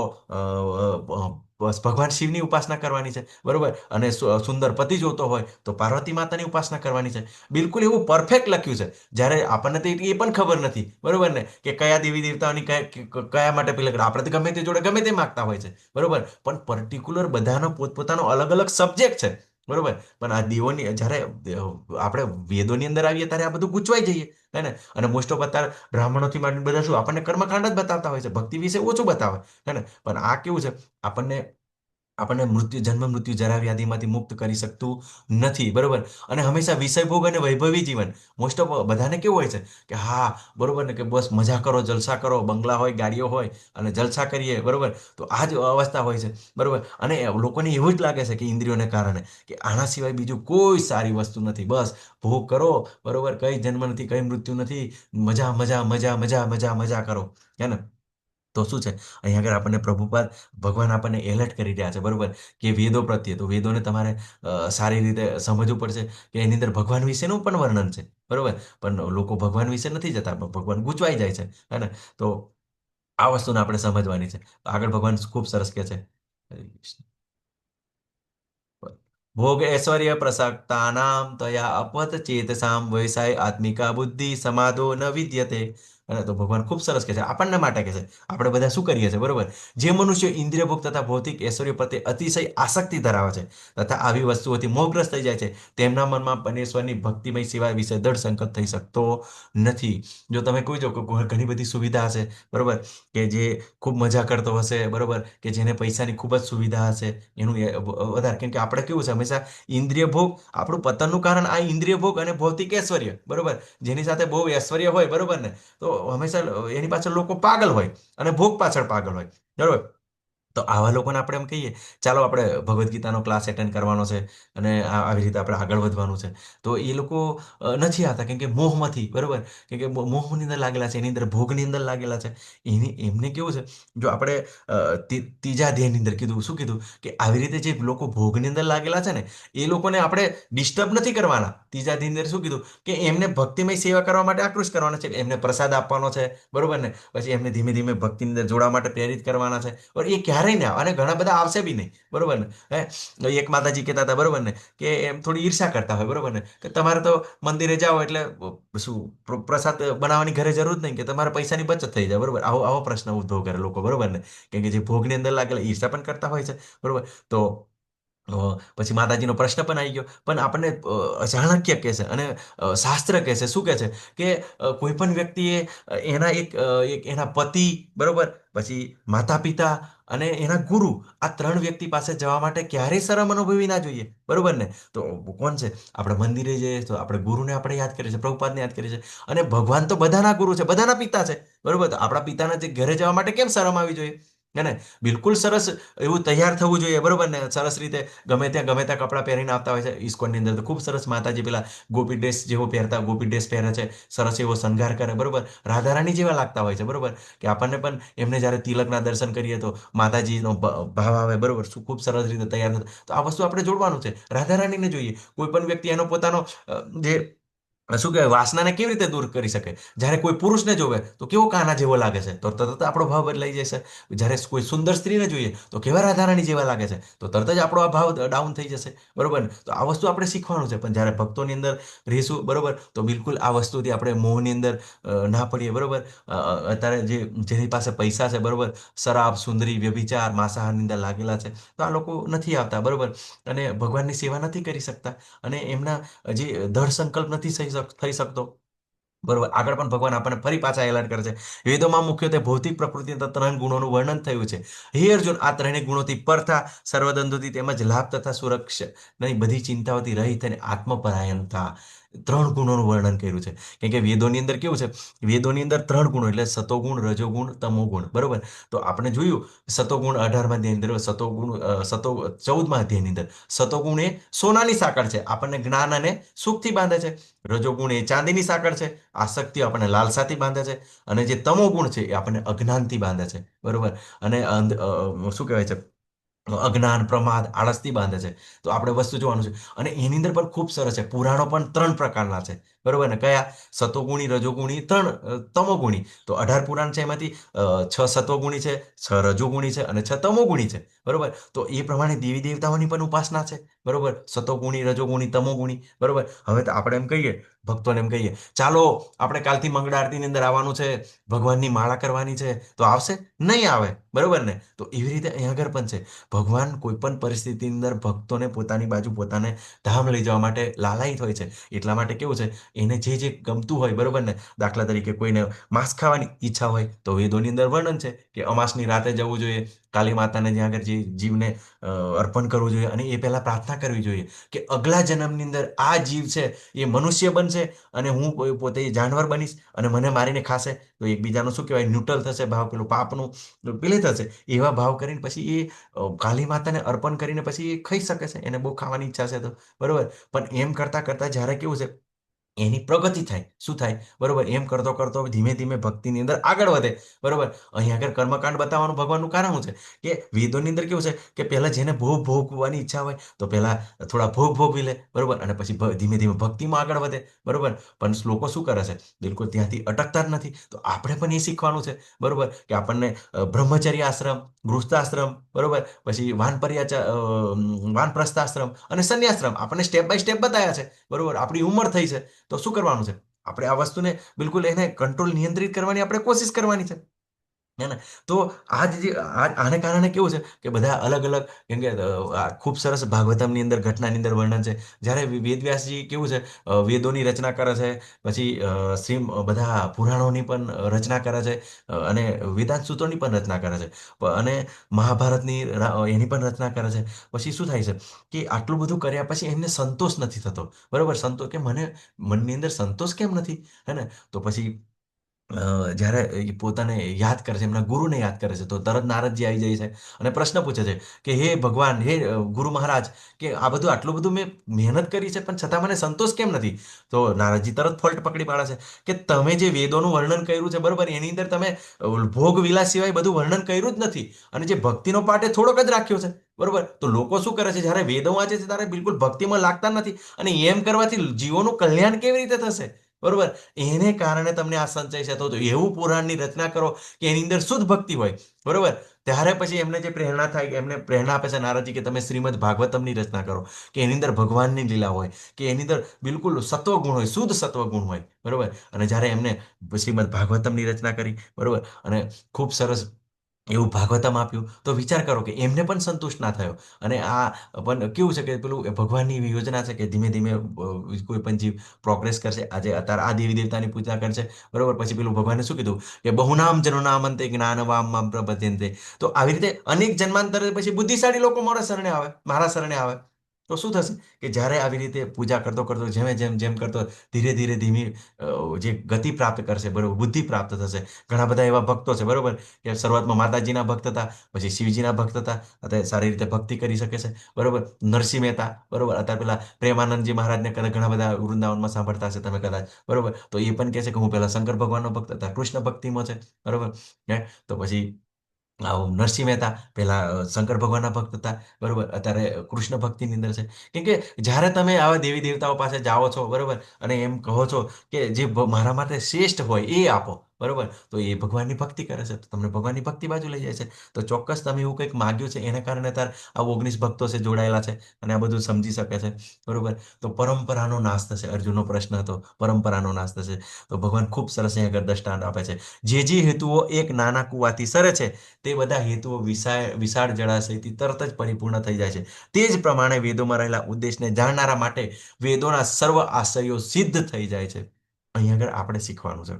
બસ ભગવાન શિવની ઉપાસના કરવાની છે, બરોબર. અને સુંદર પતિ જોતો હોય તો પાર્વતી માતાની ઉપાસના કરવાની છે. બિલકુલ એવું પરફેક્ટ લખ્યું છે. જ્યારે આપણને તો એ પણ ખબર નથી, બરોબર ને, કે કયા દેવી દેવતાઓની કયા માટે પેલા આપણે તો ગમે તે જોડે ગમે તે માગતા હોય છે, બરોબર. પણ પર્ટિક્યુલર બધાનો પોતપોતાનો અલગ અલગ સબ્જેક્ટ છે, બરોબર. પણ આ દેવોની જ્યારે આપણે વેદોની અંદર આવીએ ત્યારે આ બધું ગૂંચવાઈ જઈએ, હે ને. અને મોસ્ટ ઓફ અત્યારે બ્રાહ્મણોથી માંડીને બધા શું આપણને કર્મકાંડ જ બતાવતા હોય છે, ભક્તિ વિશે ઓછું બતાવે, હે ને. પણ આ કેવું છે, આપણને આપણને જન્મ મૃત્યુ જરા વ્યાધિમાંથી મુક્ત કરી શકતું નથી, બરોબર. અને હંમેશા વિષય ભોગ અને વૈભવી જીવન, મોસ્ટ ઓફ બધાને કેવું હોય છે કે હા, બરોબર ને, કે બસ મજા કરો, જલસા કરો, બંગલા હોય, ગાડીઓ હોય અને જલસા કરીએ, બરોબર. તો આ જ અવસ્થા હોય છે, બરોબર. અને લોકોને એવું જ લાગે છે કે ઇન્દ્રિયોને કારણે કે આના સિવાય બીજું કોઈ સારી વસ્તુ નથી, બસ ભોગ કરો, બરોબર, કઈ જન્મ નથી, કઈ મૃત્યુ નથી, મજા મજા મજા મજા મજા મજા કરો, હે ને. તો શું છે, અહીંયા આગળ આપણને પ્રભુપાદ ભગવાન આપણને એલર્ટ કરી રહ્યા છે, બરોબર, કે વેદો પ્રત્યે. તો વેદોને તમારે સારી રીતે સમજવું પડશે કે એની અંદર ભગવાન વિશેનું પણ વર્ણન છે, બરોબર. પણ લોકો ભગવાન વિશે નથી જતા, ભગવાન ગૂંચવાઈ જાય છે, હે ને. તો આ વસ્તુને આપણે સમજવાની છે. આગળ ભગવાન ખૂબ સરસ કહે છે, હરે કૃષ્ણ. ભોગ ઐશ્વર્ય પ્રસક્તાનામ તયા અપત ચેતસામ વૈસાય આત્મિકા બુદ્ધિ સમાધો ન વિદ્યતે અને તો ભગવાન ખૂબ સરસ કહે છે, આપણને માટે કહે છે. આપણે બધા શું કરીએ છીએ, બરોબર? જે મનુષ્ય ઇન્દ્રિય ભોગ તથા ભૌતિક ઐશ્વર્ય પ્રત્યે અતિશય આસક્તિ ધરાવે છે તથા આવી વસ્તુઓથી મોહગ્રસ્ત થઈ જાય છે, તેમના મનમાં પરમેશ્વરની ભક્તિમય સેવા વિશે દૃઢ સંકલ્પ થઈ શકતો નથી. જો તમે કોઈ જો કે ઘણી બધી સુવિધા હશે, બરોબર, કે જે ખૂબ મજા કરતો હશે, બરોબર, કે જેને પૈસાની ખૂબ જ સુવિધા હશે, એનું વધારે, કેમ કે આપણે કેવું છે હંમેશા ઇન્દ્રિય ભોગ, આપણું પતનનું કારણ આ ઇન્દ્રિય ભોગ અને ભૌતિક ઐશ્વર્ય, બરોબર. જેની સાથે બહુ ઐશ્વર્ય હોય, બરોબર ને, તો હંમેશા એની પાછળ લોકો પાગલ હોય અને ભોગ પાછળ પાગલ હોય, બરોબર. તો આવા લોકોને આપણે એમ કહીએ, ચાલો આપણે ભગવદ્ ગીતાનો ક્લાસ એટેન્ડ કરવાનો છે અને આવી રીતે આપણે આગળ વધવાનું છે, તો એ લોકો નથી આવતા, કેમ કે મોહમાંથી, બરોબર, કેમ કે મોહની અંદર લાગેલા છે, એની અંદર ભોગની અંદર લાગેલા છે. એમને કેવું છે, જો આપણે ત્રીજા અધ્યાયની અંદર કીધું, શું કીધું, કે આવી રીતે જે લોકો ભોગની અંદર લાગેલા છે ને, એ લોકોને આપણે ડિસ્ટર્બ નથી કરવાના. ત્રીજા અધ્યાયની અંદર શું કીધું, કે એમને ભક્તિમય સેવા કરવા માટે આકૃષ્ટ કરવાના છે, એમને પ્રસાદ આપવાનો છે, બરોબર ને, પછી એમને ધીમે ધીમે ભક્તિની અંદર જોડવા માટે પ્રેરિત કરવાના છે. और એ ક્યારેય ના આવે, અને ઘણા બધા આવશે બી નહીં, બરોબર ને. એક માતાજી કહેતા હતા, બરોબર ને, કે એમ થોડી ઈર્ષા કરતા હોય, બરોબર ને, કે તમારે તો મંદિરે જાઓ એટલે શું પ્રસાદ બનાવવાની ઘરે જરૂર જ નહીં, કે તમારે પૈસાની બચત થઈ જાય, બરોબર. આવો આવો પ્રશ્ન ઉદ્ભવ કરે લોકો, બરોબર ને, કેમ કે જે ભોગની અંદર લાગેલા ઈર્ષા પણ કરતા હોય છે, બરોબર. તો પછી માતાજીનો પ્રશ્ન પણ આવી ગયો, પણ આપણને ચાણક્ય કહે છે અને શાસ્ત્ર કહે છે, શું કહે છે, કે કોઈ પણ વ્યક્તિએ એક એના પતિ, બરોબર, પછી માતા પિતા અને એના ગુરુ, આ ત્રણ વ્યક્તિ પાસે જવા માટે ક્યારેય શરમ અનુભવી ના જોઈએ, બરોબર ને. તો કોણ છે, આપણે મંદિરે જઈએ તો આપણે ગુરુને આપણે યાદ કરીએ છીએ, પ્રભુપાદને યાદ કરીએ છીએ, અને ભગવાન તો બધાના ગુરુ છે, બધાના પિતા છે, બરોબર. તો આપણા પિતાના જે ઘરે જવા માટે કેમ શરમ આવી જોઈએ, હે ને? બિલકુલ સરસ એવું તૈયાર થવું જોઈએ, બરોબર ને, સરસ રીતે ગમે ત્યાં કપડાં પહેરીને આવતા હોય છે. ઈસ્કોનની અંદર તો ખૂબ સરસ માતાજી પેલા ગોપી ડ્રેસ જેવો પહેરતા, ગોપી ડ્રેસ પહેરે છે, સરસ એવો શણગાર કરે, બરોબર, રાધારાણી જેવા લાગતા હોય છે, બરોબર. કે આપણને પણ એમને જ્યારે તિલકના દર્શન કરીએ તો માતાજીનો ભાવ આવે, બરોબર, શું ખૂબ સરસ રીતે તૈયાર થતા. તો આ વસ્તુ આપણે જોડવાનું છે, રાધારાણીને જોઈએ. કોઈ પણ વ્યક્તિ એનો પોતાનો જે શું કહેવાય, વાસનાને કેવી રીતે દૂર કરી શકે? જ્યારે કોઈ પુરુષને જોવે તો કેવો કાના જેવો લાગે છે, તો તરત જ આપણો ભાવ બદલાઈ જશે. જ્યારે કોઈ સુંદર સ્ત્રીને જોઈએ તો કેવા રાધારાણી જેવા લાગે છે, તો તરત જ આપણો આ ભાવ ડાઉન થઈ જશે, બરોબર ને. તો આ વસ્તુ આપણે શીખવાનું છે. પણ જ્યારે ભક્તોની અંદર રહીશું, બરોબર, તો બિલકુલ આ વસ્તુથી આપણે મોહની અંદર ના પડીએ, બરોબર. અત્યારે જેની પાસે પૈસા છે, બરોબર, શરાબ, સુંદરી, વ્યભિચાર, માંસાહારની અંદર લાગેલા છે, તો આ લોકો નથી આવતા, બરોબર, અને ભગવાનની સેવા નથી કરી શકતા, અને એમના જે દૃઢ સંકલ્પ નથી થઈ શકતો, બરોબર. આગળ પણ ભગવાન આપણને ફરી પાછા એલાન કરે છે. વેદોમાં મુખ્યત્વે ભૌતિક પ્રકૃતિ ત્રણ ગુણોનું વર્ણન થયું છે. હે અર્જુન, આ ત્રણેય ગુણોથી પર થા, સર્વદંતુથી તેમજ લાભ તથા સુરક્ષા નહીં, બધી ચિંતાઓથી રહિત અને આત્મપરાયણતા, ત્રણ ગુણોનું વર્ણન કર્યું છે. કેમ કે વેદોની અંદર કેવું છે, વેદોની અંદર ત્રણ ગુણો એટલે સતોગુણ, રજોગુણ, તમોગુણ, બરોબર. તો આપણે જોયું સતોગુણ 18મા અધ્યાયની અંદર, સતો 14મા અધ્યાયની અંદર સતોગુણ એ સોનાની સાંકળ છે, આપણને જ્ઞાન અને સુખથી બાંધે છે. રજોગુણ એ ચાંદીની સાંકળ છે, આસક્તિ આપણને લાલસાથી બાંધે છે. અને જે તમો ગુણ છે એ આપણને અજ્ઞાનથી બાંધે છે, બરોબર. અને શું કહેવાય છે, અજ્ઞાન, પ્રમાદ, આળસથી બાંધે છે. તો આપણે વસ્તુ જોવાનું છે. અને એની અંદર પણ ખૂબ સરસ છે, પુરાણો પણ ત્રણ પ્રકારના છે, બરોબર ને. કયા? સતોગુણી, રજોગુણી, તમોગુણી. તો 18 પુરાણ છે, એમાંથી 6 સતોગુણી છે, 6 રજોગુણી છે અને 6 તમોગુણી છે, બરોબર. તો એ પ્રમાણે દેવી દેવતાઓની પણ ઉપાસના છે, બરોબર, સતોગુણી, રજોગુણી, તમોગુણી, બરોબર. હવે તો આપણે એમ કહીએ, ભક્તોને એમ કહીએ, ચાલો આપણે કાલથી મંગળા આરતીની અંદર આવવાનું છે, ભગવાનની માળા કરવાની છે, તો આવશે? નહીં આવે, બરોબર ને. તો એવી રીતે અહીંયા આગળ પણ છે. ભગવાન કોઈ પણ પરિસ્થિતિની અંદર ભક્તોને પોતાની બાજુ, પોતાને ધામ લઈ જવા માટે લાલાયિત હોય છે. એટલા માટે કેવું છે, એને જે ગમતું હોય, બરોબર ને. દાખલા તરીકે કોઈને માંસ ખાવાની ઈચ્છા હોય તો વેદોની અંદર વર્ણન છે કે અમાસની રાતે જવું જોઈએ, કાલી માતાને જ્યાં આગળ જે જીવને અર્પણ કરવું જોઈએ, અને એ પહેલા પ્રાર્થના કરવી જોઈએ કે અગલા જન્મની અંદર આ જીવ છે એ મનુષ્ય બનશે અને હું પોતે જાનવર બનીશ અને મને મારીને ખાશે, તો એકબીજાનું શું કહેવાય, ન્યુટ્રલ થશે ભાવ, પેલું પાપનું પેલે થશે. એવા ભાવ કરીને પછી એ કાલી માતાને અર્પણ કરીને પછી એ ખાઈ શકે છે, એને બહુ ખાવાની ઈચ્છા છે તો, બરોબર. પણ એમ કરતા કરતા જ્યારે કેવું છે, એની પ્રગતિ થાય, શું થાય, બરોબર, એમ કરતો કરતો ધીમે ધીમે ભક્તિની અંદર આગળ વધે, બરોબર. અહીં આગળ કર્મકાંડ બતાવવાનું ભગવાનનું કારણ શું છે, કે વેદોની અંદર કેવું છે કે પહેલા જેને ભોગ ભોગવવાની ઈચ્છા હોય તો પહેલા થોડા ભોગ ભોગવી લે, બરોબર, અને પછી ધીમે ધીમે ભક્તિમાં આગળ વધે, બરોબર. પણ લોકો શું કરે છે, બિલકુલ ત્યાંથી અટકતા જ નથી. તો આપણે પણ એ શીખવાનું છે, બરોબર, કે આપણને બ્રહ્મચર્ય આશ્રમ, ગૃહસ્થાશ્રમ, બરોબર, પછી વાનપ્રસ્થાશ્રમ અને સંન્યાશ્રમ આપણને સ્ટેપ બાય સ્ટેપ બતાવ્યા છે, બરોબર. આપણી ઉંમર થઈ છે તો શું કરવાનું છે, આપણે આ વસ્તુને બિલકુલ એને કંટ્રોલ નિયંત્રિત કરવાની આપણે કોશિશ કરવાની છે. હે ને? તો આને કારણે કેવું છે કે બધા અલગ અલગ, કેમ કે આ ખૂબ સરસ ભાગવતમની અંદર ઘટનાની અંદર વર્ણન છે. જ્યારે વેદવ્યાસજી કેવું છે, વેદોની રચના કરે છે, પછી બધા પુરાણોની પણ રચના કરે છે, અને વેદાંત સૂત્રોની પણ રચના કરે છે, અને મહાભારતની એની પણ રચના કરે છે. પછી શું થાય છે કે આટલું બધું કર્યા પછી એમને સંતોષ નથી થતો. બરોબર, સંતોષ કે મને મનની અંદર સંતોષ કેમ નથી, હે ને? તો પછી જ્યારે એ પોતાને યાદ કરે છે, એમના ગુરુને યાદ કરે છે, તો તરત નારદજી આવી જાય છે અને પ્રશ્ન પૂછે છે કે હે ભગવાન, હે ગુરુ મહારાજ, કે આ બધું આટલું બધું મેં મહેનત કરી છે પણ છતાં મને સંતોષ કેમ નથી? તો નારદજી તરત ફોલ્ટ પકડી પાડે છે કે તમે જે વેદોનું વર્ણન કર્યું છે, બરોબર, એની અંદર તમે ભોગ વિલાસ સિવાય બધું વર્ણન કર્યું જ નથી, અને જે ભક્તિનો પાઠ એ થોડોક જ રાખ્યો છે. બરોબર, તો લોકો શું કરે છે, જ્યારે વેદો વાંચે છે ત્યારે બિલકુલ ભક્તિમાં લાગતા નથી, અને એમ કરવાથી જીવોનું કલ્યાણ કેવી રીતે થશે? બરોબર, એને કારણે તમને આ સંચય છે. તો એવું પુરાણની રચના કરો કે એની અંદર શુદ્ધ ભક્તિ હોય. બરોબર, ત્યારે પછી એમને જે પ્રેરણા થાય, એમને પ્રેરણા આપે છે નારદજી કે તમે શ્રીમદ ભાગવતમની રચના કરો, કે એની અંદર ભગવાનની લીલા હોય, કે એની અંદર બિલકુલ સત્વગુણ હોય, શુદ્ધ સત્વગુણ હોય. બરોબર, અને જ્યારે એમને શ્રીમદ ભાગવતમની રચના કરી, બરોબર, અને ખૂબ સરસ એવું ભાગવતમ આપ્યું, તો વિચાર કરો કે એમને પણ સંતુષ્ટ ના થયો. અને આ પણ કેવું છે કે પેલું ભગવાનની એવી યોજના છે કે ધીમે ધીમે કોઈ પણ જીવ પ્રોગ્રેસ કરશે. આજે અત્યારે આ દેવી દેવતાની પૂજા કરશે, બરોબર, પછી પેલું ભગવાને શું કીધું કે બહુનામ જનો નામંતે જ્ઞાનવામ મામ પ્રપદ્યન્તે. તો આવી રીતે અનેક જન્માંતરે પછી બુદ્ધિશાળી લોકો મારા શરણે આવે, મારા શરણે આવે. તો શું થશે કે જ્યારે આવી રીતે પૂજા કરતો કરતો, જેમ જેમ જેમ કરતો, ધીરે ધીરે ધીમી જે ગતિ પ્રાપ્ત કરશે, બરોબર, બુદ્ધિ પ્રાપ્ત થશે. ઘણા બધા એવા ભક્તો છે, બરોબર, કે શરૂઆતમાં માતાજીના ભક્ત હતા, પછી શિવજીના ભક્ત હતા, અત્યારે સારી રીતે ભક્તિ કરી શકે છે. બરોબર, નરસિંહ મહેતા, બરોબર, અત્યારે પેલા પ્રેમાનંદજી મહારાજને કદાચ ઘણા બધા વૃંદાવનમાં સાંભળતા હશે તમે કદાચ, બરોબર, તો એ પણ કહે છે કે હું પહેલા શંકર ભગવાનનો ભક્ત હતા, કૃષ્ણ ભક્તિમાં છે. બરોબર, તો પછી આવું નરસિંહ મહેતા પહેલા શંકર ભગવાનના ભક્ત હતા, બરોબર, અત્યારે કૃષ્ણ ભક્તિની અંદર છે. કેમ કે જ્યારે તમે આવા દેવી દેવતાઓ પાસે જાઓ છો, બરોબર, અને એમ કહો છો કે જે મારા માટે શ્રેષ્ઠ હોય એ આપો, બરોબર, તો એ ભગવાનની ભક્તિ કરે છે, તો તમને ભગવાનની ભક્તિ બાજુ લઈ જાય છે. તો ચોક્કસ તમે એવું કંઈક માગ્યું છે, એના કારણે તાર આ 19 ભક્તો છે જોડાયેલા છે, અને આ બધું સમજી શકે છે. બરોબર, તો પરંપરાનો નાશ થશે. અર્જુનનો પ્રશ્ન હતો, પરંપરાનો નાશ થશે. તો ભગવાન ખૂબ સરસ અહીં આગળ દ્રષ્ટાંત આપે છે. જે હેતુઓ એક નાના કુવાથી સરે છે, તે બધા હેતુઓ વિશાળ જળાશયથી તરત જ પરિપૂર્ણ થઈ જાય છે. તે જ પ્રમાણે વેદોમાં રહેલા ઉદ્દેશને જાણનારા માટે વેદોના સર્વ આશયો સિદ્ધ થઈ જાય છે. અહીં આગળ આપણે શીખવાનું છે.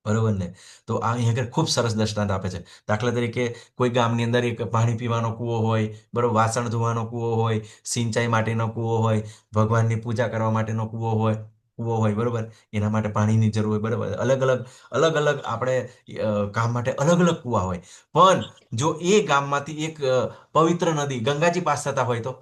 બરોબર ને? તો આ અહીં આગળ ખૂબ સરસ દ્રષ્ટાંત આપે છે. દાખલા તરીકે કોઈ ગામની અંદર એક પાણી પીવાનો કૂવો હોય, બરોબર, વાસણ ધોવાનો કૂવો હોય, સિંચાઈ માટેનો કૂવો હોય, ભગવાનની પૂજા કરવા માટેનો કૂવો હોય, બરોબર, એના માટે પાણીની જરૂર હોય, બરોબર, અલગ અલગ આપણે કામ માટે અલગ અલગ કૂવા હોય. પણ જો એ ગામમાંથી એક પવિત્ર નદી ગંગાજી પાસ થતા હોય તો,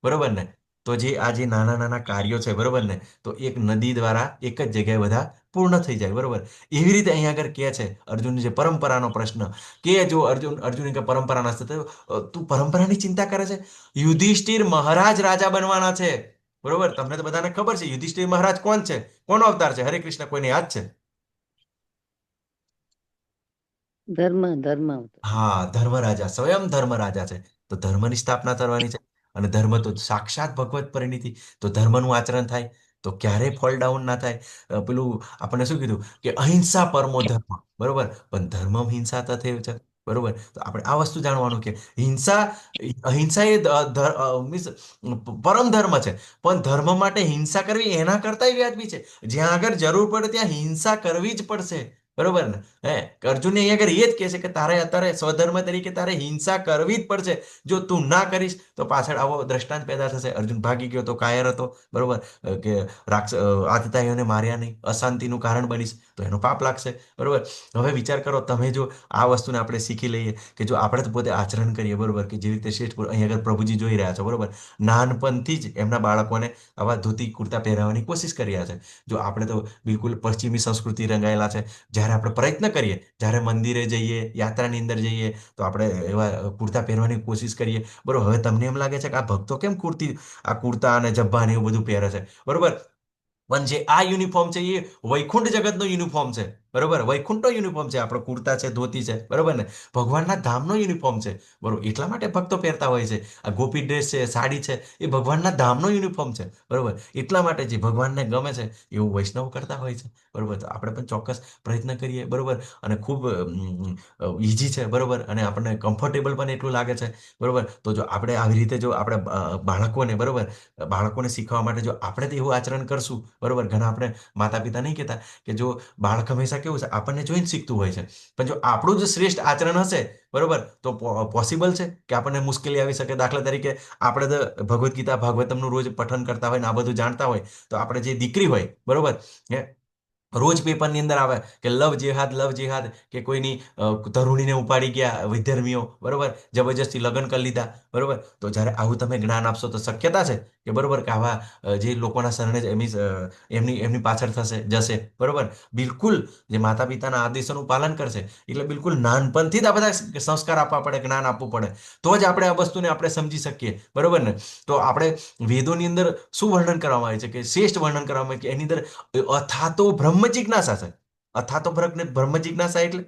બરોબર ને, તો જે નાના નાના કાર્યો છે, બરોબર ને, તો એક નદી દ્વારા એક જ જગ્યાએ બધા પૂર્ણ થઈ જાય. બરોબર, એવી રીતે અહીંયા આગળ કહે છે અર્જુન જે પરંપરાનો પ્રશ્ન, કે જો અર્જુન કે પરંપરા નથી, તો તું પરંપરાની ચિંતા કરે છે. યુધિષ્ઠિર મહારાજ રાજા બનવાના છે. બરોબર, તમને તો બધાને ખબર છે યુધિષ્ઠિર મહારાજ કોણ છે, કોનો અવતાર છે? હરે કૃષ્ણ, કોઈને યાદ છે? ધર્મ ધર્મ. હા, ધર્મરાજા, સ્વયં ધર્મરાજા છે. તો ધર્મની સ્થાપના કરવાની છે, અને ધર્મ તો સાક્ષાત ભગવત પરિણીતિ. તો ધર્મનું આચરણ થાય તો ક્યારેય ફોલ ડાઉન ના થાય. પેલું આપણને શું કીધું કે અહિંસા પરમો ધર્મ, બરોબર, પણ ધર્મમ હિંસા તથૈવ છે. બરોબર, તો આપણે આ વસ્તુ જાણવાનું કે અહિંસા એ મીન્સ પરમ ધર્મ છે, પણ ધર્મ માટે હિંસા કરવી એના કરતાંય વ્યાજબી છે. જ્યાં આગળ જરૂર પડે ત્યાં હિંસા કરવી જ પડશે. બરોબર ને? અર્જુનને અહીંયા આગળ એ જ કહે છે કે તારે અત્યારે સ્વધર્મ તરીકે તારે હિંસા કરવી જ પડશે. જો તું ના કરીશ તો પાછળ આવો દ્રષ્ટાંત પેદા થશે. અર્જુન ભાગી ગયો તો કાયર હતો, બરોબર, કે આતતાઈઓને માર્યા નહીં, અશાંતિનું કારણ બનીશ તો એનું પાપ લાગશે. બરોબર, હવે વિચાર કરો, તમે જો આ વસ્તુને આપણે શીખી લઈએ કે જો આપણે તો પોતે આચરણ કરીએ, બરોબર, કે જેવી રીતે શ્રેષ્ઠ અહીં આગળ પ્રભુજી જોઈ રહ્યા છો, બરોબર, નાનપણથી જ એમના બાળકોને આવા ધોતી કુર્તા પહેરાવવાની કોશિશ કરી રહ્યા છે. જો આપણે તો બિલકુલ પશ્ચિમી સંસ્કૃતિ રંગાયેલા છે. જ્યારે આપણે પ્રયત્ન કરીએ, જ્યારે મંદિરે જઈએ, યાત્રાની અંદર જઈએ, તો આપણે એવા કુર્તા પહેરવાની કોશિશ કરીએ. બરોબર, હવે તમને એમ લાગે છે કે આ ભક્તો કેમ આ કુર્તા અને જબ્બા ને એવું બધું પહેરે છે, બરોબર, પણ જે આ યુનિફોર્મ છે એ વૈકુંઠ જગતનો યુનિફોર્મ છે. બરોબર, વૈકુંઠનો યુનિફોર્મ છે, આપણો કુર્તા છે, ધોતી છે, બરોબર ને, ભગવાનના ધામનો યુનિફોર્મ છે, બરોબર, એટલા માટે ભક્તો પહેરતા હોય છે. આ ગોપી ડ્રેસ છે, સાડી છે, એ ભગવાનના ધામનો યુનિફોર્મ છે, બરોબર, એટલા માટે જે ભગવાનને ગમે છે એવું વૈષ્ણવ કરતા હોય છે, બરોબર. તો આપણે પણ ચોક્કસ પ્રયત્ન કરીએ, બરોબર, અને ખૂબ ઈઝી છે, બરોબર, અને આપણને કમ્ફર્ટેબલ પણ એટલું લાગે છે, બરોબર. તો જો આપણે આવી રીતે જો આપણે બાળકોને, બરોબર, બાળકોને શીખવા માટે જો આપણે તો એવું આચરણ કરશું, બરોબર, ઘણા આપણે માતા પિતા નહીં કહેતા કે જો બાળક હંમેશા કેવું છે આપણને જોઈને શીખતું હોય છે, પણ જો આપણું જ શ્રેષ્ઠ આચરણ હશે, બરોબર, તો પોસિબલ છે કે આપણને મુશ્કેલી આવી શકે. દાખલા તરીકે આપણે તો ભગવદ્ ગીતા ભાગવતમનું રોજ પઠન કરતા હોય ને આ બધું જાણતા હોય, તો આપણે જે દીકરી હોય, બરોબર, હે, રોજ પેપરની અંદર આવે કે લવ જેહાદ, કે કોઈની તરુણીને ઉપાડી ગયા વિધર્મીઓ, બરોબર, જબરજસ્તી લગ્ન કરી લીધા, બરોબર. તો જ્યારે આવું તમે જ્ઞાન આપશો તો શક્યતા છે કે, બરોબર, કે આવા જે લોકોના શરણે મીન્સ એમની પાછળ જશે, બરોબર. બિલકુલ જે માતા પિતાના આદેશોનું પાલન કરશે, એટલે બિલકુલ નાનપણથી જ આ બધા સંસ્કાર આપવા પડે, જ્ઞાન આપવું પડે, તો જ આપણે આ વસ્તુને આપણે સમજી શકીએ, બરોબર ને. તો આપણે વેદોની અંદર શું વર્ણન કરવામાં આવે છે કે શ્રેષ્ઠ વર્ણન કરવામાં આવે કે એની અંદર અથાતો બ્રહ્મ જિજ્ઞાસા છે. અથાતો બ્રહ્મ જિજ્ઞાસા એટલે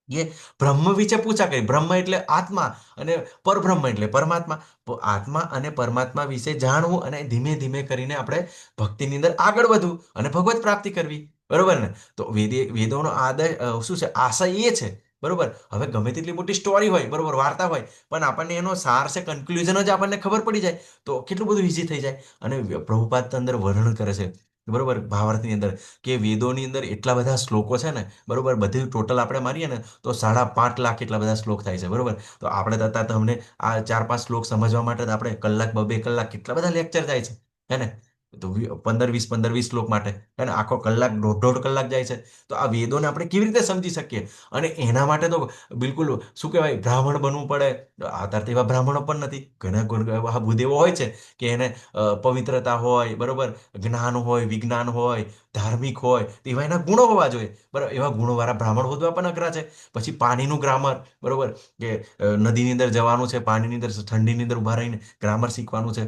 એ બ્રહ્મ વિશે પૂછા કરી. બ્રહ્મ એટલે આત્મા અને પરબ્રહ્મ એટલે પરમાત્મા. તો આત્મા અને પરમાત્મા વિશે જાણવું અને ધીમે ધીમે કરીને આપણે ભક્તિની અંદર આગળ વધવું અને ભગવત પ્રાપ્તિ કરવી, બરોબર ને. તો વેદોનો આદય શું છે, આશય એ છે, બરોબર. હવે ગમે તેટલી મોટી સ્ટોરી હોય, બરોબર, વાર્તા હોય, પણ આપણને એનો સાર છે, કન્ક્લુઝન જ આપણને ખબર પડી જાય તો કેટલું બધું ઈઝી થઈ જાય. અને પ્રભુપાદ અંદર વર્ણન કરે છે, બરોબર, ભાવાર્થની અંદર, કે વેદોની અંદર એટલા બધા શ્લોકો છે ને, બરોબર, બધી ટોટલ આપણે મારીએ ને તો 5.5 લાખ એટલા બધા શ્લોક થાય છે, બરોબર. તો આપણે તમને આ 4-5 શ્લોક સમજવા માટે જ આપણે કલાક 2-2 કલાક કેટલા બધા લેક્ચર જાય છે, હે ને. તો 15-20 શ્લોક માટે, હે ને, આખો કલાક, દોઢ કલાક જાય છે. તો આ વેદોને આપણે કેવી રીતે સમજી શકીએ? અને એના માટે તો બિલકુલ શું કહેવાય, બ્રાહ્મણ બનવું પડે. અત્યારે તો એવા બ્રાહ્મણો પણ નથી, ઘણા ભૂદેવો હોય છે કે એને પવિત્રતા હોય, બરોબર, જ્ઞાન હોય, વિજ્ઞાન હોય, ધાર્મિક હોય, તો એવા એના ગુણો હોવા જોઈએ, બરાબર. એવા ગુણોવાળા બ્રાહ્મણ હોદવા પણ અઘરા છે. પછી પાણીનું ગ્રામર, બરોબર, કે નદીની અંદર જવાનું છે, પાણીની અંદર ઠંડીની અંદર ઉભા રહીને ગ્રામર શીખવાનું છે,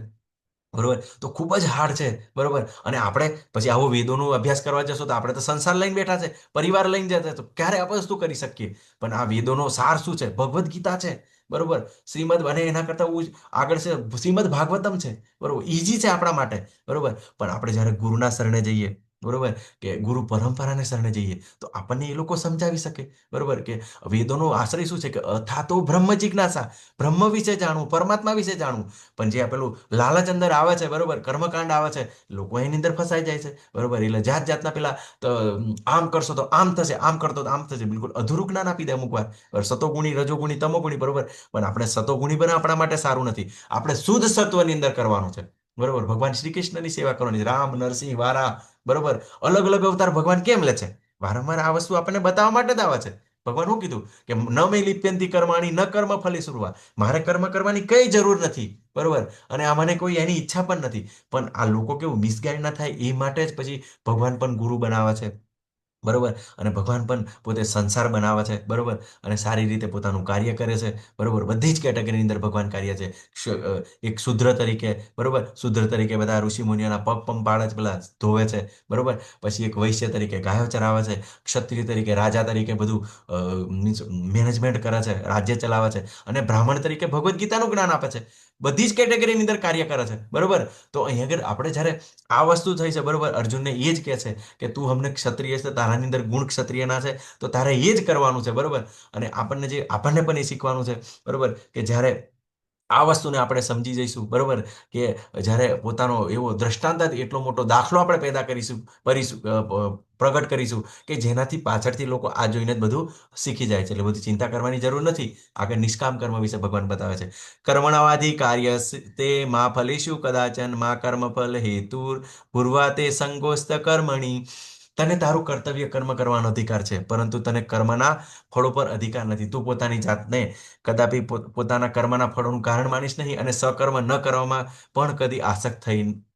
બરોબર. તો ખૂબ જ હાર્ડ છે, બરોબર. અને આપણે પછી આવો વેદોનો અભ્યાસ કરવા જશો તો આપણે તો સંસાર લઈને બેઠા છે, પરિવાર લઈને જતા, તો ક્યારે આપણે વસ્તુ કરી શકીએ? પણ આ વેદોનો સાર શું છે? ભગવદ્ ગીતા છે, બરોબર, શ્રીમદ, અને એના કરતા આગળ છે શ્રીમદ ભાગવતમ છે, બરોબર. ઈઝી છે આપણા માટે, બરોબર. પણ આપણે જ્યારે ગુરુના શરણે જઈએ, બરોબર, કે ગુરુ પરંપરાને શરણે જઈએ, તો આપણને એ લોકો સમજાવી શકે, બરોબર, કે વેદોનો આશ્રય શું છે કે અથાતો બ્રહ્મ જિજ્ઞાસા, બ્રહ્મ વિશે જાણવું, પરમાત્મા વિશે જાણવું. પણ જે પેલું લાલચ અંદર આવે છે, બરોબર, કર્મકાંડ આવે છે, લોકો એની અંદર ફસાઈ જાય છે, બરોબર. એટલે જાત જાતના પેલા તો આમ કરશો તો આમ થશે, આમ કરતો તો આમ થશે, બિલકુલ અધૂરું જ્ઞાન આપી દે અમુક વાર. સતોગુણી, રજોગુણી, તમોગુણી, બરોબર. પણ આપણે સતોગુણી પણ આપણા માટે સારું નથી. આપણે શુદ્ધ સત્વની અંદર કરવાનું છે, બરોબર. ભગવાન શ્રી કૃષ્ણની સેવા કરવાની છે, રામ, નરસિંહ, વારા, બરોબર. અલગ અલગ અવતાર ભગવાન કેમ લે છે? વારંવાર આ વસ્તુ આપણને બતાવવા માટે જ આવે છે. ભગવાન શું કીધું કે ન મે લિપ્યંતી કર્માણી ન કર્મ ફલી સુરવા, મારે કર્મ કરવાની કઈ જરૂર નથી, બરોબર. અને આ મને કોઈ એની ઈચ્છા પણ નથી. પણ આ લોકો કેવું મિસગાઈડ ના થાય એ માટે જ પછી ભગવાન પણ ગુરુ બનાવે છે, બરોબર. અને ભગવાન પણ પોતે સંસાર બનાવે છે, બરોબર. અને સારી રીતે પોતાનું કાર્ય કરે છે, બરોબર. બધી જ કેટેગરીની અંદર ભગવાન કાર્ય છે. એક શુદ્ર તરીકે, બરોબર, શુદ્ર તરીકે બધા ઋષિ મુનિઓના પગ પંપ પાડે છે, પેલા ધોવે છે, બરોબર. પછી એક વૈશ્ય તરીકે ગાયો ચરાવે છે, ક્ષત્રિય તરીકે, રાજા તરીકે બધું મીન્સ મેનેજમેન્ટ કરે છે, રાજ્ય ચલાવે છે, અને બ્રાહ્મણ તરીકે ભગવદ્ ગીતાનું જ્ઞાન આપે છે. બધી જ કેટેગરીની અંદર કાર્ય કરે છે, બરોબર. તો અહીંયા આગળ આપણે જ્યારે આ વસ્તુ થઈ છે, બરોબર, અર્જુનને એ જ કહે છે કે તું અમને ક્ષત્રિય છે, તારાની અંદર ગુણ ક્ષત્રિયના છે, તો તારે એ જ કરવાનું છે, બરોબર. અને આપણને પણ એ શીખવાનું છે, બરોબર, કે જ્યારે આ વસ્તુને આપણે સમજી જઈશું, બરોબર, કે જ્યારે પોતાનો એવો દ્રષ્ટાંત જ એટલો મોટો દાખલો આપણે પેદા કરીશું, પ્રગટ કરીશું, કે જેનાથી પાછળથી લોકો આ જોઈને જ બધું શીખી જાય છે. એટલે બધી ચિંતા કરવાની જરૂર નથી. આગળ નિષ્કામ કર્મ વિશે ભગવાન બતાવે છે. કર્મણવાધિ કાર્ય તે મા ફલેષુ કદાચન મા કર્મ ફલ હેતુ પૂર્વા તે સંગોસ્ત કર્મણી. તને તારું કર્તવ્ય કર્મ કરવાનો અધિકાર છે, પરંતુ તને કર્મના ફળો પર અધિકાર નથી. તું પોતાની જાતને કદાપી પોતાના કર્મના ફળોનું કારણ માનીશ નહીં, અને સકર્મ ન કરવામાં પણ કદી આસક્ત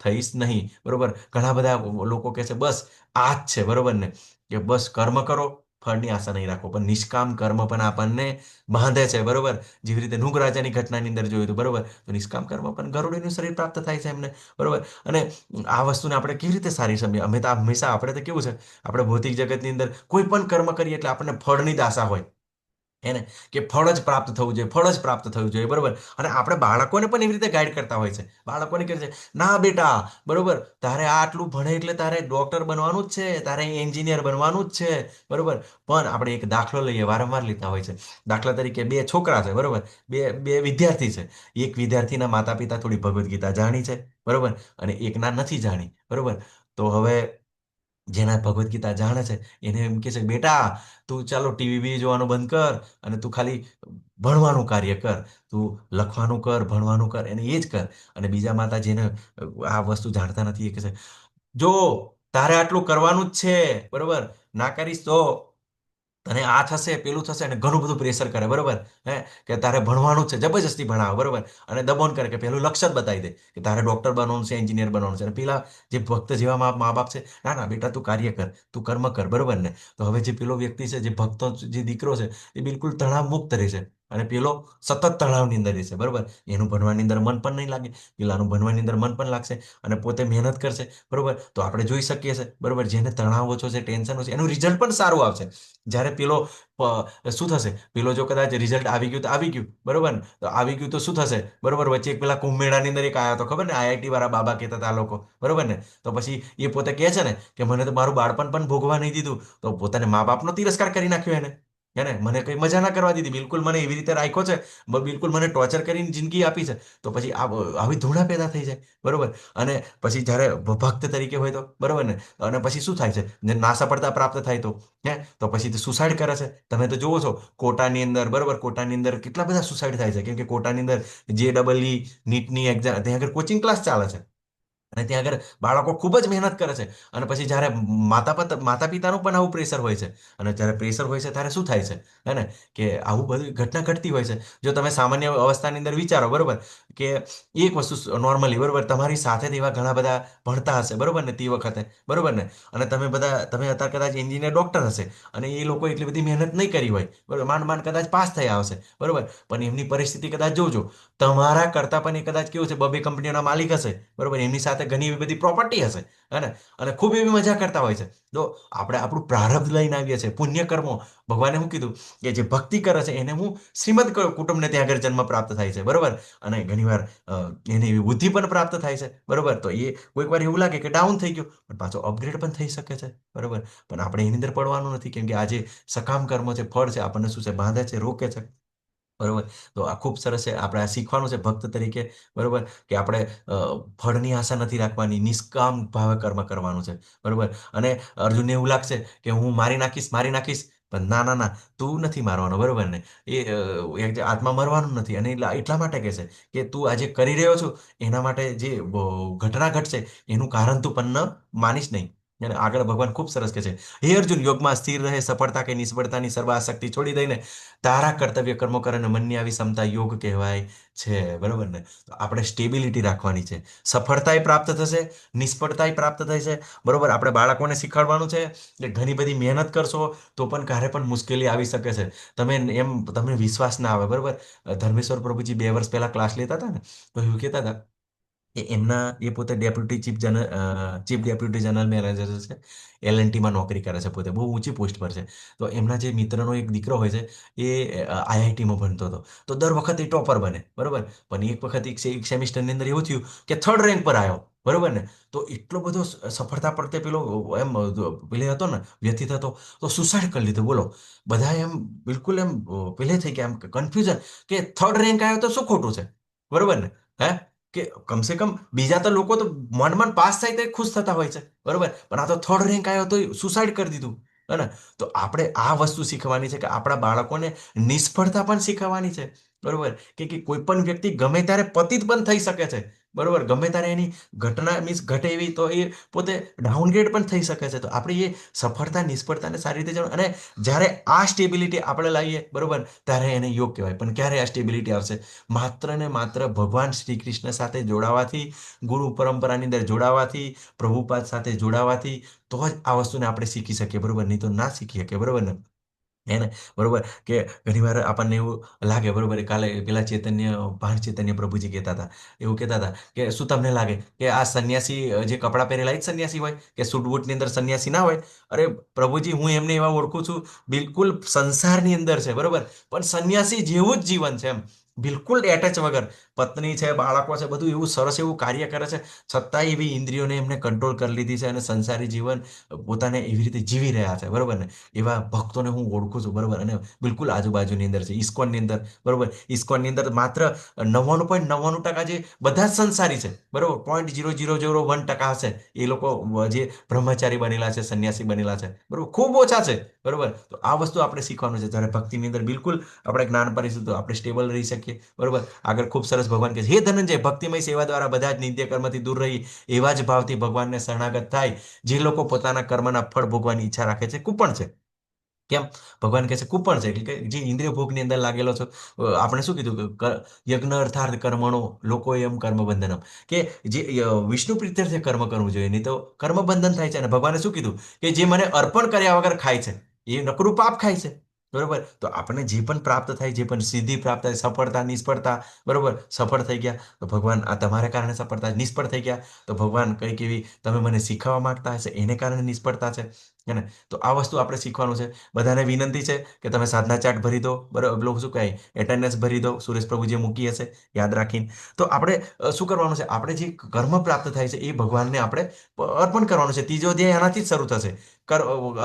થઈશ નહીં, બરોબર. ઘણા બધા લોકો કહે છે બસ આ જ છે, બરોબર ને, કે બસ કર્મ કરો, ફળની આશા નહીં રાખો, પણ નિષ્કામ કર્મ પણ આપણને બાંધે છે, બરોબર. જેવી રીતે નૃગ રાજાની ઘટનાની અંદર જોયું હતું, બરોબર. તો નિષ્કામ કર્મ પણ ગરુડીનું શરીર પ્રાપ્ત થાય છે એમને, બરોબર. અને આ વસ્તુને આપણે કેવી રીતે સારી સમજીએ? અમે તો હંમેશા આપણે તો કેવું છે, આપણે ભૌતિક જગતની અંદર કોઈ પણ કર્મ કરીએ એટલે આપણને ફળની જ આશા હોય. એને કે ફળ જ પ્રાપ્ત થવું જોઈએ, ફળ જ પ્રાપ્ત થવું જોઈએ, બરોબર. અને આપણે બાળકોને પણ એવી રીતે ગાઈડ કરતા હોય છે. બાળકોને કહે છે, ના બેટા, બરોબર, તારે આ આટલું ભણે એટલે તારે ડોક્ટર બનવાનું જ છે, તારે એન્જિનિયર બનવાનું જ છે, બરોબર. પણ આપણે એક દાખલો લઈએ, વારંવાર લેતા હોય છે. દાખલા તરીકે બે છોકરા છે, બરોબર. બે બે વિદ્યાર્થી છે. એક વિદ્યાર્થીના માતા પિતા થોડી ભગવદ્ ગીતા જાણી છે, બરોબર, અને એકના નથી જાણી, બરોબર. તો હવે જેના ભગવદ્ ગીતા જાણે છે એને એમ કહે છે, બેટા, તું ચાલો ટીવી બી જોવાનું બંધ કર અને તું ખાલી ભણવાનું કાર્ય કર, તું લખવાનું કર, ભણવાનું કર, એને એ જ કર. અને બીજા માતા જેને આ વસ્તુ જાણતા નથી એ કહે છે, જો તારે આટલું કરવાનું જ છે, બરોબર, ના કરીશ તો તને આ થશે, પેલું થશે, અને ઘણું બધું પ્રેશર કરે, બરોબર. હે, કે તારે ભણવાનું જ છે, જબરજસ્તી ભણાવે, બરોબર. અને દબાણ કરે કે પેલું લક્ષ્ય જ બતાવી દે કે તારે ડોક્ટર બનવાનું છે, એન્જિનિયર બનવાનું છે. અને પેલા જે ભક્ત જેવા મા બાપ છે, ના ના બેટા, તું કાર્ય કર, તું કર્મ કર, બરોબર ને. તો હવે જે પેલો વ્યક્તિ છે, જે ભક્તો જે દીકરો છે, એ બિલકુલ તણાવ મુક્ત રહેશે. અને પેલો સતત તણાવની અંદર રહેશે, બરોબર. એનું ભણવાની અંદર મન પણ નહીં લાગે, પેલાનું ભણવાની અંદર મન પણ લાગશે, અને પોતે મહેનત કરશે, બરોબર. તો આપણે જોઈ શકીએ છીએ, બરોબર, જેને તણાવ ઓછો છે, ટેન્શન ઓછું છે, એનું રિઝલ્ટ પણ સારું આવશે. જ્યારે પેલો શું થશે, પેલો જો કદાચ રિઝલ્ટ આવી ગયું તો આવી ગયું, બરોબર ને. તો આવી ગયું તો શું થશે, બરોબર. વચ્ચે એક પેલા કુંભ મેળાની અંદર એક આવ્યો તો, ખબર ને, આઈઆઈટી વાળા બાબા કહેતા હતા આ લોકો, બરોબર ને. તો પછી એ પોતે કહે છે ને કે મને તો મારું બાળપણ પણ ભોગવા નહીં દીધું, તો પોતાને મા બાપનો તિરસ્કાર કરી નાખ્યો એને. એને મને કઈ મજા ના કરવા દીધી, બિલકુલ મને એવી રીતે રાખ્યો છે, બિલકુલ મને ટોર્ચર કરીને જિંદગી આપી છે. તો પછી આવી ધૂણા પેદા થઈ જાય, બરોબર. અને પછી જ્યારે ભક્ત તરીકે હોય તો, બરોબર ને. અને પછી શું થાય છે, જે ના સફળતા પ્રાપ્ત થાય તો, તો પછી સુસાઇડ કરે છે. તમે તો જોવો છો કોટાની અંદર, બરોબર, કોટાની અંદર કેટલા બધા સુસાઇડ થાય છે, કેમ કે કોટાની અંદર JEE નીટની એક્ઝામ, ત્યાં આગળ કોચિંગ ક્લાસ ચાલે છે. અને ત્યાં આગળ બાળકો ખૂબ જ મહેનત કરે છે. અને પછી જ્યારે માતા પિતાનું પણ આવું પ્રેશર હોય છે, અને જ્યારે પ્રેશર હોય છે ત્યારે શું થાય છે, હે ને, કે આવું બધી ઘટના ઘટતી હોય છે. જો તમે સામાન્ય અવસ્થાની અંદર વિચારો, બરોબર, કે એક વસ્તુ નોર્મલી, બરોબર, તમારી સાથે જ એવા ઘણા બધા ભણતા હશે, બરોબર ને, તે વખતે, બરોબર ને. અને તમે અત્યારે કદાચ એન્જિનિયર ડોક્ટર હશે, અને એ લોકો એટલી બધી મહેનત નહીં કરી હોય, બરોબર, માંડ માંડ કદાચ પાસ થયા હશે, બરોબર. પણ એમની પરિસ્થિતિ કદાચ જોજો, તમારા કરતાં પણ એ કદાચ કેવું છે, બબે કંપનીઓના માલિક હશે, બરોબર. એમની સાથે ઘણી એવી બધી પ્રોપર્ટી હશે, હે ને. અને ખૂબ એવી મજા કરતા હોય છે. તો આપણે આપણું પ્રારબ્ધ લઈને આવીએ છીએ, પુણ્ય કર્મો. ભગવાને શું કીધું કે જે ભક્તિ કરે છે એને હું શ્રીમદ કુટુંબને ત્યાં આગળ જન્મ પ્રાપ્ત થાય છે, બરોબર. અને ઘણીવાર એને એવી બુદ્ધિ પણ પ્રાપ્ત થાય છે, બરોબર. તો એ કોઈક વાર એવું લાગે કે ડાઉન થઈ ગયું, પણ પાછો અપગ્રેડ પણ થઈ શકે છે, બરોબર. પણ આપણે એની અંદર પડવાનું નથી, કેમ કે આ જે સકામ કર્મો છે, ફળ છે, આપણને શું છે, બાંધે છે, રોકે છે, બરોબર. તો આ ખૂબ સરસ છે, આપણે આ શીખવાનું છે ભક્ત તરીકે, બરોબર, કે આપણે ફળની આશા નથી રાખવાની, નિષ્કામ ભાવે કર્મ કરવાનું છે, બરોબર. અને અર્જુનને એવું લાગશે કે હું મારી નાખીશ, મારી નાખીશ, પણ ના ના ના, તું નથી મારવાનો, બરોબર ને. એ જે આત્મા મરવાનું નથી, અને એટલા માટે કહે છે કે તું આજે કરી રહ્યો છું એના માટે જે ઘટના ઘટશે એનું કારણ તું પણ ન માનીશ નહીં. અને આગળ ભગવાન ખૂબ સરસ કહે છે, હે અર્જુન, યોગમાં સ્થિર રહે, સફળતા કે નિષ્ફળતાની સર્વ આસક્તિ છોડી દઈને તારા કર્તવ્ય કર્મો કરે, અને મનની આવી ક્ષમતા યોગ કહેવાય છે, બરોબર ને. તો આપણે સ્ટેબિલિટી રાખવાની છે. સફળતાય પ્રાપ્ત થશે, નિષ્ફળતાય પ્રાપ્ત થશે, બરોબર. આપણે બાળકોને શીખવાડવાનું છે કે ઘણી બધી મહેનત કરશો તો પણ ક્યારે પણ મુશ્કેલી આવી શકે છે. તમને વિશ્વાસ ના આવે, બરોબર. ધર્મેશ્વર પ્રભુજી 2 વર્ષ પહેલા ક્લાસ લેતા હતા ને, તો એવું કહેતા હતા કે એ પોતે ચીફ ડેપ્યુટી જનરલ મેનેજર છે, L&Tમાં નોકરી કરે છે, પોતે બહુ ઊંચી પોસ્ટ પર છે. તો એમના જે મિત્રનો એક દીકરો હોય છે એ IITમાં ભણતો હતો. તો દર વખતે ટોપર બને, બરોબર. પણ એક વખત એક સેમિસ્ટરની અંદર એવું થયું કે 3rd રેન્ક પર આવ્યો, બરોબર ને. તો એટલો બધો સફળતા પ્રત્યે પેલો એમ પેલે હતો ને, વ્યથિત હતો, તો સુસાઇડ કરી લીધો, બોલો. બધા એમ બિલકુલ એમ પેલે થઈ ગયા, એમ કન્ફ્યુઝન કે 3rd રેન્ક આવ્યો તો શું ખોટું છે, બરોબર ને. હે, કે કમસે કમ બીજા તો લોકો તો માંડ માંડ પાસ થાય તો ખુશ થતા હોય છે, બરોબર. પણ આ તો 3rd રેન્ક આવ્યો તો સુસાઇડ કરી દીધું, હે ને. તો આપણે આ વસ્તુ શીખવાની છે કે આપણા બાળકોને નિષ્ફળતા પણ શીખવવાની છે, બરોબર. કે કોઈ પણ વ્યક્તિ ગમે ત્યારે પતિત પણ થઈ શકે છે, બરોબર. ગમે ત્યારે એની ઘટના ઘટે એવી તો એ પોતે ડાઉનગ્રેડ પણ થઈ શકે છે. તો આપણે એ સફળતા નિષ્ફળતાને સારી રીતે જાણવું. અને જ્યારે આ સ્ટેબિલિટી આપણે લાવીએ, બરોબર, ત્યારે એને યોગ કહેવાય. પણ ક્યારે આ સ્ટેબિલિટી આવશે? માત્ર ને માત્ર ભગવાન શ્રી કૃષ્ણ સાથે જોડાવાથી, ગુરુ પરંપરાની અંદર જોડાવાથી, પ્રભુપાદ સાથે જોડાવાથી, તો જ આ વસ્તુને આપણે શીખી શકીએ, બરોબર. નહીં તો ના શીખી શકીએ, બરોબર ને. હે ને? બરોબર કે ઘણીવાર આપણને એવું લાગે, બરોબર કાલે પેલા ભાણ ચૈતન્ય પ્રભુજી કહેતા હતા, એવું કહેતા હતા કે શું તમને લાગે કે આ સંન્યાસી જે કપડાં પહેરેલા એ જ સંન્યાસી હોય કે સૂટ બૂટની અંદર સંન્યાસી ના હોય? અરે પ્રભુજી, હું એમને એવા ઓળખું છું, બિલકુલ સંસારની અંદર છે, બરોબર, પણ સંન્યાસી જેવું જ જીવન છે એમ, બિલકુલ એટેચ વગર. પત્ની છે, બાળકો છે, બધું એવું સરસ એવું કાર્ય કરે છે, છતાંય એવી ઇન્દ્રિયોને એમને કંટ્રોલ કરી લીધી છે અને સંસારી જીવન પોતાને એવી રીતે જીવી રહ્યા છે, બરોબર ને? એવા ભક્તોને હું ઓળખું છું, બરોબર, અને બિલકુલ આજુબાજુની અંદર છે ઇસ્કોનની અંદર, બરોબર. ઇસ્કોનની અંદર માત્ર 99.99% જે બધા જ સંસારી છે, બરોબર, 0.0001% હશે એ લોકો જે બ્રહ્મચારી બનેલા છે, સંન્યાસી બનેલા છે, બરોબર, ખૂબ ઓછા છે, બરોબર. તો આ વસ્તુ આપણે શીખવાનું છે. જ્યારે ભક્તિની અંદર બિલકુલ આપણે જ્ઞાન પરિશું તો આપણે સ્ટેબલ રહી શકીએ, બરોબર. આગળ ખૂબ સરસ ભગવાન કહે છે, હે ધનંજય, ભક્તિમય સેવા દ્વારા બધા જ નિત્ય કર્મથી દૂર રહી એવા જ ભાવથી ભગવાનને શરણાગત થાય જે લોકો પોતાના કર્મના ફળ ભોગવાની ઈચ્છા રાખે છે, કૂપણ છે. કેમ? ભગવાન કહે છે કૂપણ છે, એટલે કે જે ઇન્દ્રિય ભોગની અંદર લાગેલો છો. આપણે શું કીધું કે યજ્ઞ અર્થાર્થ કર્મણો લોકો એમ કર્મ બંધનમ, કે જે વિષ્ણુ પ્રીત્યર્થે કર્મ કરવું જોઈએ, નહીં તો કર્મ બંધન થાય છે. અને ભગવાને શું કીધું કે જે મને અર્પણ કર્યા વગર ખાય છે એ નકરું પાપ ખાય છે, બરોબર. તો આપણને જે પણ પ્રાપ્ત થાય, જે પણ સિદ્ધિ પ્રાપ્ત થાય, સફળતા નિષ્ફળતા, બરોબર, સફળ થઈ ગયા તો ભગવાન આ તમારા કારણે સફળતા, નિષ્ફળ થઈ ગયા તો ભગવાન કંઈક એવી તમે મને શીખવવા માંગતા હશે એને કારણે નિષ્ફળતા છે, હે ને? તો આ વસ્તુ આપણે શીખવાનું છે. બધાને વિનંતી છે કે તમે સાધના ચાર્ટ ભરી દો, બરાબર, લોકો શું કહે એટેન્ડન્સ ભરી દો, સુરેશ પ્રભુ જે મૂકી હશે યાદ રાખીને. તો આપણે શું કરવાનું છે? આપણે જે કર્મ પ્રાપ્ત થાય છે એ ભગવાનને આપણે અર્પણ કરવાનું છે. ત્રીજો અધ્યાય આનાથી જ શરૂ થશે.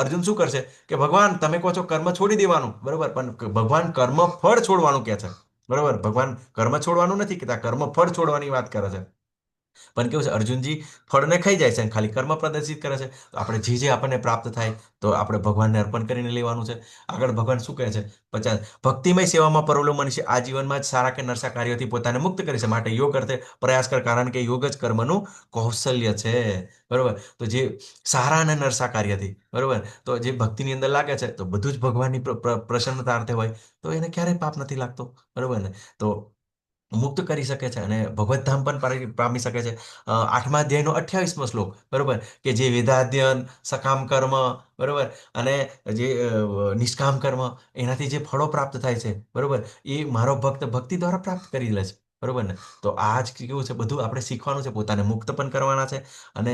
અર્જુન શું કરશે કે ભગવાન તમે કહો છો કર્મ છોડી દેવાનું, બરોબર, પણ ભગવાન કર્મ ફળ છોડવાનું કહે છે, બરોબર. ભગવાન કર્મ છોડવાનું નથી કહેતા, કર્મ ફળ છોડવાની વાત કરે છે. પણ કેવું છે, અર્જુનજી ફળને ખાઈ જાય છે અને ખાલી કર્મ પ્રદર્શિત કરે છે. તો આપણે જે આપણને પ્રાપ્ત થાય તો આપણે ભગવાનને અર્પણ કરીને લેવાનું છે. આગળ ભગવાન શું કહે છે? 50, ભક્તિમય સેવામાં પરોલો મનુષ્ય આ જીવનમાં જ સારા કે નરસા કાર્યોથી પોતાને મુક્ત કરે છે, માટે યોગ અર્થે પ્રયાસ કર, કારણ કે યોગ જ કર્મનું કૌશલ્ય છે, બરોબર. તો જે સારા અને નરસા કાર્યથી, બરોબર, તો જે ભક્તિની અંદર લાગે છે તો બધું જ ભગવાનની પ્રસન્નતા અર્થે હોય તો એને ક્યારેય પાપ નથી લાગતો, બરોબર ને? તો મુક્ત કરી શકે છે અને ભગવત ધામ પણ પામી શકે છે. 8મા અધ્યાયનો 28મો શ્લોક, બરોબર, કે જે વેદાધ્યન, સકામ કર્મ, બરોબર, અને જે નિષ્કામ કર્મ, એનાથી જે ફળો પ્રાપ્ત થાય છે, બરોબર, એ મારો ભક્ત ભક્તિ દ્વારા પ્રાપ્ત કરી લે છે, બરોબર ને? તો આ જ કેવું છે, બધું આપણે શીખવાનું છે, પોતાને મુક્ત પણ કરવાના છે અને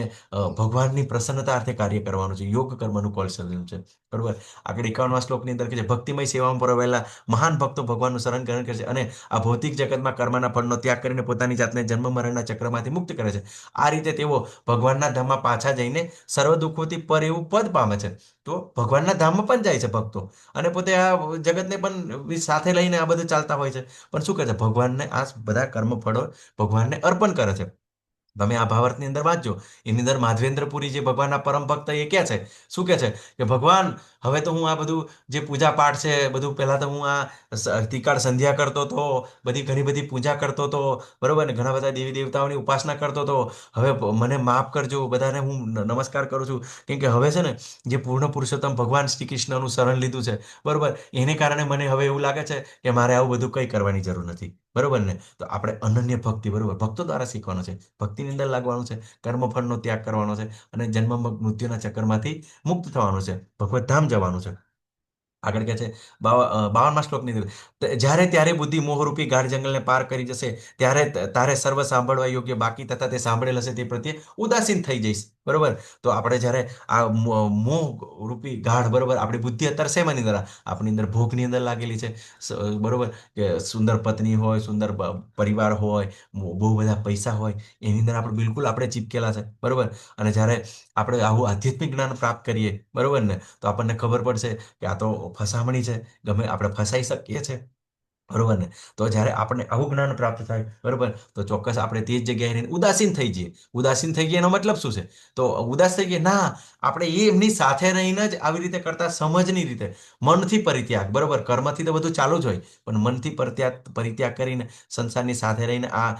ભગવાનની પ્રસન્નતા અર્થે કાર્ય કરવાનું છે. યોગ કર્મનું કૌશલ્ય છે, બરોબર. આગળ 51મા શ્લોકની અંદર કે જે ભક્તિમય સેવામાં પરોવાયેલા મહાન ભક્તો ભગવાનનું શરણ ગ્રહણ કરે છે અને આ ભૌતિક જગતમાં કર્મના ફળનો ત્યાગ કરીને પોતાની જાતને જન્મ મરણના ચક્રમાંથી મુક્ત કરે છે. આ રીતે તેઓ ભગવાનના ધામમાં પાછા જઈને સર્વ દુઃખોથી પર એવું પદ પામે છે. તો ભગવાનના ધામમાં પણ જાય છે ભક્તો અને પોતે આ જગતને પણ સાથે લઈને આ બધું ચાલતા હોય છે. પણ શું કરે છે? ભગવાનને આ બધા કર્મ ફળો ભગવાનને અર્પણ કરે છે. તમે આ ભાવાર્થની અંદર વાંચજો, એની અંદર માધવેન્દ્રપુરી જે ભગવાનના પરમ ભક્ત એ કહે છે, શું કહે છે કે ભગવાન હવે તો હું આ બધું જે પૂજા પાઠ છે બધું, પહેલા તો હું આ ત્રિકાળ સંધ્યા કરતો હતો, બધી ઘણી બધી પૂજા કરતો હતો, બરોબર ને, ઘણા બધા દેવી દેવતાઓની ઉપાસના કરતો હતો, હવે મને માફ કરજો, બધાને હું નમસ્કાર કરું છું, કેમ કે હવે છે ને જે પૂર્ણ પુરુષોત્તમ ભગવાન શ્રી કૃષ્ણનું શરણ લીધું છે, બરોબર, એને કારણે મને હવે એવું લાગે છે કે મારે આવું બધું કંઈ કરવાની જરૂર નથી, બરોબર ને? તો આપણે અનન્ય ભક્તિ, બરોબર, ભક્તો દ્વારા શીખવાનું છે, ભક્તિની અંદર લાગવાનું છે, કર્મફળનો ત્યાગ કરવાનો છે અને જન્મ મૃત્યુના ચક્કરમાંથી મુક્ત થવાનું છે, ભગવત ધામ જવાનું છે. આગળ કહે છે 52મા શ્લોકની અંદર, જ્યારે ત્યારે બુદ્ધિ મોહરૂપી ગાઢ જંગલને પાર કરી જશે ત્યારે તારે સર્વ સાંભળવા યોગ્ય બાકી તથા તે સાંભળેલ હશે તે પ્રત્યે ઉદાસીન થઈ જઈશ, બરોબર. તો આપણે જ્યારે આ મોહ રૂપી ગાઢ, બરોબર, આપણી બુદ્ધિ અત્યારે શેમાની અંદર, આપણી અંદર ભોગની અંદર લાગેલી છે, બરોબર, કે સુંદર પત્ની હોય, સુંદર પરિવાર હોય, બહુ બધા પૈસા હોય, એની અંદર આપણે બિલકુલ આપણે ચીપકેલા છે, બરોબર. અને જ્યારે આપણે આવું આધ્યાત્મિક જ્ઞાન પ્રાપ્ત કરીએ, બરોબર ને, તો આપણને ખબર પડશે કે આ તો ફસામણી છે, ગમે આપણે ફસાઈ શકીએ છીએ, બરોબર ને? તો જ્યારે આપણને આવું જ્ઞાન પ્રાપ્ત થાય, બરોબર, તો ચોક્કસ આપણે તે જ જગ્યાએ રહીને ઉદાસીન થઈ જઈએ. ઉદાસીન થઈ ગયા એનો મતલબ શું છે? તો ઉદાસ થઈ ગયા ના, આપણે એ એમની સાથે રહીને જ આવી રીતે કરતા સમજની રીતે મનથી પરિત્યાગ, બરોબર, કર્મથી તો બધું ચાલુ જ હોય, પણ મનથી પરિત્યાગ કરીને સંસારની સાથે રહીને આ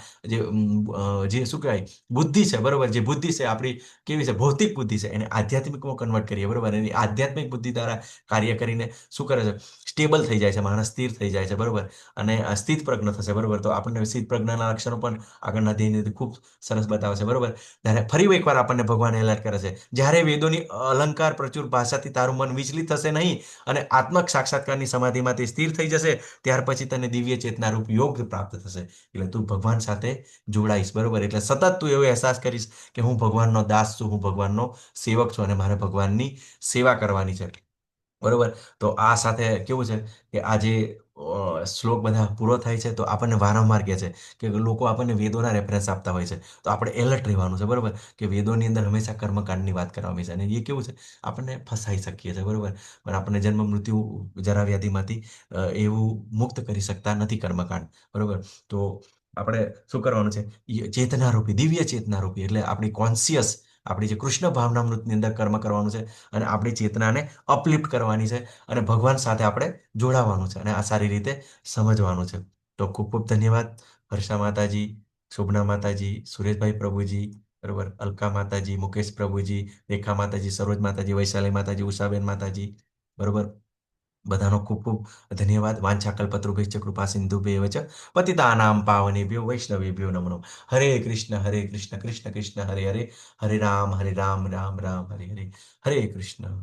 જે શું કહેવાય બુદ્ધિ છે, બરોબર, જે બુદ્ધિ છે આપણી કેવી છે? ભૌતિક બુદ્ધિ છે, એને આધ્યાત્મિકમાં કન્વર્ટ કરીએ, બરોબર. એની આધ્યાત્મિક બુદ્ધિ દ્વારા કાર્ય કરીને શું કરે છે? સ્ટેબલ થઈ જાય છે માણસ, સ્થિર થઈ જાય છે, બરોબર. અને સ્થિત પ્રજ્ઞ થશે, બરોબર. તો આપણને સ્થિત પ્રજ્ઞાના લક્ષણો પણ આગળના અધ્યયનથી ખૂબ સરસ બતાવે છે, બરોબર. ત્યારે ફરી એકવાર આપણને ભગવાન એલર્ટ કરે છે, જ્યારે વેદોની અલંકાર પ્રચુર ભાષાથી તારું મન વિચલિત થશે નહીં અને આત્મક સાક્ષાત્કારની સમાધિમાંથી સ્થિર થઈ જશે, ત્યાર પછી તને દિવ્ય ચેતના રૂપ યોગ પ્રાપ્ત થશે. એટલે તું ભગવાન સાથે જોડાઈશ, બરોબર. એટલે સતત તું એવો અહેસાસ કરીશ કે હું ભગવાનનો દાસ છું, હું ભગવાનનો સેવક છું અને મારે ભગવાનની સેવા કરવાની છે, બરોબર. તો આ સાથે કેવું છે કે આજે શ્લોક બધા પૂરો થાય છે, તો આપણને વારંવાર કહે છે કે લોકો આપણને વેદોના રેફરન્સ આપતા હોય છે, તો આપણે એલર્ટ રહેવાનું છે, બરોબર. કે વેદોની અંદર હંમેશા કર્મકાંડની વાત કરવામાં છે અને એ કેવું છે, આપણને ફસાઈ શકીએ છીએ, બરોબર. પણ આપણને જન્મ મૃત્યુ જરા વ્યાધિમાંથી એવું મુક્ત કરી શકતા નથી કર્મકાંડ, બરોબર. તો આપણે શું કરવાનું છે, ચેતનારૂપી, દિવ્ય ચેતનારૂપી, એટલે આપણી કોન્શિયસ, આપણી જે કૃષ્ણ ભાવનામૃતની અંદર કર્મ કરવાનું છે અને આપણી ચેતનાને અપલિફ્ટ કરવાની છે અને ભગવાન સાથે આપણે જોડાવાનું છે અને આ સારી રીતે સમજવાનું છે. તો ખૂબ ખૂબ ધન્યવાદ હર્ષા માતાજી, શોભના માતાજી, સુરેશભાઈ પ્રભુજી, બરોબર, અલકા માતાજી, મુકેશ પ્રભુજી, રેખા માતાજી, સરોજ માતાજી, વૈશાલી માતાજી, ઉષાબેન માતાજી, બરોબર. બધાનો ખૂબ ખૂબ ધન્યવાદ. વાંછાકલ્પતરુભ્યશ્ચ કૃપા સિંધુભ્યેવ ચ પતિતાનાં પાવનેભ્યો વૈષ્ણવેભ્યો નમો નમઃ. હરે કૃષ્ણ હરે કૃષ્ણ કૃષ્ણ કૃષ્ણ હરે હરે, હરે રામ રામ રામ હરે હરે, હરે કૃષ્ણ.